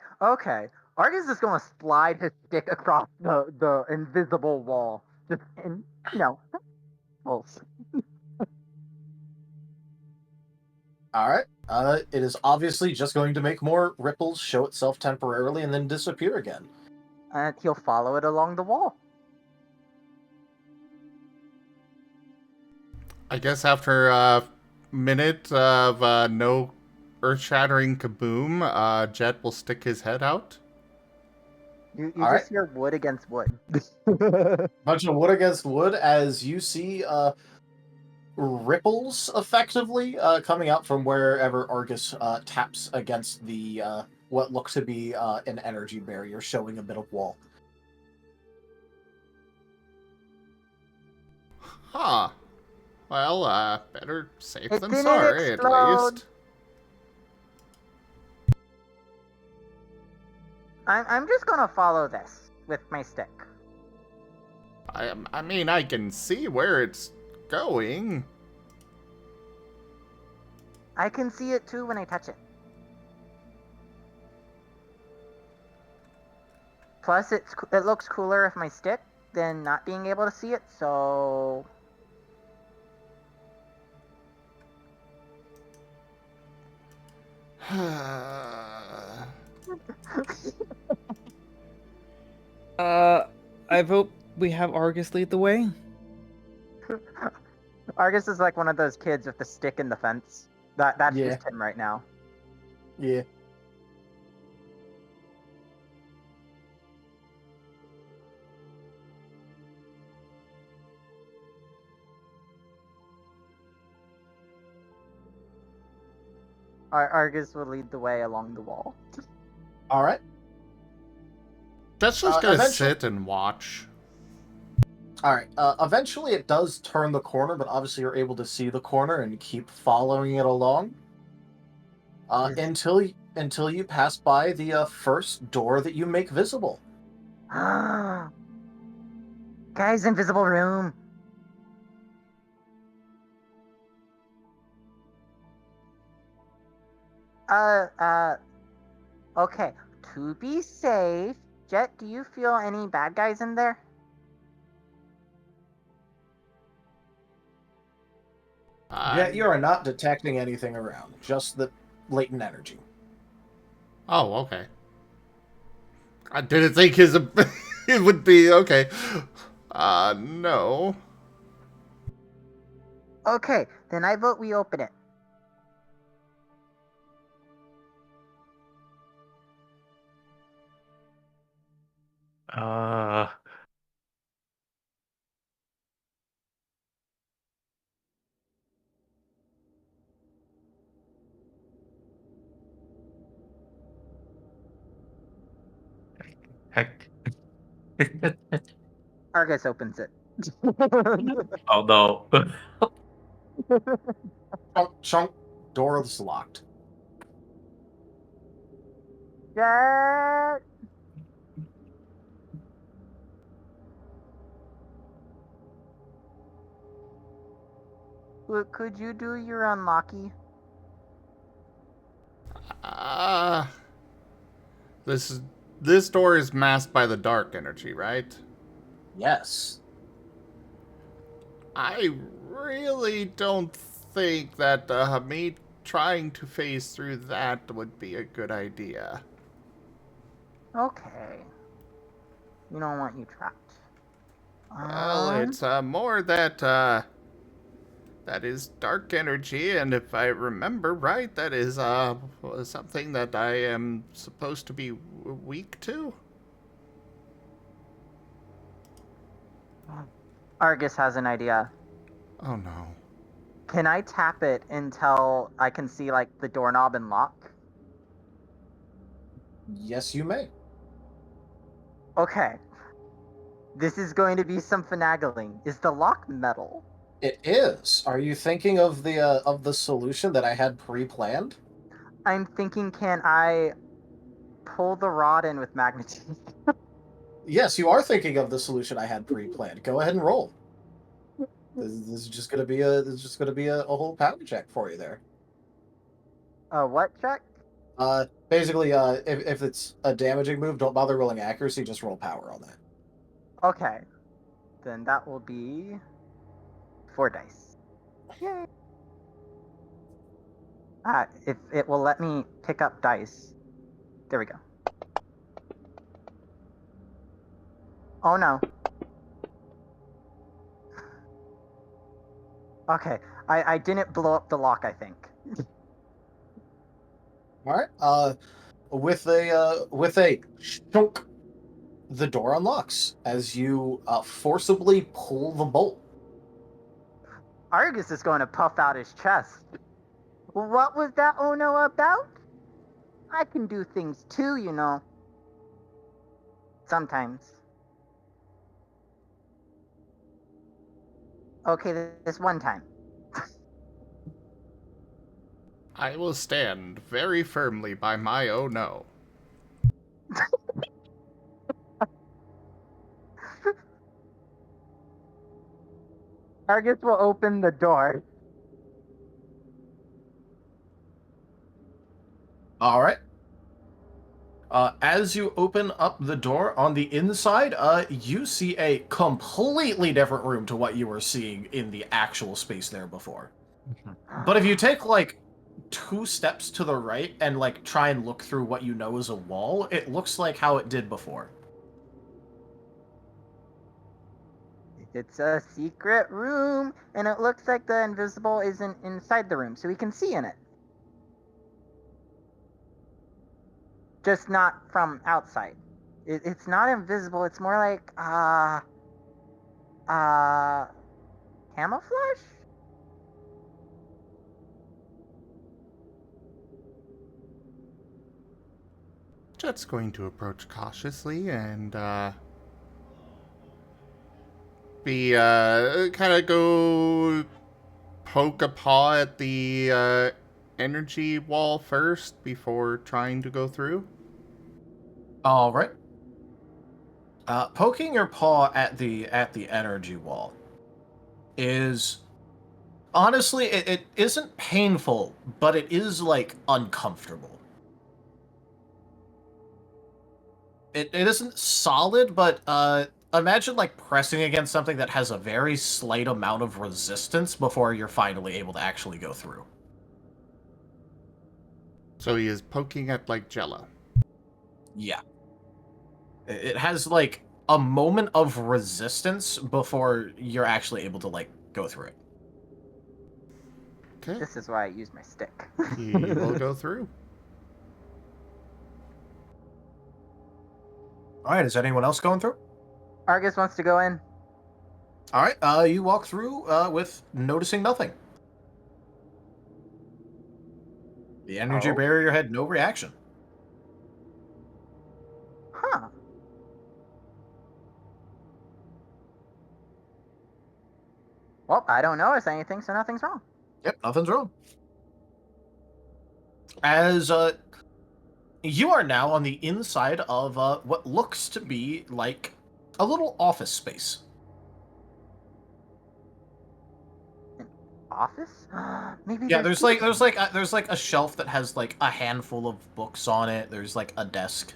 C: Argus is gonna slide his stick across the invisible wall. Just in, pulse.
B: Alright. It is obviously just going to make more ripples show itself temporarily and then disappear again.
C: And he'll follow it along the wall.
A: I guess after a minute of no earth-shattering kaboom, Jet will stick his head out.
C: You
B: All
C: just hear wood against wood.
B: Bunch of wood against wood as you see ripples effectively coming out from wherever Argus taps against the what looks to be an energy barrier showing a bit of wall.
A: Huh. Well, better safe
C: It
A: than
C: didn't
A: sorry,
C: explode.
A: at least.
C: I'm just gonna follow this with my stick.
A: I mean, I can see where it's going.
C: I can see it too when I touch it. Plus, it looks cooler with my stick than not being able to see it, so...
D: I vote we have Argus lead the way.
C: Argus is like one of those kids with the stick in the fence. That's
B: Yeah.
C: just him right now.
B: Yeah.
C: Argus will lead the way along the wall.
B: All right.
A: That's just gonna
B: eventually-
A: sit and watch.
B: All right. Eventually, it does turn the corner, but obviously, you're able to see the corner and keep following it along until you pass by the first door that you make visible.
C: Guys, invisible room. Okay. To be safe, Jet, do you feel any bad guys in there?
B: Yeah, you are not detecting anything around, just the latent energy.
A: Oh, okay. I didn't think his it would be okay. No.
C: Okay, then I vote we open it.
E: Heck.
C: Argus opens it.
E: Oh no.
B: Chunk, chunk, door is locked.
C: Jet! Could you do your unlocky?
A: This door is masked by the dark energy, right?
B: Yes.
A: I really don't think that me trying to phase through that would be a good idea.
C: Okay. We don't want you trapped.
A: Well, it's more that that is dark energy, and if I remember right, that is something that I am supposed to be weak to.
C: Argus has an idea.
A: Oh no.
C: Can I tap it until I can see, like, the doorknob and lock?
B: Yes, you may.
C: Okay. This is going to be some finagling. Is the lock metal?
B: It is. Are you thinking of the solution that I had pre-planned?
C: I'm thinking, can I pull the rod in with magnetism?
B: Yes, you are thinking of the solution I had pre-planned. Go ahead and roll. This is just gonna be a whole power check for you there.
C: What check?
B: Basically, if it's a damaging move, don't bother rolling accuracy. Just roll power on that.
C: Okay. Then that will be 4 dice. Yay! If it will let me pick up dice. There we go. Oh no. Okay. I didn't blow up the lock, I think.
B: All right. With a shunk, the door unlocks as you forcibly pull the bolt.
C: Argus is going to puff out his chest. What was that oh no about? I can do things too, you know. Sometimes. Okay, this one time.
A: I will stand very firmly by my oh no.
C: Argus will open the door.
B: All right. As you open up the door on the inside, you see a completely different room to what you were seeing in the actual space there before. But if you take, like, 2 steps to the right and, like, try and look through what you know is a wall, it looks like how it did before.
C: It's a secret room, and it looks like the invisible isn't inside the room, so we can see in it. Just not from outside. It's not invisible. It's more like camouflage.
A: Jet's going to approach cautiously and be kind of go poke a paw at the energy wall first before trying to go through.
B: All right. Poking your paw at the energy wall is honestly it isn't painful, but it is like uncomfortable. It isn't solid, but imagine like pressing against something that has a very slight amount of resistance before you're finally able to actually go through.
A: So he is poking at like jello.
B: Yeah. It has like a moment of resistance before you're actually able to like go through it.
A: Okay,
C: This is why I use my stick.
A: he will go through.
B: All right, is anyone else going through?
C: Argus wants to go in.
B: All right, you walk through with noticing nothing. The energy
C: Oh.
B: barrier had no reaction.
C: Huh. Well, I don't notice anything, so nothing's wrong.
B: Yep, nothing's wrong. As you are now on the inside of what looks to be like a little office space.
C: Office? Maybe.
B: Yeah, there's like a shelf that has like a handful of books on it. There's like a desk.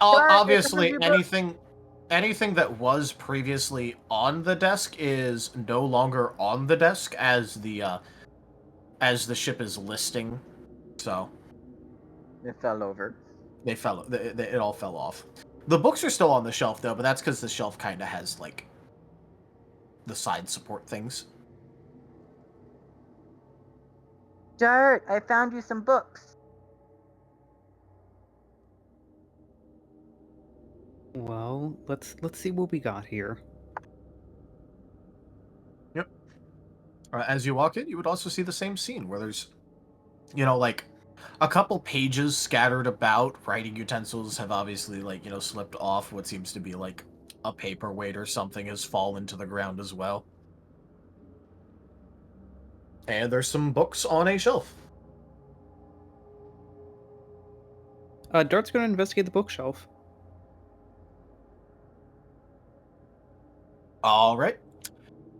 B: Obviously, anything that was previously on the desk is no longer on the desk as the ship is listing. So
C: It fell over.
B: it all fell off. The books are still on the shelf though, but that's because the shelf kind of has like the side support things.
C: Dirt, I found you some books.
D: Well, let's see what we got here.
B: Yep. As you walk in, you would also see the same scene where there's, like a couple pages scattered about. Writing utensils have obviously slipped off. What seems to be like a paperweight or something has fallen to the ground as well. And there's some books on a shelf.
D: Dart's going to investigate the bookshelf.
B: All right.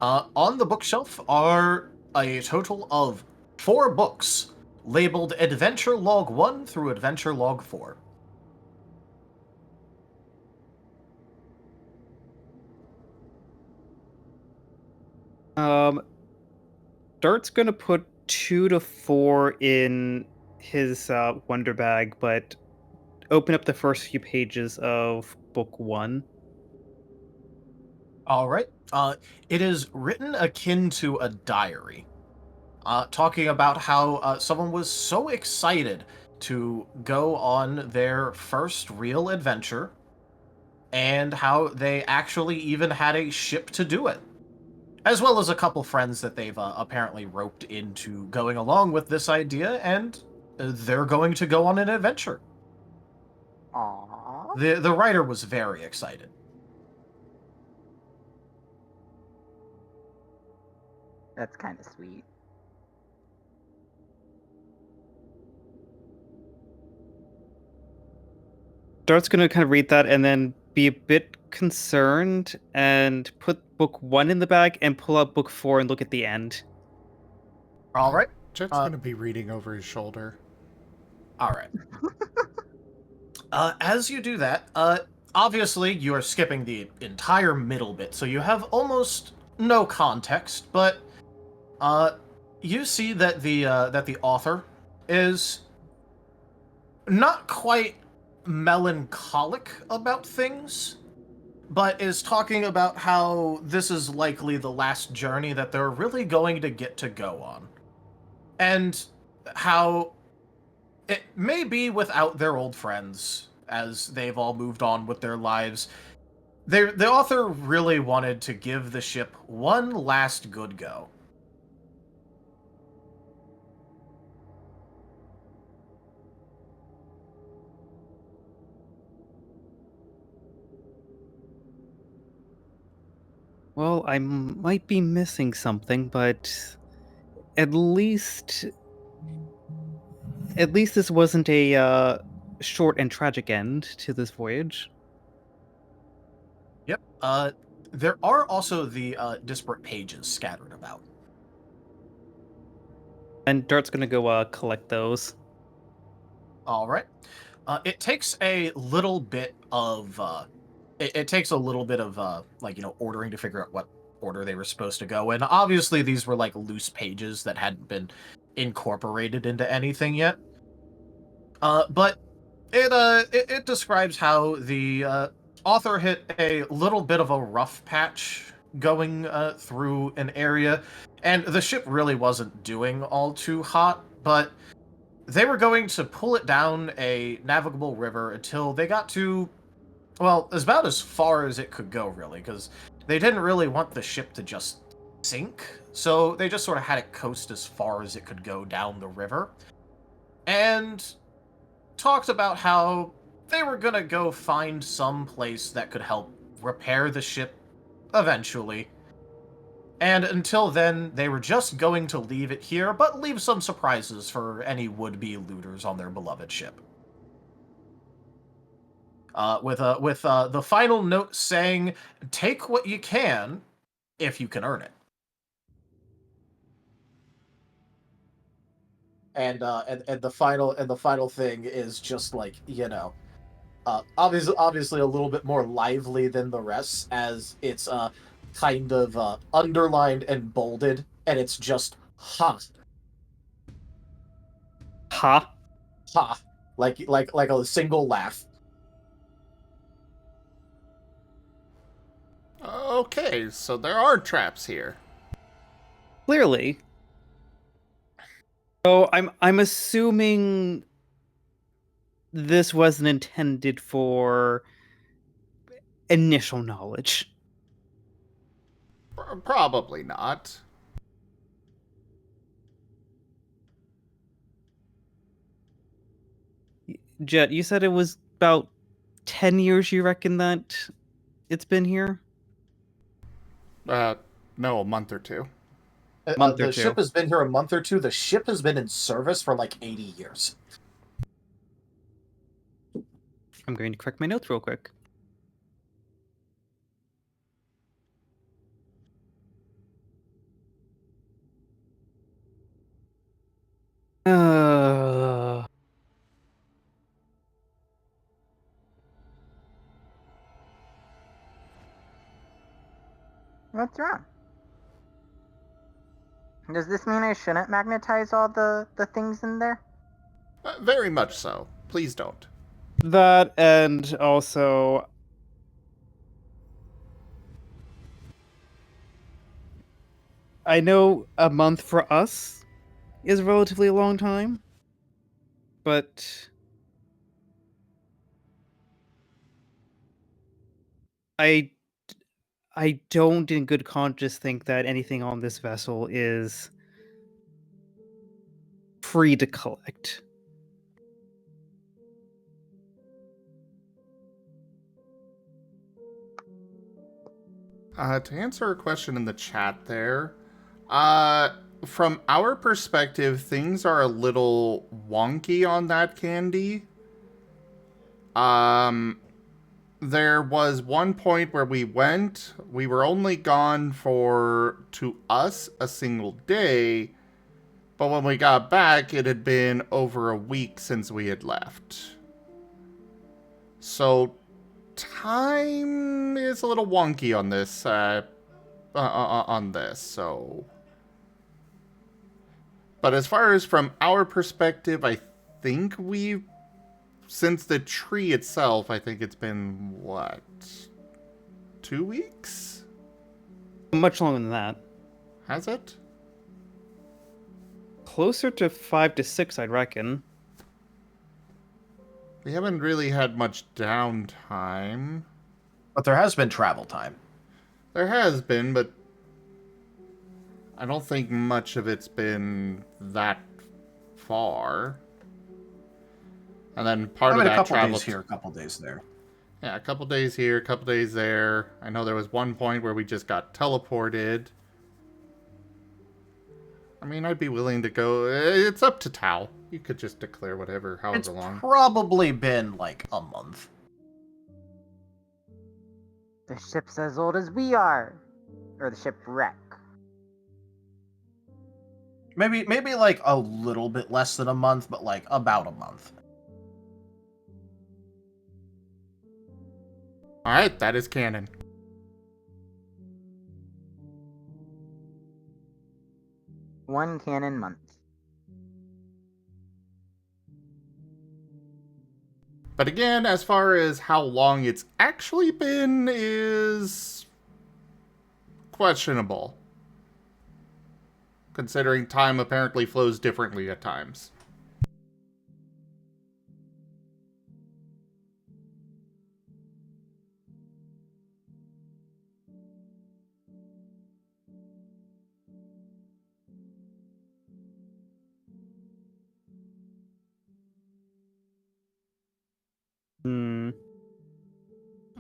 B: On the bookshelf are a total of 4 books labeled Adventure Log 1 through Adventure Log 4.
D: Dart's going to put 2 to 4 in his wonder bag, but open up the first few pages of book 1.
B: All right. It is written akin to a diary, talking about how someone was so excited to go on their first real adventure, and how they actually even had a ship to do it, as well as a couple friends that they've apparently roped into going along with this idea, and they're going to go on an adventure.
C: Aww.
B: The writer was very excited.
C: That's kind of sweet.
D: Dart's going to kind of read that and then be a bit concerned and put book 1 in the bag and pull out book 4 and look at the end.
B: All right.
A: Jet's going to be reading over his shoulder.
B: All right. As you do that, obviously you are skipping the entire middle bit, so you have almost no context. But you see that the author is not quite melancholic about things, but is talking about how this is likely the last journey that they're really going to get to go on, and how it may be without their old friends, as they've all moved on with their lives. The author really wanted to give the ship one last good go.
D: Well, I might be missing something, but at least this wasn't a short and tragic end to this voyage.
B: Yep. There are also the disparate pages scattered about.
D: And Dart's gonna go collect those.
B: All right. It takes a little bit of it takes a little bit of ordering to figure out what order they were supposed to go in. Obviously, these were like loose pages that hadn't been incorporated into anything yet. But it describes how the author hit a little bit of a rough patch going through an area, and the ship really wasn't doing all too hot, but they were going to pull it down a navigable river until they got to, well, about as far as it could go, really, because they didn't really want the ship to just sink, so they just sort of had it coast as far as it could go down the river, and talked about how they were gonna go find some place that could help repair the ship eventually. And until then, they were just going to leave it here, but leave some surprises for any would-be looters on their beloved ship. With the final note saying, "Take what you can, if you can earn it." And the final thing is just like, obviously a little bit more lively than the rest, as it's kind of underlined and bolded, and it's just ha
D: Ha!
B: ha, like a single laugh.
A: Okay, so there are traps here.
D: Clearly. So I'm assuming this wasn't intended for initial knowledge.
A: Probably not.
D: Jet, you said it was about 10 years you reckon that it's been here?
A: No, a month or two.
D: Month or
B: The
D: two.
B: ship has been here a month or two. The ship has been in service for like 80 years.
D: I'm going to correct my notes real quick. Uh,
C: What's wrong? Does this mean I shouldn't magnetize all the things in there?
A: Very much so. Please don't.
D: that and also I know a month for us is a relatively a long time, but I don't in good conscience think that anything on this vessel is free to collect.
A: To answer a question in the chat there, from our perspective, things are a little wonky on that candy. There was one point where we were only gone for, to us, a single day, But when we got back, it had been over a week since we had left. So, time is a little wonky on this, so... But as far as from our perspective, I think we've... Since the tree itself, I think it's been, what? 2 weeks?
D: Much longer than that.
A: Has it?
D: Closer to 5 to 6, I'd reckon.
A: We haven't really had much downtime.
B: But there has been travel time.
A: There has been, but I don't think much of it's been that far. And then part of
B: a
A: that
B: couple
A: travel
B: days here, a couple days there.
A: Yeah, a couple days here, a couple days there. I know there was one point where we just got teleported. I mean, I'd be willing to go. It's up to Tao. You could just declare whatever, however
B: It's
A: long.
B: probably been like a month.
C: The ship's as old as we are. Or the shipwreck.
B: Maybe like a little bit less than a month, but like about a month.
A: Alright, that is canon.
C: One canon month.
A: But again, as far as how long it's actually been is questionable. Considering time apparently flows differently at times.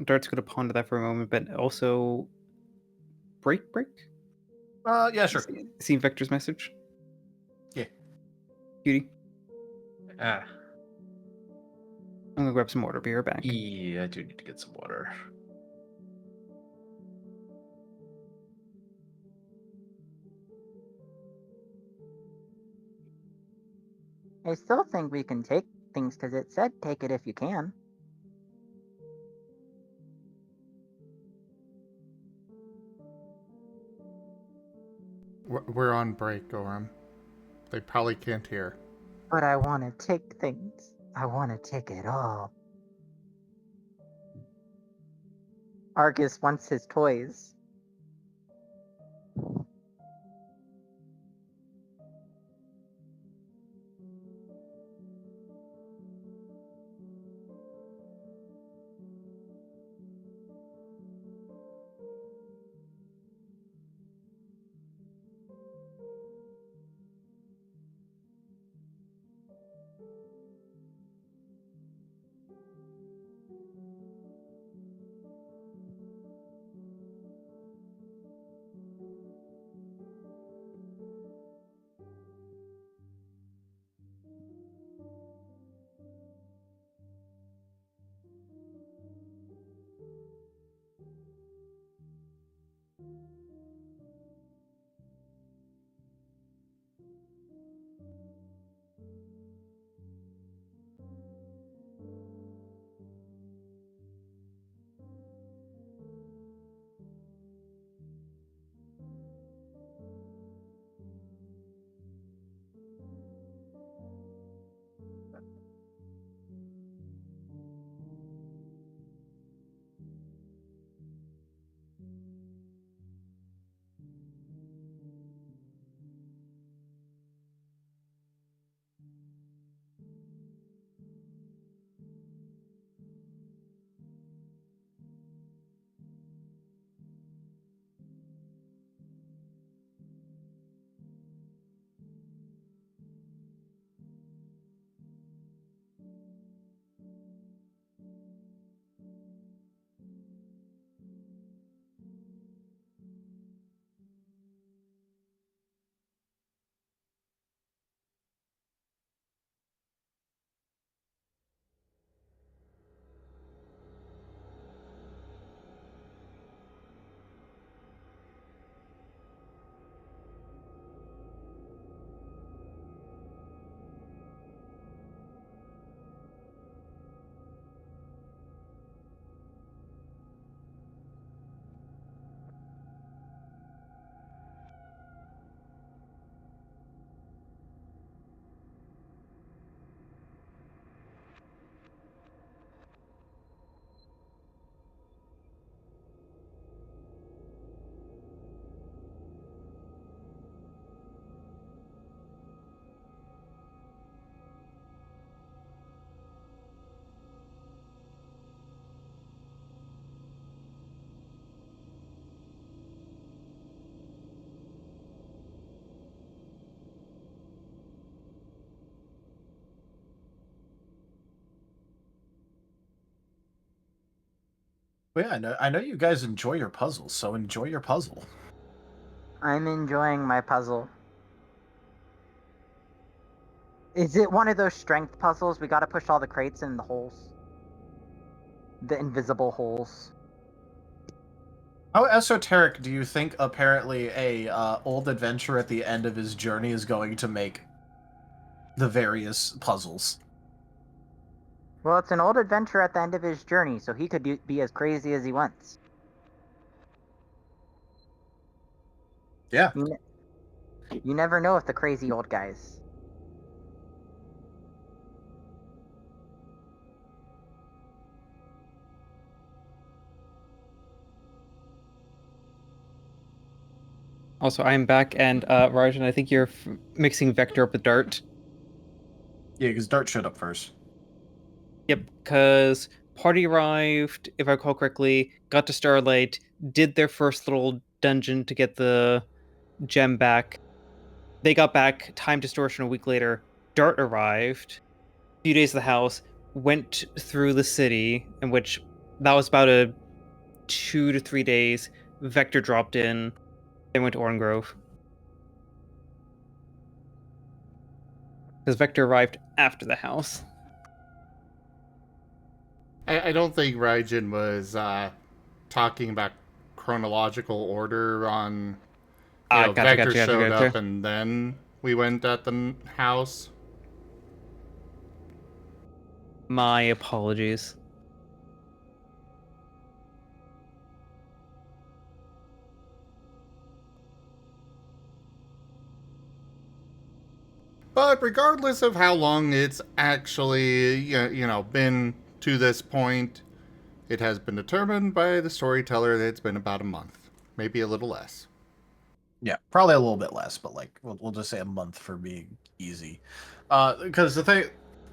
D: Dart's going to ponder that for a moment, but also... Break?
B: Yeah, sure.
D: See Vector's message?
B: Yeah.
D: Cutie,
E: Ah,
D: I'm going to grab some water. Be right back.
E: yeah, I do need to get some water.
C: I still think we can take things because it said take it if you can.
A: We're on break, Aurum. They probably can't hear.
C: But I want to take things. I want to take it all. Argus wants his toys.
B: Well, yeah, I know you guys enjoy your puzzles, so enjoy your puzzle.
C: I'm enjoying my puzzle. Is it one of those strength puzzles? We gotta push all the crates in the holes. The invisible holes.
B: How esoteric do you think apparently a old adventurer at the end of his journey is going to make the various puzzles?
C: Well, it's an old adventurer at the end of his journey, so he could be as crazy as he wants.
B: Yeah.
C: You never know with the crazy old guys.
D: Also, I'm back, and Rajan, I think you're mixing Vector up with Dart.
B: Yeah, because Dart showed up first.
D: Yep, because party arrived, if I recall correctly, got to Starlight, did their first little dungeon to get the gem back. They got back, time distortion a week later. Dart arrived, a few days at the house, went through the city, in which that was about a 2 to 3 days. Vector dropped in, then went to Aurum Grove. Because Vector arrived after the house.
A: I don't think Rdyjin was talking about chronological order on. Vector showed up and then we went at the house.
D: My apologies.
A: But regardless of how long it's actually, been to this point, it has been determined by the storyteller that it's been about a month, maybe a little less.
B: Yeah, probably a little bit less, but like we'll just say a month for being easy. Because the thing,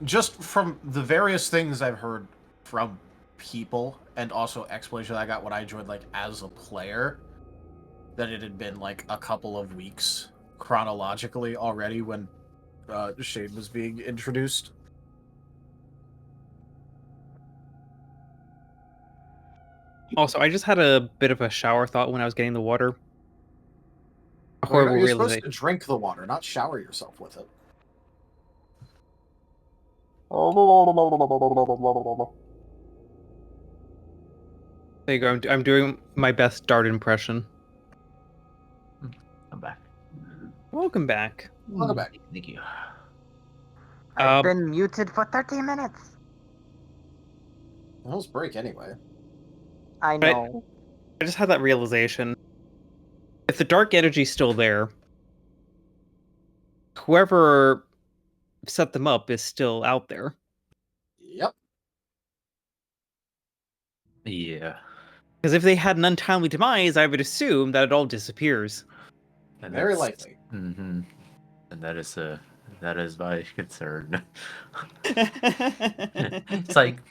B: just from the various things I've heard from people and also explanation I got when I joined like as a player, that it had been like a couple of weeks chronologically already when Shade was being introduced.
D: Also, I just had a bit of a shower thought when I was getting the water. A
B: Well,
D: horrible
B: you're supposed to
D: realization.
B: drink the water, not shower yourself with it.
D: There you go. I'm doing my best Dart impression.
E: I'm back.
D: Welcome back.
B: Welcome back.
E: Thank you.
C: I've been muted for 30 minutes.
B: The hell's break anyway?
C: I know.
D: I just had that realization. If the dark energy's still there, whoever set them up is still out there.
B: Yep.
E: Yeah.
D: Because if they had an untimely demise, I would assume that it all disappears.
E: And
B: Very
E: that's-
B: likely.
E: Mm-hmm. And that is my concern. It's like,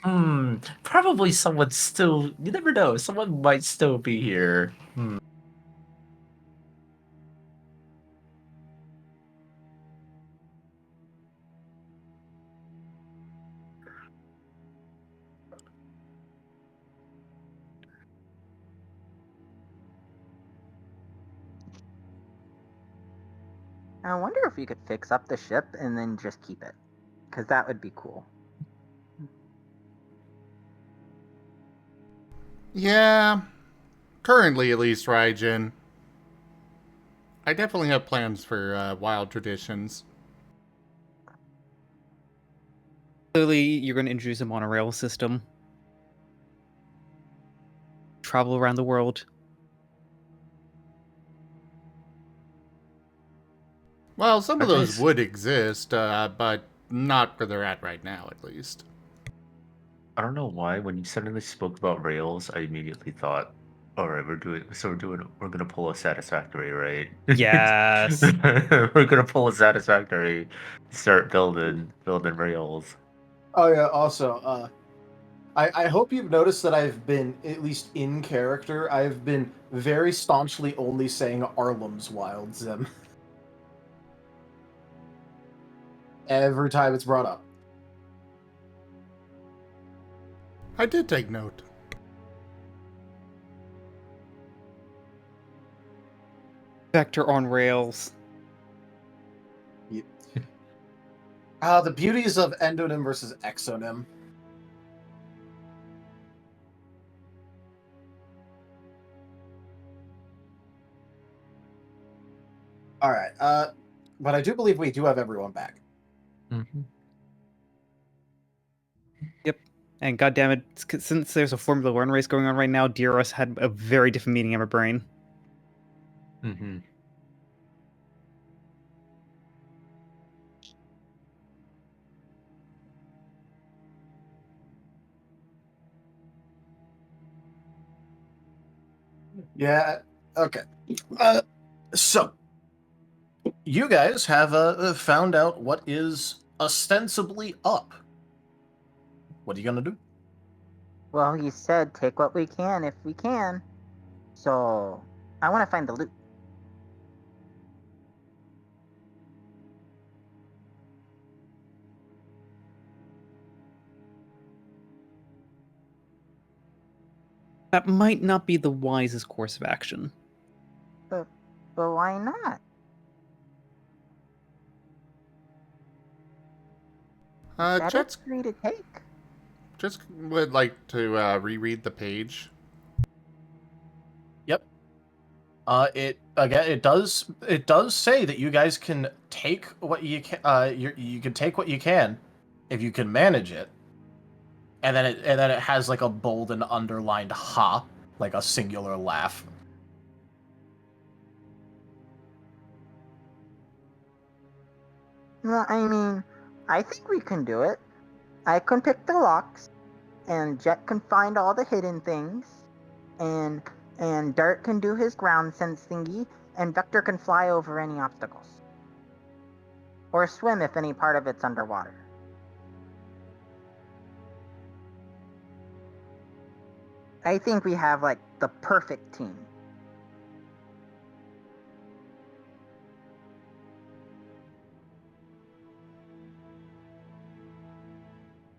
E: probably someone still. You never know. Someone might still be here.
C: I wonder if we could fix up the ship and then just keep it. Because that would be cool.
A: Yeah, currently at least, Rdyjin. I definitely have plans for Wild Traditions.
D: Clearly, you're going to introduce a monorail system. Travel around the world.
A: Well, some of those
E: Okay.
A: would exist, but not where they're at right now, at least.
E: I don't know why. When you suddenly spoke about rails, I immediately thought, "All right, we're gonna pull a satisfactory, right?
D: Yes.
E: We're gonna pull a satisfactory, start building rails."
B: Oh yeah. Also, I hope you've noticed that I've been, at least in character, I've been very staunchly only saying Aurum's Wild Zim. Every time it's brought up.
A: I did take note.
D: Vector on rails.
B: The beauties of endonym versus exonym. All right. But I do believe we do have everyone back.
E: Mm-hmm.
D: Yep. And goddammit, since there's a Formula 1 race going on right now, DRS had a very different meaning in my brain.
E: Mm-hmm.
B: Yeah. Okay. So you guys have found out what is ostensibly up. What are you gonna do?
C: Well, he said take what we can if we can. So I want to find the loot.
D: That might not be the wisest course of action.
C: But why not? Better
A: Jets
C: free to take.
A: just would like to reread the page.
B: Yep. It does say that you guys can take what you can. You can take what you can, if you can manage it. And then it has like a bold and underlined ha, like a singular laugh.
C: Well, I mean, I think we can do it. I can pick the locks, and Jet can find all the hidden things, and Dart can do his ground sense thingy, and Vector can fly over any obstacles. Or swim if any part of it's underwater. I think we have, like, the perfect team.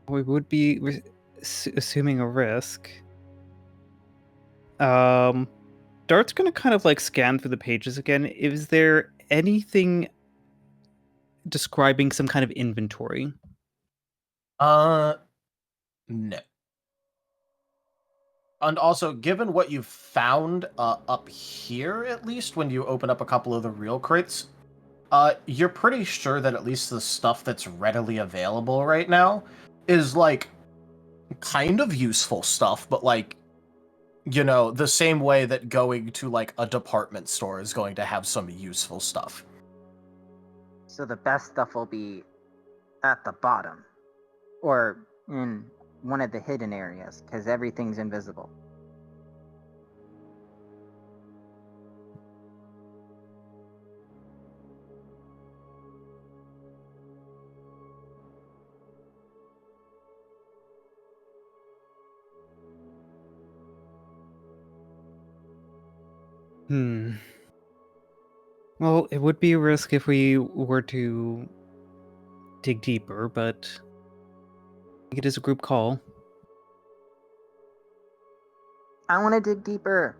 D: We would be assuming a risk. Dart's gonna kind of like scan through the pages again. Is there anything describing some kind of inventory?
B: No. And also, given what you found up here, at least when you open up a couple of the real crates, you're pretty sure that at least the stuff that's readily available right now is like kind of useful stuff, but like, you know, the same way that going to like a department store is going to have some useful stuff.
C: So the best stuff will be at the bottom. Or in one of the hidden areas, because everything's invisible.
D: Well, it would be a risk if we were to dig deeper, but I think it is a group call.
C: I want to dig deeper.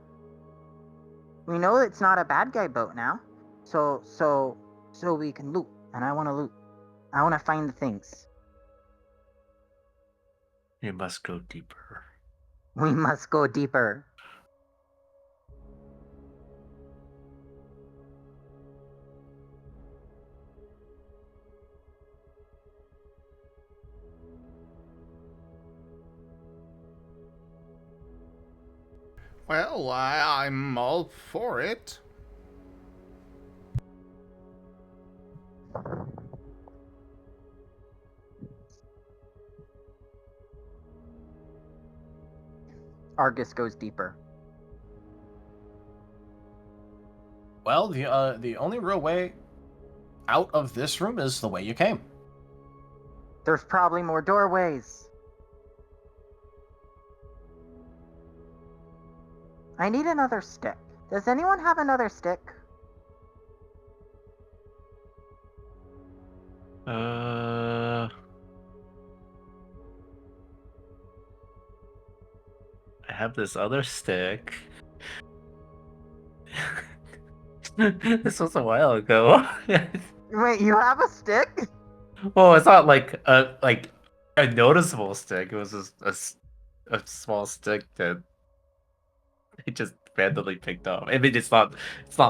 C: We know it's not a bad guy boat now, so we can loot, and I want to loot. I want to find the things.
E: You must go deeper.
C: We must go deeper.
A: Well, I'm all for it.
C: Argus goes deeper.
B: Well, the only real way out of this room is the way you came.
C: There's probably more doorways. I need another stick. Does anyone have another stick?
E: I have this other stick. This was a while ago.
C: Wait, you have a stick?
E: Well, it's not like a noticeable stick. It was just a small stick that I just randomly picked up. I mean, it's not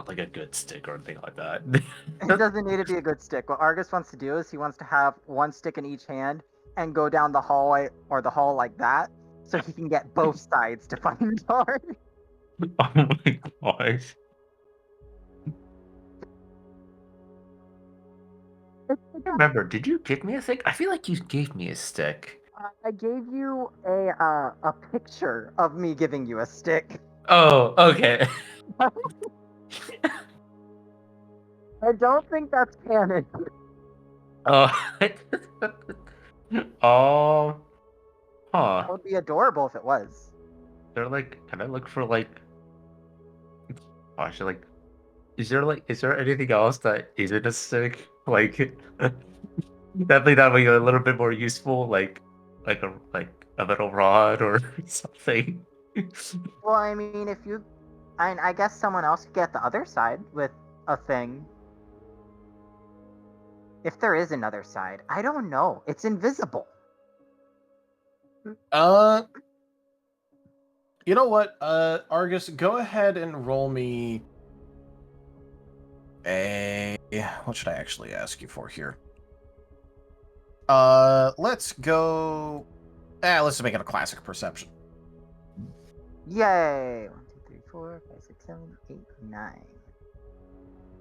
E: like a good stick or anything like that.
C: It doesn't need to be a good stick. What Argus wants to do is he wants to have one stick in each hand and go down the hallway or the hall like that, so he can get both sides to find the door.
E: Oh my gosh. Remember, did you give me a stick? I feel like you gave me a stick.
C: I gave you a picture of me giving you a stick.
E: Oh, okay.
C: I don't think that's canon.
E: Oh. Oh. Huh.
C: That would be adorable if it was.
E: They're like, can I look for like, gosh, like, is there anything else that isn't a stick? Like, definitely that would be a little bit more useful, like a little rod or something.
C: Well, I mean, if you, I guess someone else could get the other side with a thing. If there is another side, I don't know. It's invisible.
B: You know what, Argus, go ahead and roll me what should I actually ask you for here? Let's go. Let's make it a classic perception.
C: Yay! 1, 2, 3, 4, 5, 6, 7, 8, 9.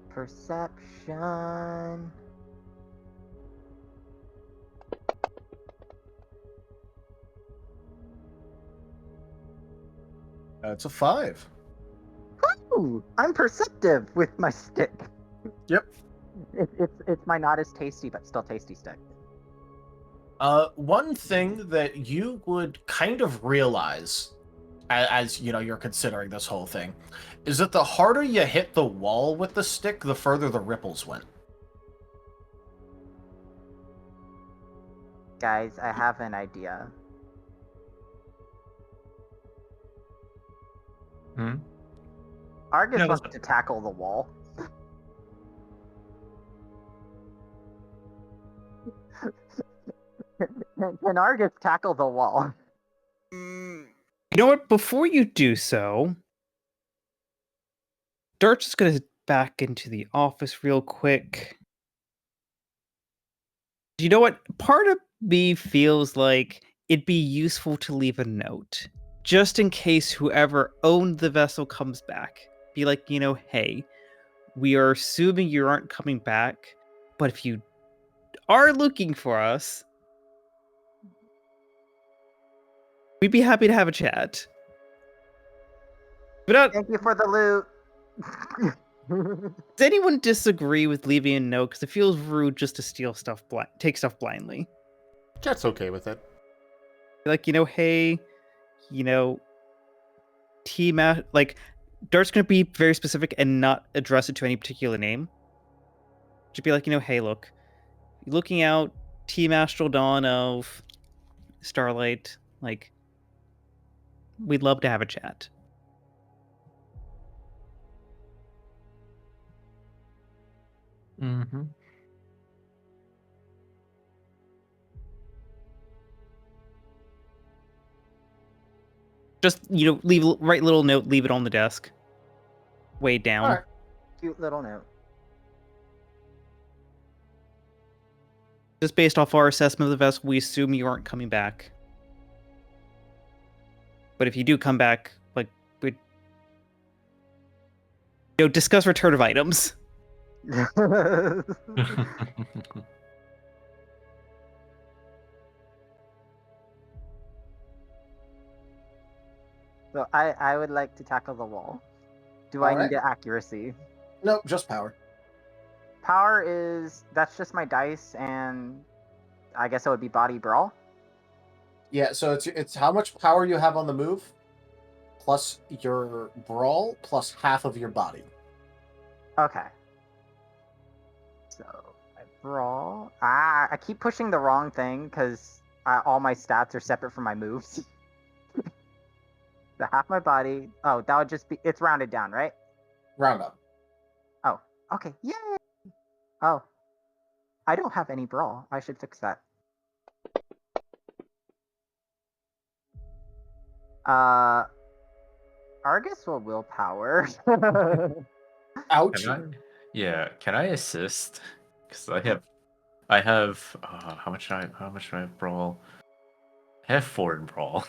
C: Perception.
B: It's a 5.
C: Ooh, I'm perceptive with my stick.
B: Yep.
C: It's my not as tasty but still tasty stick.
B: One thing that you would kind of realize as you know you're considering this whole thing is that the harder you hit the wall with the stick, the further the ripples went.
C: Guys, I have an idea.
E: Hmm?
C: Argus
E: No.
C: wants to tackle the wall. Can Argus tackle the wall?
D: You know what? Before you do so, Dirt's just gonna back into the office real quick. You know what? Part of me feels like it'd be useful to leave a note. Just in case whoever owned the vessel comes back. Be like, hey, we are assuming you aren't coming back, but if you are looking for us, we'd be happy to have a chat. But
C: Thank you for the loot.
D: does anyone disagree with leaving a note? Because it feels rude just to steal stuff, take stuff blindly.
A: Chat's okay with it.
D: Like, hey, team out. Like, Dart's gonna be very specific and not address it to any particular name. Just be like, hey, look, you're looking out, Team Astral Dawn of Starlight. Like, we'd love to have a chat.
E: Mm-hmm.
D: Just, write a little note, leave it on the desk. Way down.
B: All right.
C: Cute little note.
D: Just based off our assessment of the vessel, we assume you aren't coming back. But if you do come back, like, we'd discuss return of items.
C: So I would like to tackle the wall. Do
B: All
C: I
B: right.
C: need accuracy?
B: Nope, just power.
C: Power is, that's just my dice, and I guess it would be body brawl.
B: Yeah, so it's how much power you have on the move, plus your brawl, plus half of your body.
C: Okay. So I brawl. I keep pushing the wrong thing because all my stats are separate from my moves. So half my body. Oh, that would just be, it's rounded down, right?
B: Round up.
C: Okay, yay! Oh. I don't have any brawl. I should fix that. Argus will willpower.
B: Ouch.
E: Can I assist? Because I have how much do I have brawl? I have 4 in brawl.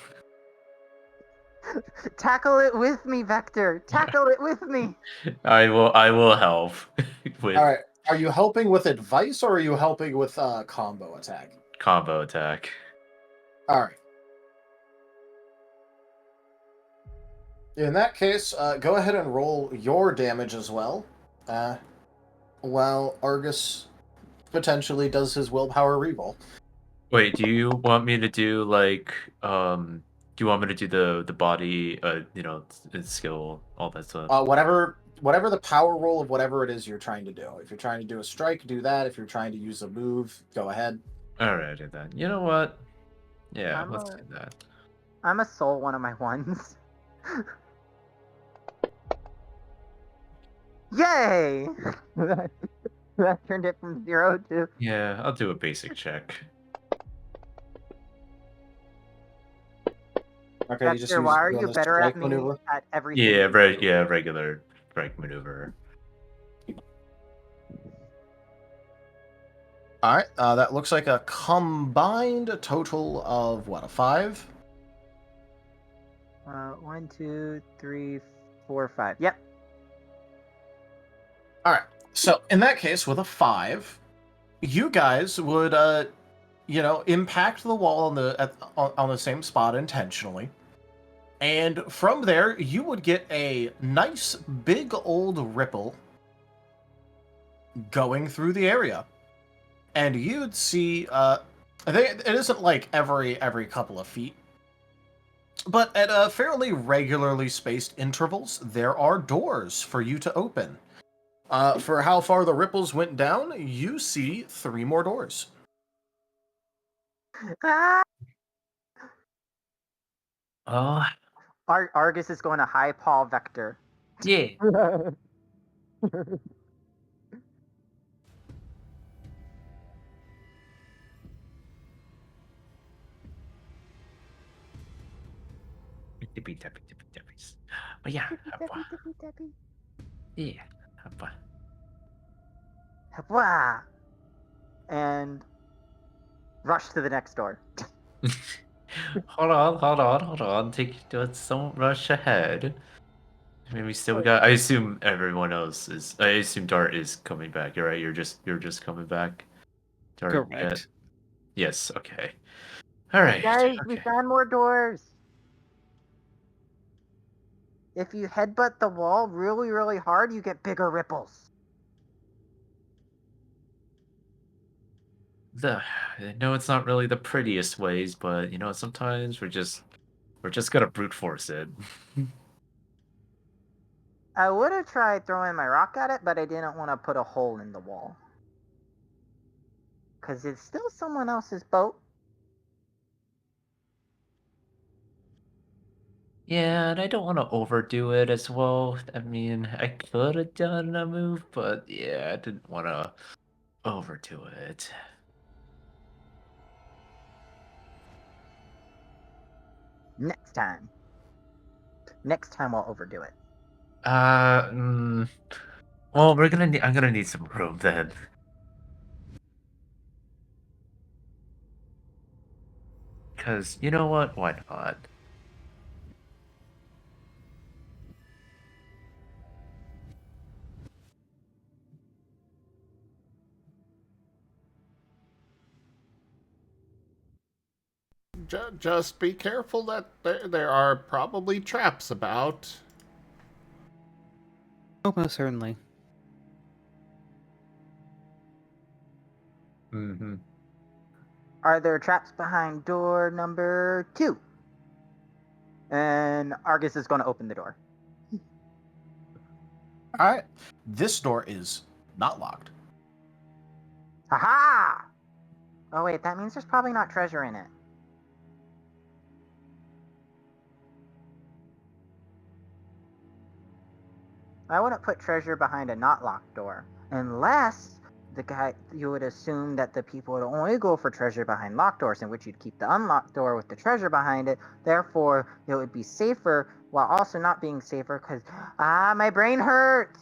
C: Tackle it with me, Vector. Tackle it with me.
E: I will help with
B: All right. Are you helping with advice or are you helping with combo attack?
E: combo attack.
B: All right. In that case, go ahead and roll your damage as well. While Argus potentially does his willpower reroll.
E: Wait, do you want me to do like do you want me to do the body skill, all that stuff?
B: Whatever the power roll of whatever it is you're trying to do. If you're trying to do a strike, do that. If you're trying to use a move, go ahead.
E: Alright then. You know what? Yeah,
C: I'm
E: let's
C: a-
E: do that.
C: I'm a soul one of my ones. Yay! That turned it from 0 to...
E: Yeah, I'll do a basic check.
B: Okay, you just
C: Vector,
B: use
C: why are
B: doing
C: you
B: the
C: better at
B: strike
C: me
B: maneuver.
C: at everything?
E: Yeah,
C: you do?
E: regular strike maneuver.
B: All right, that looks like a combined total of what, a 5?
C: 1, 2, 3, 4, 5. Yep.
B: All right. So in that case, with a 5, you guys would, impact the wall on the same spot intentionally, and from there you would get a nice big old ripple going through the area, and you'd see. I think it isn't like every couple of feet, but at fairly regularly spaced intervals, there are doors for you to open. For how far the ripples went down, you see 3 more doors.
C: Ah!
E: Oh,
C: Argus is going to high paw Vector.
E: yeah. Tippy tappy tippy tappies. But yeah, yeah.
C: Wah! And rush to the next door.
E: Hold on. Don't rush ahead. I mean, we still
C: Wait.
E: got. I assume everyone else is. I assume Dart is coming back. You're right. You're just coming back. Dart.
D: Correct.
E: Yes. Okay. All right.
C: Guys, we
E: Okay.
C: found more doors. If you headbutt the wall really, really hard, you get bigger ripples.
E: I know it's not really the prettiest ways, but sometimes we're just gonna brute force it.
C: I would have tried throwing my rock at it, but I didn't want to put a hole in the wall. Because it's still someone else's boat.
E: Yeah, and I don't want to overdo it as well. I mean, I could have done a move, but yeah, I didn't want to overdo it.
C: Next time. Next time I'll overdo it.
E: Well, I'm gonna need some room then. Cause you know what? Why not?
A: Just be careful that there are probably traps about.
D: Oh, most certainly.
E: Mm-hmm.
C: Are there traps behind door number 2? And Argus is going to open the door.
B: All right. This door is not locked.
C: Haha! Oh wait, that means there's probably not treasure in it. I wouldn't put treasure behind a not locked door unless the guy you would assume that the people would only go for treasure behind locked doors, in which you'd keep the unlocked door with the treasure behind it. Therefore, it would be safer while also not being safer because my brain hurts.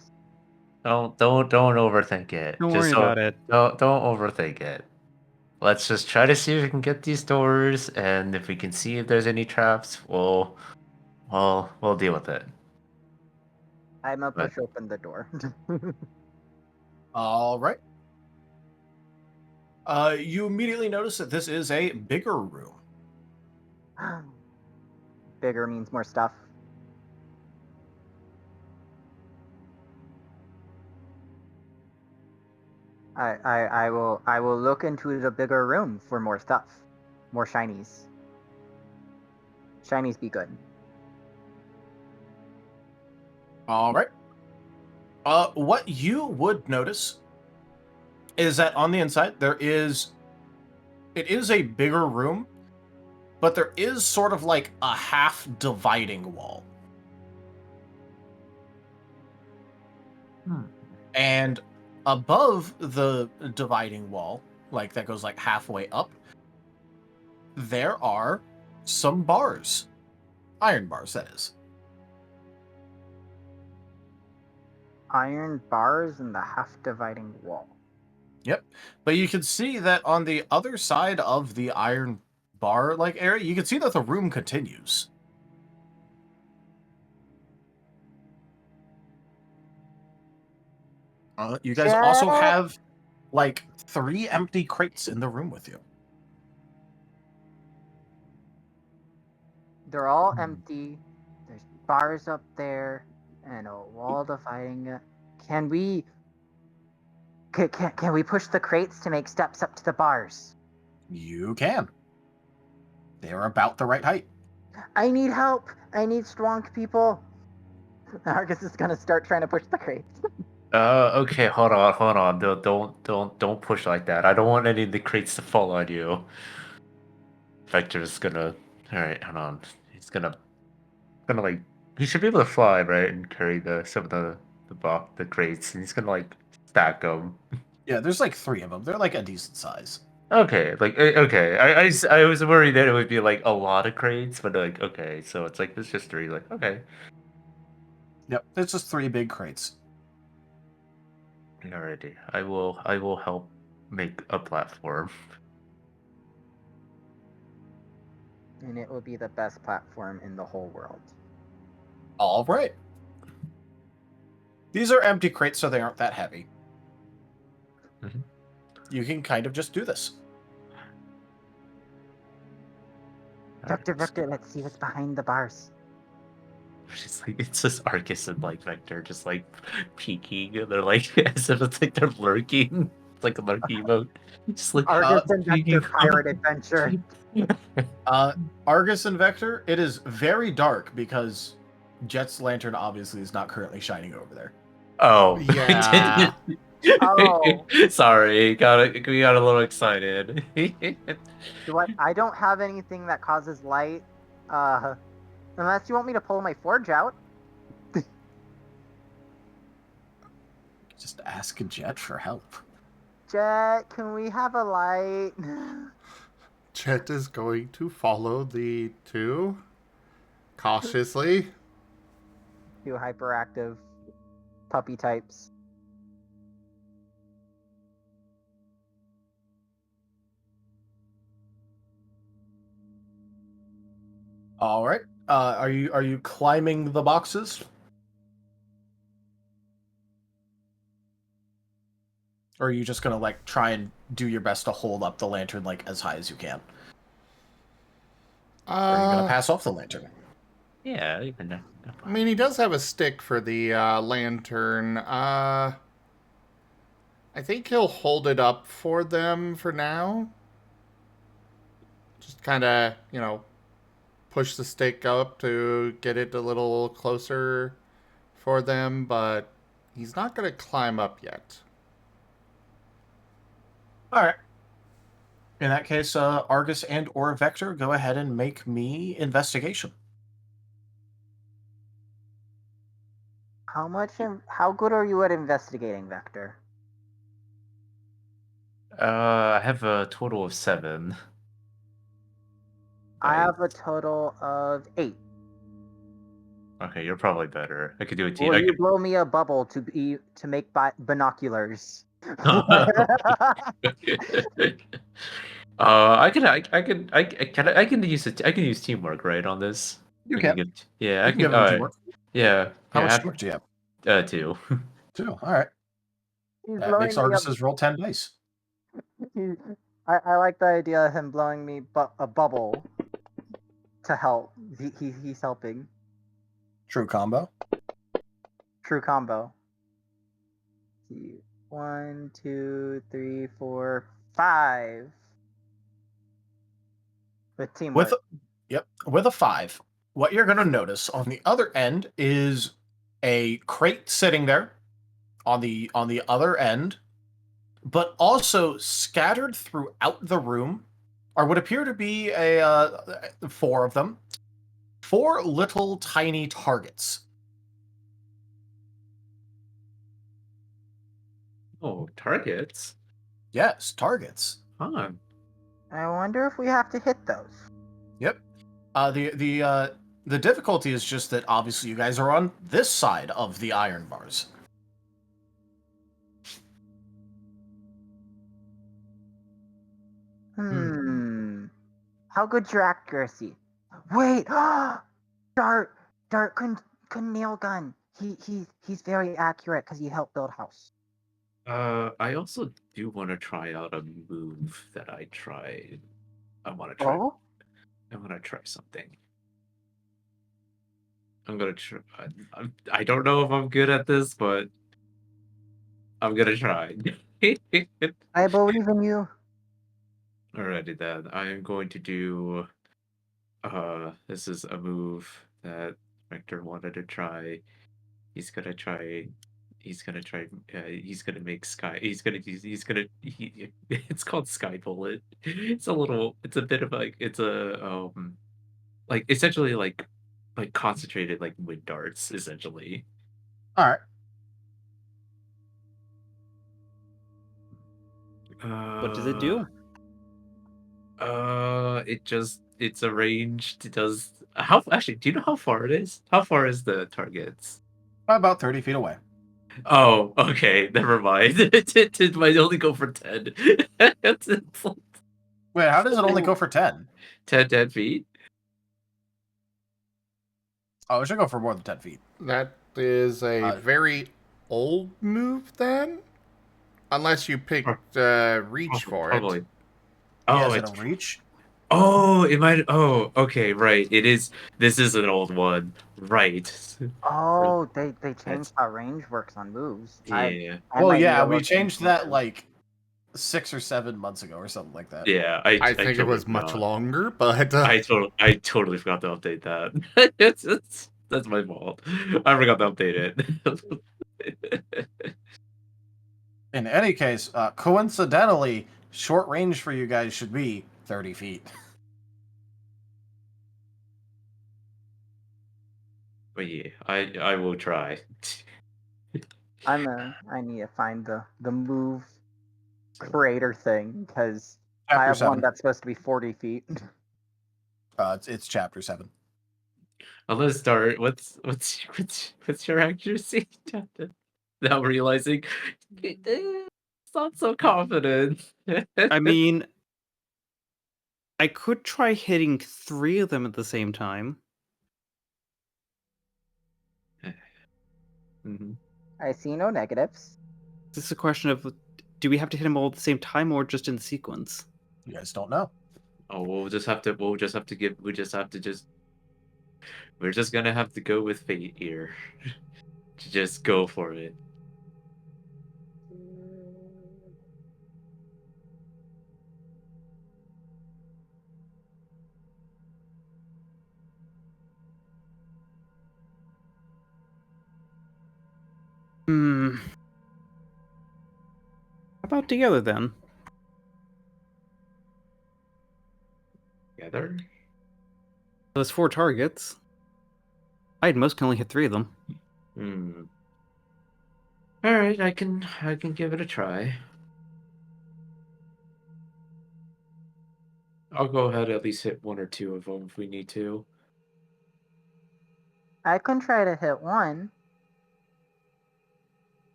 E: Don't overthink it.
D: Don't
E: Just
D: worry
E: so
D: about it.
E: don't overthink it. Let's just try to see if we can get these doors, and if we can see if there's any traps, we'll deal with it.
C: I'm gonna
E: But-
C: push open the door.
B: All right. You immediately notice that this is a bigger room.
C: Bigger means more stuff. I will look into the bigger room for more stuff. More shinies. Shinies be good.
B: All right. What you would notice is that on the inside it is a bigger room, but there is sort of like a half dividing wall. And above the dividing wall, like that goes like halfway up, there are some bars. Iron bars, that is.
C: Iron bars in the half dividing wall.
B: Yep. But you can see that on the other side of the iron bar like area, you can see that the room continues. You guys also
C: Jack!
B: have like 3 empty crates in the room with you.
C: They're all empty. There's bars up there and a wall dividing it. Can we push the crates to make steps up to the bars?
B: You can. They're about the right height.
C: I need help. I need strong people. Argus is gonna start trying to push the crates.
E: Okay, hold on. Don't push like that. I don't want any of the crates to fall on you. Vector's gonna. All right, hold on. He's gonna like. He should be able to fly, right, and carry some of the crates, and he's gonna like stack them.
B: Yeah, there's like 3 of them. They're like a decent size.
E: Okay, okay. I was worried that it would be like a lot of crates, but like okay, so it's like there's just 3. Like okay,
B: Yep, there's just 3 big crates.
E: alrighty. I will help make a platform.
C: And it will be the best platform in the whole world.
B: All right. These are empty crates, so they aren't that heavy.
E: Mhm.
B: You can kind of just do this.
C: Vector,
E: Alright,
C: Vector, let's see what's behind the bars.
E: It's like it's just Arcus and like Vector just like peeking, and they're like as if it's like they're lurking. It's like a lurking mode. Just like
C: Argus and
E: peeking.
C: Vector Pirate Adventure.
B: Argus and Vector, it is very dark because Jet's lantern obviously is not currently shining over there.
E: Oh
A: Yeah.
C: Oh.
E: Sorry, we got a little excited.
C: I don't have anything that causes light. Unless you want me to pull my forge out.
B: Just ask Jet for help.
C: Jet, can we have a light?
A: Chet is going to follow the 2 cautiously.
C: 2 hyperactive puppy types.
B: All right. Are you climbing the boxes? Or are you just gonna like try and do your best to hold up the lantern like as high as you can? Or are you gonna pass off the lantern?
E: Yeah, even though.
A: I mean, he does have a stick for the lantern. I think he'll hold it up for them for now. Just kind of, push the stick up to get it a little closer for them, but he's not going to climb up yet.
B: All right. In that case, Argus and or Vector, go ahead and make me investigation.
C: How good are you at investigating, Vector?
E: I have a total of 7.
C: I have a total of 8.
E: Okay, you're probably better. I could do a team.
C: Will you blow me a bubble to make binoculars?
E: I can use it. I can use teamwork, right, on this.
B: You
E: I
B: can.
E: get, yeah, I
B: You can
E: can.
B: give him teamwork.
E: Yeah.
B: How
E: Yeah,
B: much teamwork do you have?
E: 2.
B: 2. All right.
C: He's
B: That makes
C: blowing me
B: Argus's roll 10 dice.
C: I like the idea of him blowing me a bubble to help. He's helping.
B: True combo.
C: True combo. 1, 2, 3, 4, 5. With teamwork.
B: With a 5. What you're going to notice on the other end is a crate sitting there on the other end, but also scattered throughout the room are what appear to be 4 of them. 4 little tiny targets.
E: Oh, targets.
B: Yes, targets.
E: Huh.
C: I wonder if we have to hit those.
B: Yep. The difficulty is just that obviously you guys are on this side of the iron bars.
C: How good's your accuracy? Wait, Dart can nail gun. He's very accurate because he helped build house.
E: I also do want to try out a move that I tried. I want to try.
C: Oh,
E: I want to try something. I'm gonna try. I don't know if I'm good at this, but I'm gonna try.
C: I believe in you.
E: Alrighty then. I am going to do. This is a move that Vector wanted to try. He's gonna try. He's gonna try. He's gonna make sky. He's gonna. He's gonna. It's called Sky Bullet. It's a little. It's a bit of like. It's a like essentially like concentrated like wind darts essentially.
B: All right.
D: What does it do?
E: It's arranged. It does. How actually? Do you know how far it is? How far is the targets?
B: About 30 feet away.
E: Oh, okay. Never mind. It might only go for 10. it's
B: Wait, how does it only go for 10?
E: 10 feet.
B: Oh, it should go for more than 10 feet.
A: That is a very old move, then? Unless you picked reach for
E: Probably.
A: it.
B: Oh,
E: it's
B: a reach?
E: Oh, it might. Oh, okay, right. It is. This is an old one, right?
C: Oh, they changed how range works on moves.
E: Yeah.
B: Well, yeah, we changed that like 6 or 7 months ago or something like that.
E: Yeah,
A: I think it
E: totally
A: was much
E: forgot.
A: longer, but
E: I totally forgot to update that. That's my fault. I forgot to update it.
B: In any case, coincidentally, short range for you guys should be 30 feet.
E: But yeah, I will try.
C: I need to find the move creator thing because I have one that's supposed to be 40 feet.
B: It's chapter 7.
E: Let's start. What's your accuracy? Now realizing it's not so confident.
D: I mean, I could try hitting 3 of them at the same time.
E: Mm-hmm.
C: I see no negatives.
D: This is a question of, do we have to hit them all at the same time or just in sequence?
B: You guys don't know.
E: Oh, we're just gonna have to go with fate here. To just go for it.
D: How about together then?
E: Together?
D: There's 4 targets. I at most can only hit 3 of them.
E: All right, I can give it a try. I'll go ahead at least hit 1 or 2 of them if we need to.
C: I can try to hit one.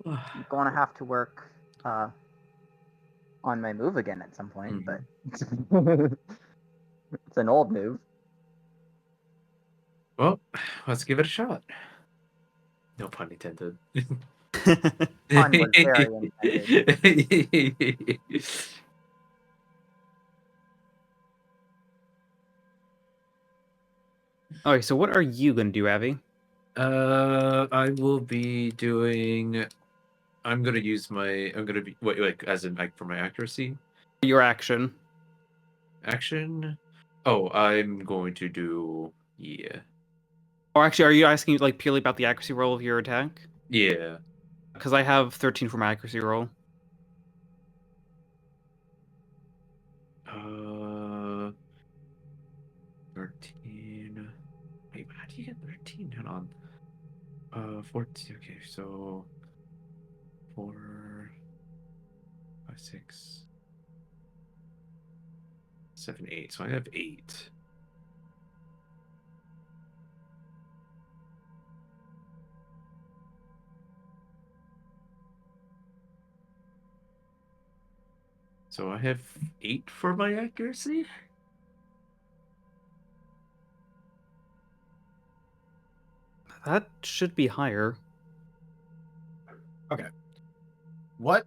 C: I'm going to have to work on my move again at some point, but it's an old move.
E: Well, let's give it a shot. No pun intended.
C: Pun was very intended.
D: Alright, so what are you gonna do, Avi?
E: I will be doing. I'm gonna use my. I'm gonna be like as in like for my accuracy
D: Your action.
E: action. Oh, I'm going to do
D: Or actually, are you asking like purely about the accuracy roll of your attack?
E: yeah.
D: Because I have 13 for my accuracy roll.
E: 13. Wait, how do you get 13? Hold on. 14. Okay, so 4, 5, 6, 7, 8. So I have 8. So I have 8 for my accuracy.
D: That should be higher.
B: Okay. What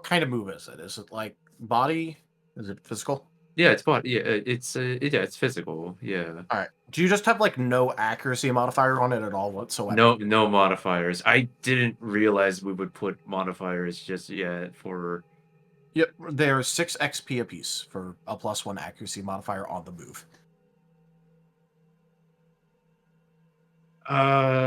B: kind of move is it? Is it like body? Is it physical?
E: Yeah, it's body. Yeah, it's physical. Yeah.
B: All right. Do you just have like no accuracy modifier on it at all whatsoever?
E: No modifiers. I didn't realize we would put modifiers just yet for.
B: Yep. There's 6 XP apiece for a +1 accuracy modifier on the move.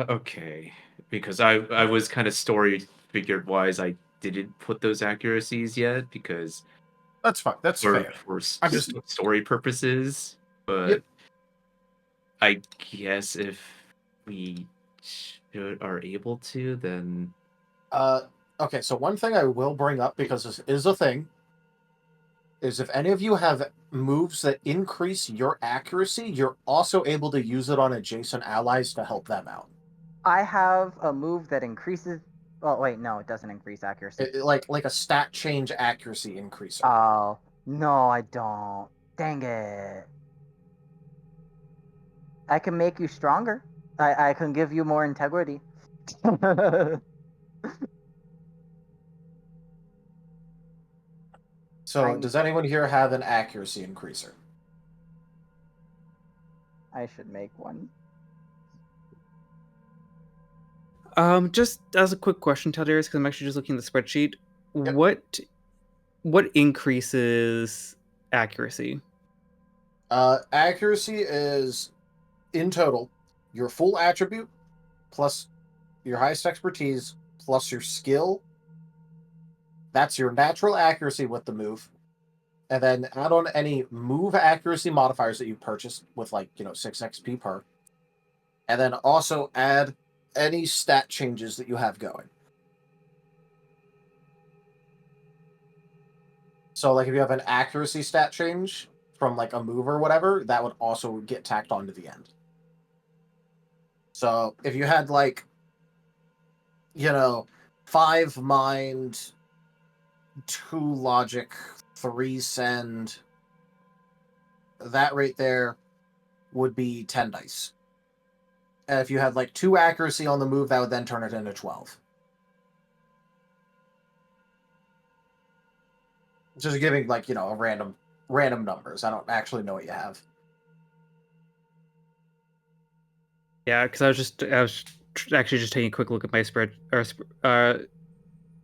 E: Okay. Because I was kind of story figured wise, I didn't put those accuracies yet because
B: That's fine. That's fair.
E: for
B: I'm just
E: story purposes. But
B: Yep.
E: I guess if we are able to, then
B: Okay, so one thing I will bring up, because this is a thing, is if any of you have moves that increase your accuracy, you're also able to use it on adjacent allies to help them out.
C: I have a move that increases. Oh wait, no, it doesn't increase accuracy.
B: Like a stat change accuracy increaser.
C: Oh no, I don't. Dang it! I can make you stronger. I can give you more integrity.
B: So, does anyone here have an accuracy increaser?
C: I should make one.
D: Just as a quick question, Taldarius, because I'm actually just looking at the spreadsheet.
B: Yep.
D: What increases accuracy?
B: Accuracy is, in total, your full attribute plus your highest expertise plus your skill. That's your natural accuracy with the move. And then add on any move accuracy modifiers that you purchased with 6 XP per. And then also add any stat changes that you have going. So like if you have an accuracy stat change from like a move or whatever, that would also get tacked onto the end. So if you had 5 mind, 2 logic, 3 send, that right there would be 10 dice. And if you had 2 accuracy on the move, that would then turn it into 12. Just giving a random numbers. I don't actually know what you have.
D: Yeah, because I was actually just taking a quick look at my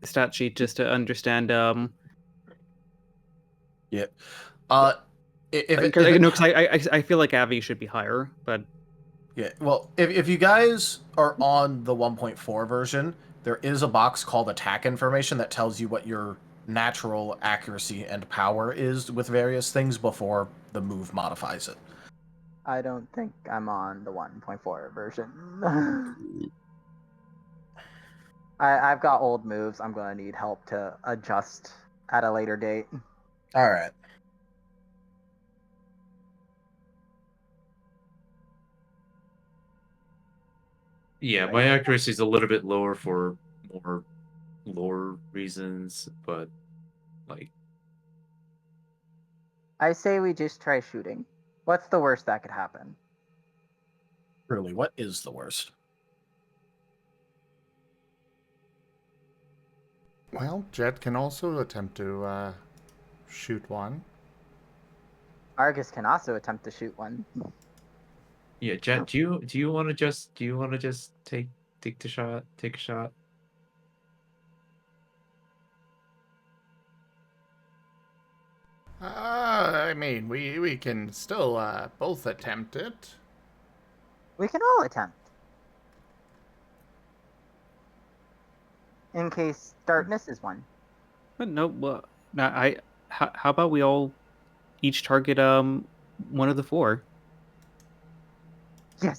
D: stat sheet just to understand.
B: Yeah.
D: Because I feel like Avi should be higher, but
B: yeah. Well, if you guys are on the 1.4 version, there is a box called attack information that tells you what your natural accuracy and power is with various things before the move modifies it.
C: I don't think I'm on the 1.4 version. I've got old moves. I'm gonna need help to adjust at a later date.
B: All right.
E: Yeah, my accuracy is a little bit lower for more lore reasons, but like
C: I say we just try shooting. What's the worst that could happen?
B: Truly, what is the worst?
A: Well, Jet can also attempt to shoot one.
C: Argus can also attempt to shoot one.
E: yeah, Jet, do you want to just take the shot, take a shot?
A: I mean, we can still both attempt it.
C: We can all attempt. In case darkness is one.
D: But no, well, how about we all each target one of the four?
C: Yes.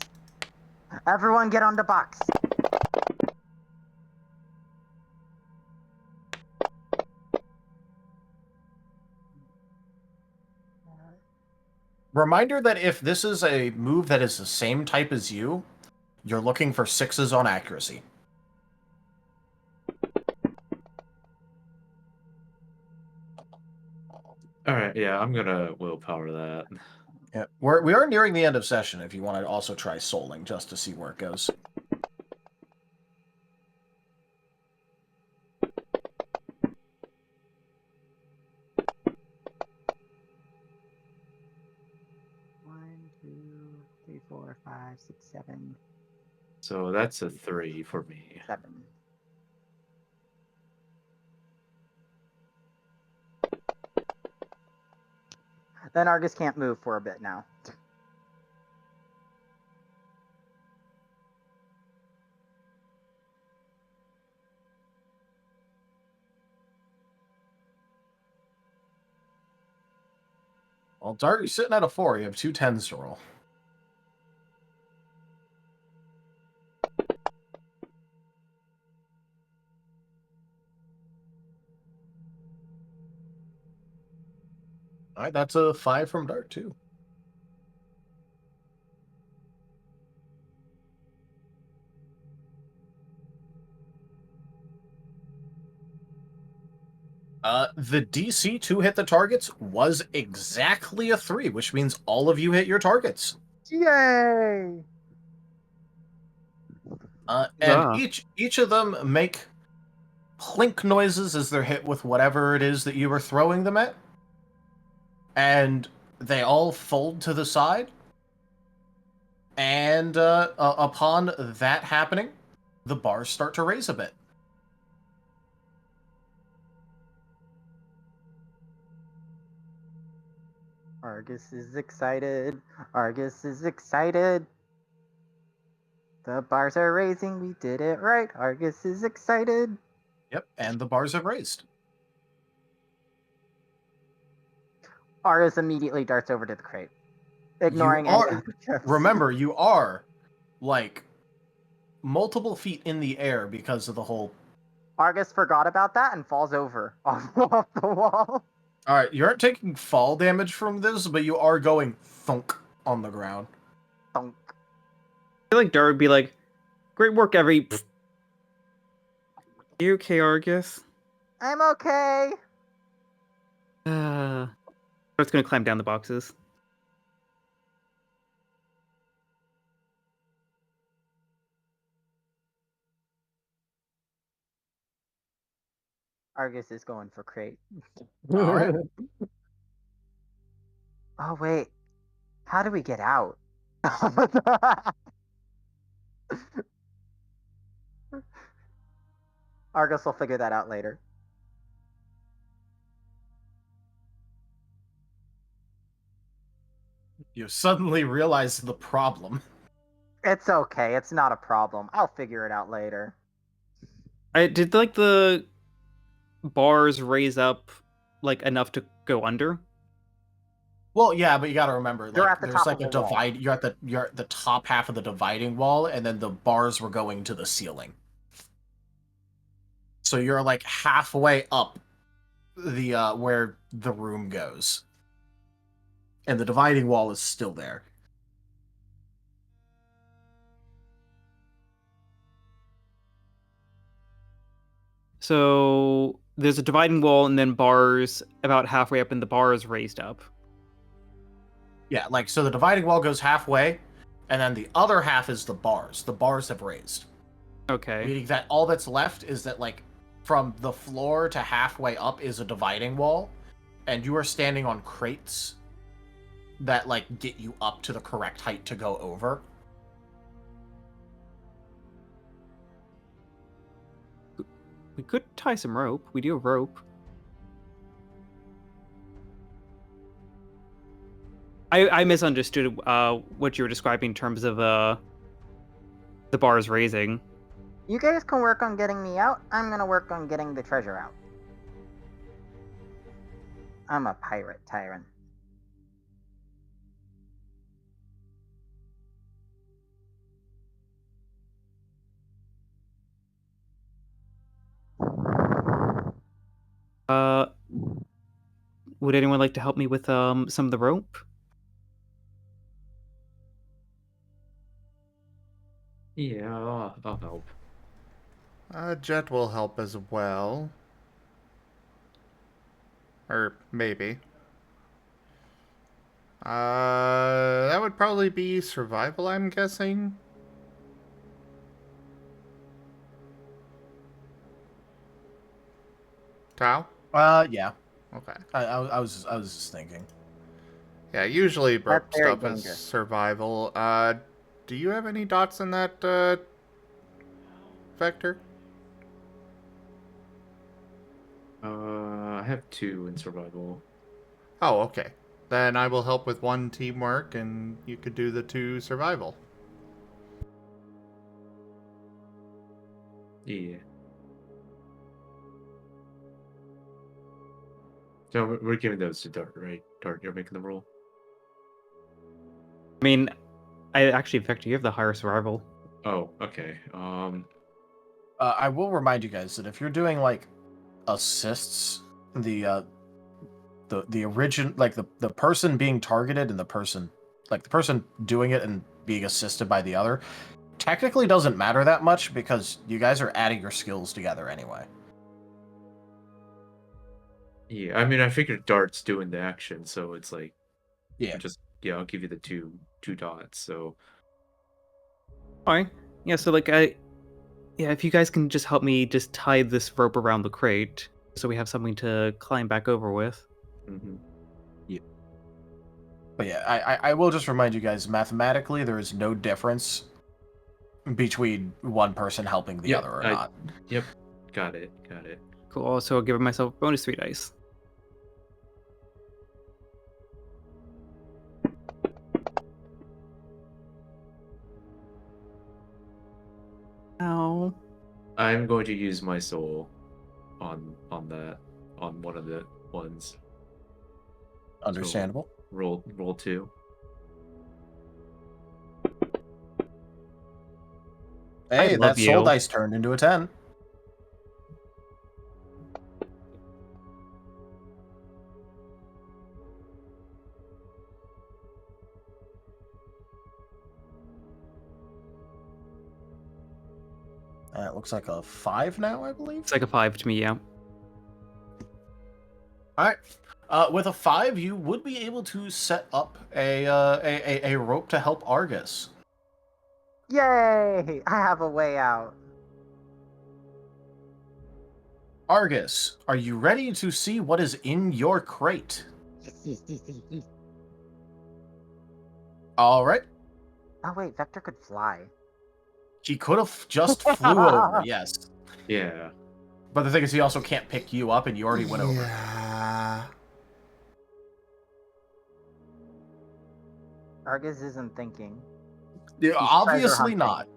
C: Everyone get on the box.
B: Reminder that if this is a move that is the same type as you, you're looking for 6s on accuracy.
E: All right, yeah, I'm gonna willpower that.
B: Yeah, we are nearing the end of session if you want to also try souling just to see where it goes.
C: One, two, three, four, five, six, seven,
E: So that's a 3 for me.
C: 7. Then Argus can't move for a bit now.
B: Well, Dart, you're sitting at a 4. You have 2 10s to roll. All right, that's a 5 from Dart, too. The DC to hit the targets was exactly a 3, which means all of you hit your targets.
C: Yay!
B: And
D: Huzzah.
B: each of them make plink noises as they're hit with whatever it is that you were throwing them at. And they all fold to the side. And upon that happening, the bars start to raise a bit.
C: Argus is excited. Argus is excited. The bars are raising. We did it right. Argus is excited.
B: Yep, and the bars have raised.
C: Argus immediately darts over to the crate, ignoring
B: You
C: any
B: are,
C: other jokes.
B: remember, you are like multiple feet in the air because of the whole.
C: Argus forgot about that and falls over off the wall.
B: All right, you aren't taking fall damage from this, but you are going thunk on the ground.
C: Thunk.
D: I feel like Dart would be like, "Great work, every." You okay, Argus?
C: I'm okay.
D: Dart's gonna climb down the boxes.
C: Argus is going for crate.
B: All right.
C: Oh wait, how do we get out? Argus will figure that out later.
B: You suddenly realize the problem.
C: It's okay. It's not a problem. I'll figure it out later.
D: I did like the bars raise up like enough to go under.
B: Well, yeah, but you got to remember,
C: You're
B: like,
C: at the
B: there's
C: top
B: like
C: of
B: a
C: the wall.
B: divide. You're at the top half of the dividing wall, and then the bars were going to the ceiling. So you're like halfway up the where the room goes, and the dividing wall is still there.
D: So there's a dividing wall and then bars about halfway up, and the bars raised up.
B: Yeah, like so the dividing wall goes halfway, and then the other half is the bars. The bars have raised.
D: Okay.
B: Meaning that all that's left is that, like, from the floor to halfway up is a dividing wall, and you are standing on crates that, like, get you up to the correct height to go over.
D: We could tie some rope. We do have rope. I misunderstood what you were describing in terms of the bars raising.
C: You guys can work on getting me out. I'm gonna work on getting the treasure out. I'm a pirate tyrant.
D: Would anyone like to help me with some of the rope?
E: Yeah, I'll help.
A: Jet will help as well. Or maybe. That would probably be survival, I'm guessing. Tao?
B: Yeah.
A: Okay.
B: I was just thinking.
A: Yeah, usually rope
C: That's very
A: stuff is
C: dangerous.
A: survival. Do you have any dots in that, vector?
E: I have 2 in survival.
A: Oh, okay. Then I will help with 1 teamwork, and you could do the 2 survival.
E: Yeah. So we're giving those to Dart, right? Dart, you're making the roll.
D: I mean, I actually, Vector, you have the higher survival.
E: Oh, okay.
B: I will remind you guys that if you're doing, like, assists, the origin, like, the person being targeted and the person doing it and being assisted by the other technically doesn't matter that much because you guys are adding your skills together anyway.
E: Yeah, I mean, I figured Dart's doing the action, so it's like,
B: Yeah.
E: I'll give you the two dots. So
D: Alright. Yeah, so like if you guys can just help me just tie this rope around the crate so we have something to climb back over with.
E: mhm.
B: But yeah, I will just remind you guys, mathematically, there is no difference between one person helping the
E: Yeah,
B: other or not.
E: Yep, got it.
D: Cool. Also, giving myself bonus 3 dice. Ow.
E: I'm going to use my soul on one of the ones.
B: Understandable.
E: So roll 2.
B: Hey,
D: love
B: that soul
D: you.
B: dice turned into a 10. It looks like a 5 now, I believe.
D: It's like a 5 to me, yeah.
B: All right. With a 5, you would be able to set up a rope to help Argus.
C: Yay! I have a way out.
B: Argus, are you ready to see what is in your crate? All right.
C: Oh wait, Vector could fly.
B: He could have just flew over, yes.
E: Yeah.
B: But the thing is, he also can't pick you up, and you already went over.
A: Yeah.
C: Argus isn't thinking.
B: Yeah,
C: He's
B: obviously
C: treasure
B: not.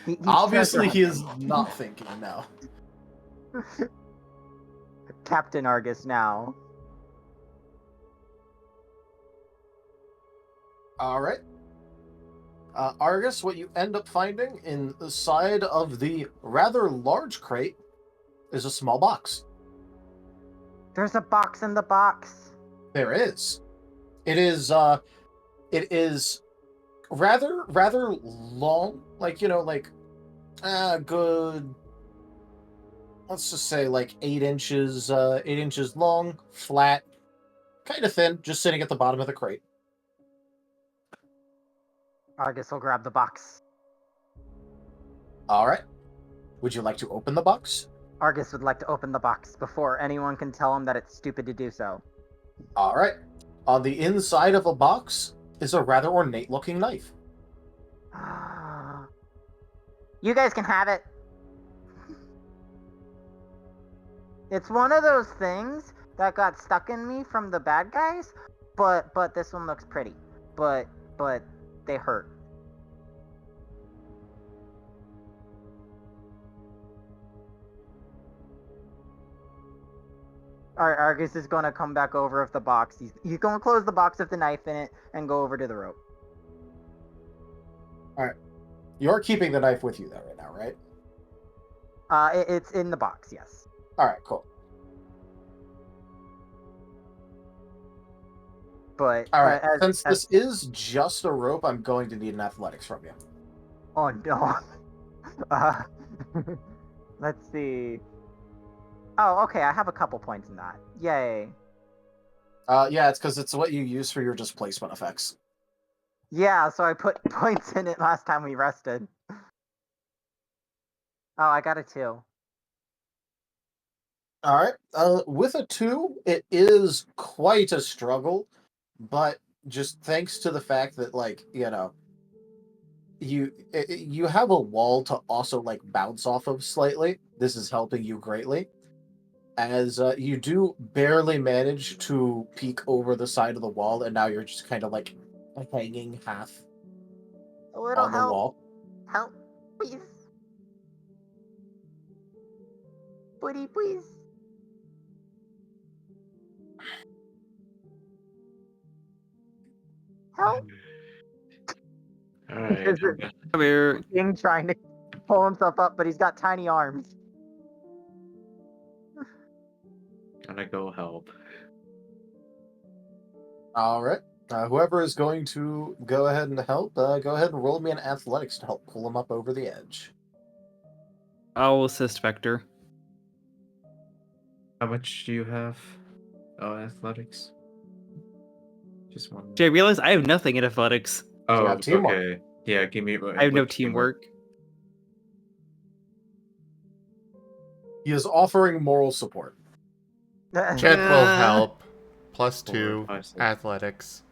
C: He's
B: Obviously,
C: treasure
B: he is
C: hunting.
B: not thinking now.
C: Captain Argus now.
B: All right. Argus, what you end up finding in the side of the rather large crate is a small box.
C: There's a box in the box.
B: There is. It is rather long, like, good, let's just say like 8 inches long, flat, kind of thin, just sitting at the bottom of the crate.
C: Argus will grab the box.
B: All right. Would you like to open the box?
C: Argus would like to open the box before anyone can tell him that it's stupid to do so.
B: All right. On the inside of a box is a rather ornate-looking knife.
C: You guys can have it. It's one of those things that got stuck in me from the bad guys, but this one looks pretty. But they hurt. Argus is going to come back over with the box. He's going to close the box with the knife in it and go over to the rope.
B: All right. You're keeping the knife with you, though, right now, right?
C: It's in the box, yes.
B: All right, cool.
C: But
B: all right, since this is just a rope, I'm going to need an athletics from you.
C: Oh no. Let's see. Oh, okay. I have a couple points in that. Yay.
B: Yeah, it's because it's what you use for your displacement effects.
C: Yeah, so I put points in it last time we rested. Oh, I got a 2.
B: All right. With a 2, it is quite a struggle, but just thanks to the fact that, like, you have a wall to also, like, bounce off of slightly. This is helping you greatly, as you do barely manage to peek over the side of the wall, and now you're just kind of like hanging half
C: A little
B: on the
C: help.
B: wall.
C: Help, please. Buddy, please. Help.
E: All right.
C: Is it-
D: Come here.
C: King trying to pull himself up, but he's got tiny arms.
E: Gonna go help.
B: All right. Whoever is going to go ahead and help, go ahead and roll me an athletics to help pull him up over the edge.
D: I'll assist Vector.
E: How much do you have? Oh, athletics. Just one.
D: I realize I have nothing in athletics.
E: Oh,
B: yeah, teamwork.
E: okay. Yeah, give me.
D: I have no teamwork.
B: He is offering moral support.
A: Chet will help. +2
E: 5, 6.
A: athletics.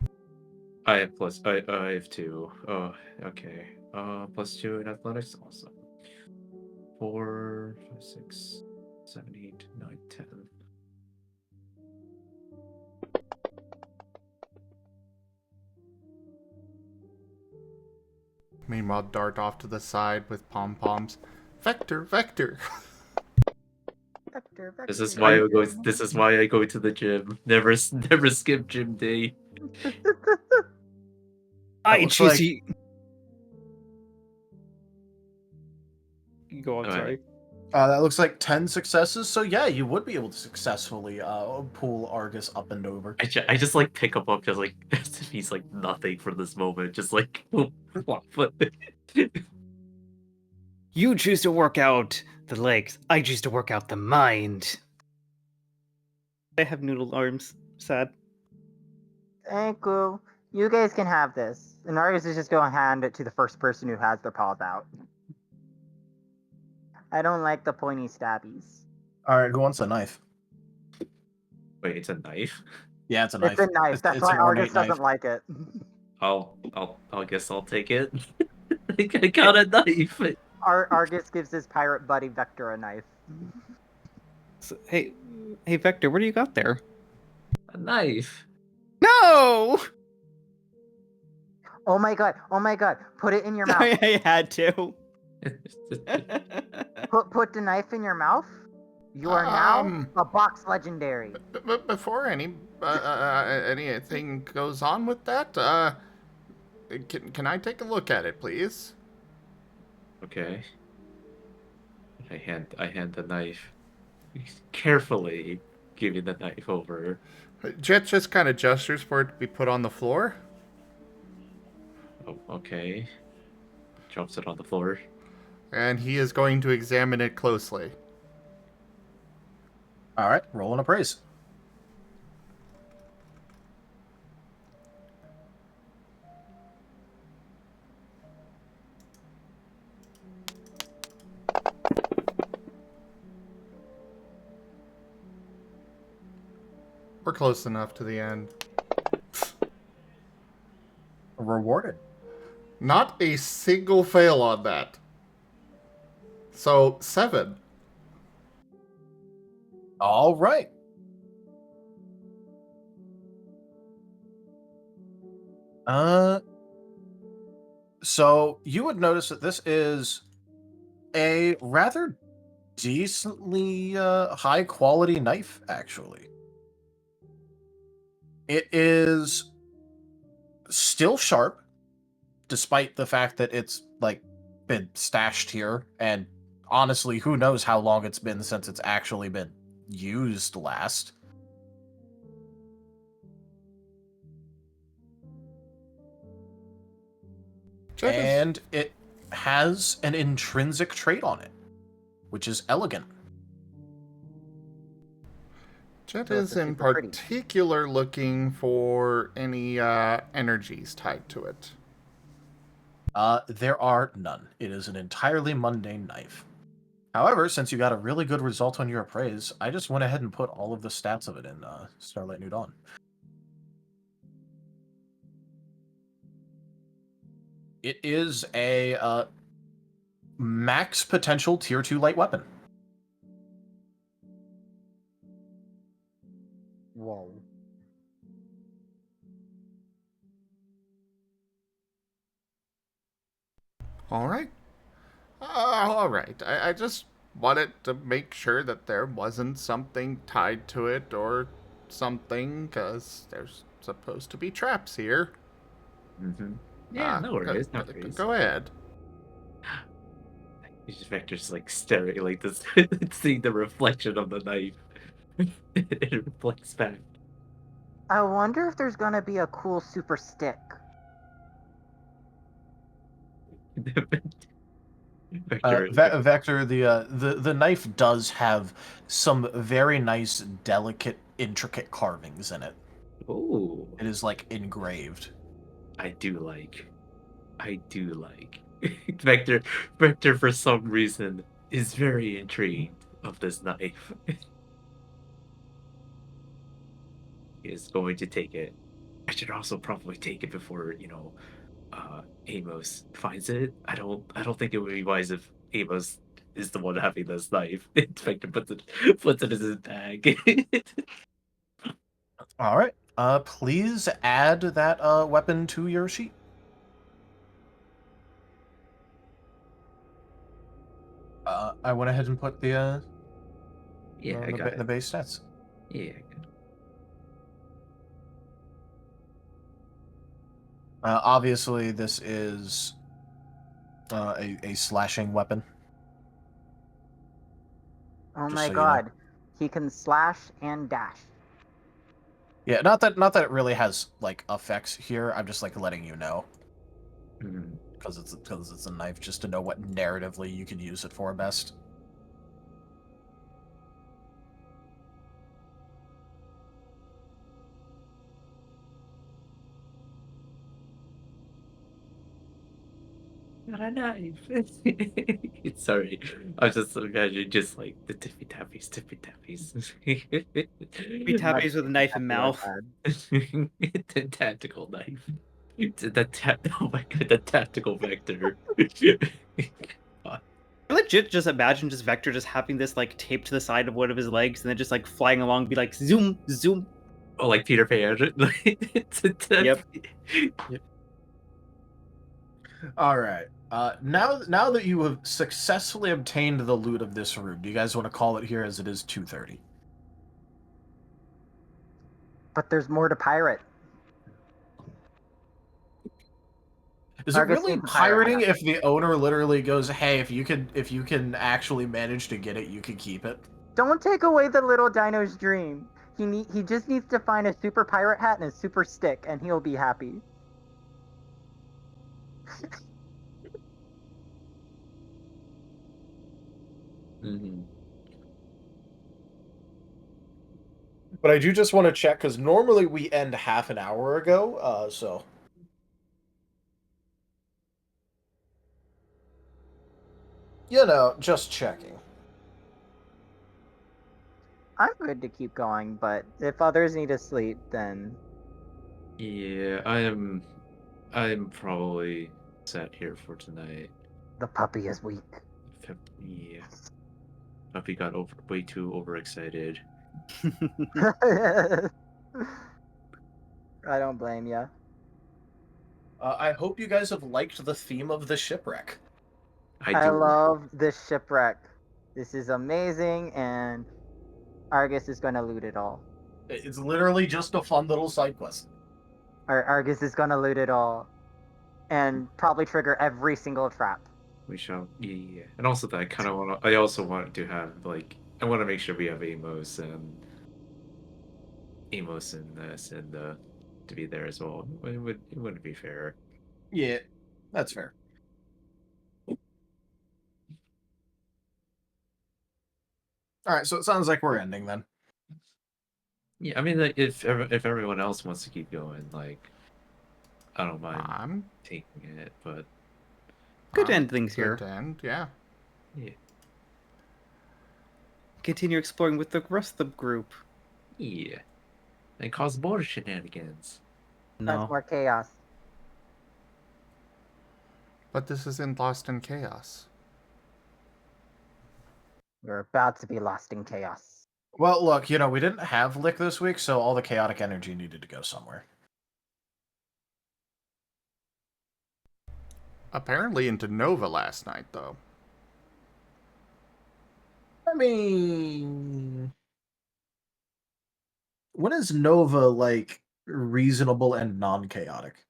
E: I have plus. I have 2. Oh, okay. +2 in athletics. Awesome. 4, 5, 6, 7, 8, 9, 10.
A: Meanwhile, dart off to the side with pom-poms. Vector, Vector.
C: Vector,
E: This is
C: Vector.
E: why I go. This is why I go to the gym. Never skip gym day.
D: I
B: looks
D: choose
B: like-
D: to. Go on,
E: Alright.
D: sorry.
B: That looks like 10 successes. So yeah, you would be able to successfully pull Argus up and over.
E: I just like pick him up because like as if he's like nothing for this moment. Just like but
D: You choose to work out the legs. I choose to work out the mind. I have noodle arms. Sad.
C: Thank you. You guys can have this. And Argus is just going to hand it to the first person who has their paws out. I don't like the pointy stabbies.
B: All right, who wants a knife?
E: wait, it's a knife.
B: Yeah, it's a knife.
C: It's a knife. That's
B: it's
C: why
B: an
C: Argus
B: ornate knife.
C: doesn't like it.
E: I guess I'll take it. I got a knife.
C: Argus gives his pirate buddy Vector a knife.
D: So, hey, Vector, what do you got there?
E: A knife.
D: No!
C: Oh my god! Oh my god! Put it in your mouth.
D: I had to.
C: Put the knife in your mouth. You are now
A: Um,
C: a box legendary.
A: But before anything goes on with that, Can I take a look at it, please?
E: Okay. I hand the knife carefully, giving the knife over.
A: Jet just kind of gestures for it to be put on the floor.
E: Oh, okay. Drops it on the floor.
A: And he is going to examine it closely.
B: All right, roll an appraise.
A: We're close enough to the end.
B: Rewarded.
A: Not a single fail on that. So, 7.
B: All right. So you would notice that this is a rather decently high quality knife, actually. It is still sharp, despite the fact that it's like been stashed here, and honestly, who knows how long it's been since it's actually been used last. And it has an intrinsic trait on it, which is elegant.
A: Jet
C: So it's
A: is
C: a
A: in
C: super pretty.
A: particular looking for any energies tied to it.
B: There are none. It is an entirely mundane knife. However, since you got a really good result on your appraise, I just went ahead and put all of the stats of it in Starlight New Dawn. It is a max potential tier 2 light weapon.
C: Whoa.
A: All right. All right. I just wanted to make sure that there wasn't something tied to it or something, because there's supposed to be traps here.
E: Mm-hmm. Yeah, no worries, no worries.
A: Go ahead.
E: Vector's like staring like this, seeing the reflection of the knife. It reflects back.
C: I wonder if there's gonna be a cool super stick.
B: Vector, the knife does have some very nice, delicate, intricate carvings in it.
E: Oh,
B: It is like engraved.
E: I do like. Vector for some reason is very intrigued of this knife. He is going to take it. I should also probably take it before, Amos finds it. I don't think it would be wise if Amos is the one having this knife. Vector puts it in his bag.
B: All right. Please add that weapon to your sheet. I went ahead and put the
E: Yeah, I got
B: the
E: it.
B: base stats.
E: Yeah, I got it.
B: Obviously, this is a slashing weapon.
C: Oh
B: Just
C: my
B: so you know.
C: god. He can slash and dash.
B: Yeah, not that it really has like effects here. I'm just like letting you know
E: Mhm.
B: because it's a knife, just to know what narratively you can use it for best.
E: Not a knife. Sorry, I was just imagining just like the tippy tappies.
D: Be tappies with a knife in mouth.
E: The tactical knife. Oh my god, the tactical vector. God.
D: I legit just imagine just Vector just having this like taped to the side of one of his legs and then just like flying along, be like zoom, zoom.
E: Oh, like Peter Pan.
D: Yep.
B: All right. Now that you have successfully obtained the loot of this room, do you guys want to call it here, as it is 2:30?
C: But there's more to pirate.
B: Is it
C: Argus
B: really
C: needs a pirate
B: pirating
C: hat.
B: if the owner literally goes, "Hey, if you can actually manage to get it, you can keep it"?
C: Don't take away the little dino's dream. He just needs to find a super pirate hat and a super stick, and he'll be happy.
E: Mm-hmm.
B: But I do just want to check because normally we end half an hour ago. So just checking.
C: I'm good to keep going, but if others need to sleep, then
E: Yeah, I'm probably set here for tonight.
C: the puppy is weak.
E: Yeah. Puppy got way too overexcited.
C: I don't blame you.
B: I hope you guys have liked the theme of the shipwreck.
E: I
C: I
E: do.
C: love this shipwreck. This is amazing, and Argus is gonna loot it all.
B: It's literally just a fun little side quest.
C: Argus is gonna loot it all, and probably trigger every single trap.
E: We shall. Yeah, and also that I kind of want to. I also want to have like. I want to make sure we have Amos and this and to be there as well. It wouldn't be fair.
B: Yeah, that's fair. All right, so it sounds like we're ending then.
E: Yeah, I mean, like, if everyone else wants to keep going, like, I don't mind
A: I'm
E: taking it, but
D: Good to
A: I'm
D: end things here.
A: good to end, yeah.
E: yeah,
D: Continue exploring with the rest of the group.
E: yeah, and cause more shenanigans.
C: That's
D: No.
C: more chaos.
A: But this isn't Lost in Chaos.
C: We're about to be lost in chaos.
B: Well, look, we didn't have Lick this week, so all the chaotic energy needed to go somewhere.
A: Apparently into Nova last night, though.
B: I mean, when is Nova like reasonable and non-chaotic?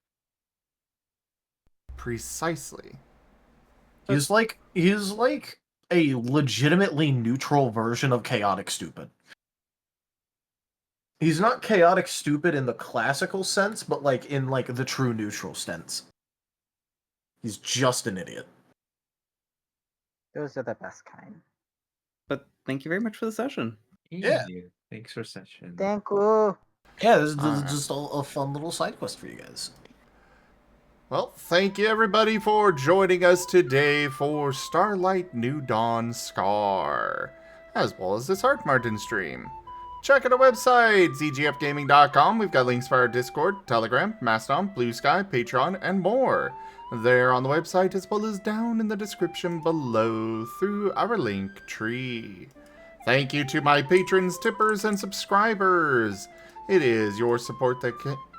A: Precisely.
B: He's like a legitimately neutral version of chaotic stupid. He's not chaotic stupid in the classical sense, but like in like the true neutral sense. He's just an idiot.
C: Those are the best kind.
D: But thank you very much for the session.
B: Yeah.
E: Thanks for session.
C: Thank you.
B: Yeah, this is
A: Alright.
B: just a fun little side quest for you guys.
A: Well, thank you everybody for joining us today for Starlight New Dawn Scar, as well as this Art Marten stream. Check out our website, zgfgaming.com. We've got links for our Discord, Telegram, Mastodon, Blue Sky, Patreon, and more. There on the website, as well as down in the description below through our link tree. Thank you to my patrons, tippers, and subscribers. It is your support that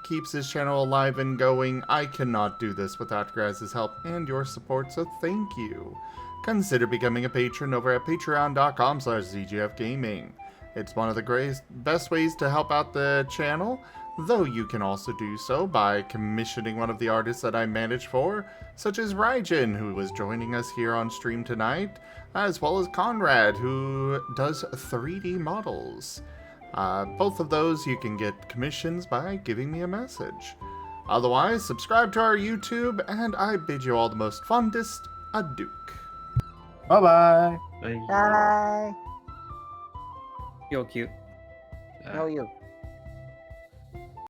A: keeps this channel alive and going. I cannot do this without your guys' help and your support, so thank you. Consider becoming a patron over at patreon.com/zgfgaming. It's one of the best ways to help out the channel, though you can also do so by commissioning one of the artists that I manage for, such as Rdyjin, who was joining us here on stream tonight, as well as Conrad, who does 3D models. Both of those you can get commissions by giving me a message. Otherwise, subscribe to our YouTube, and I bid you all the most fondest adieu.
B: Bye-bye.
E: Bye.
C: Bye.
D: You're cute.
C: No, you.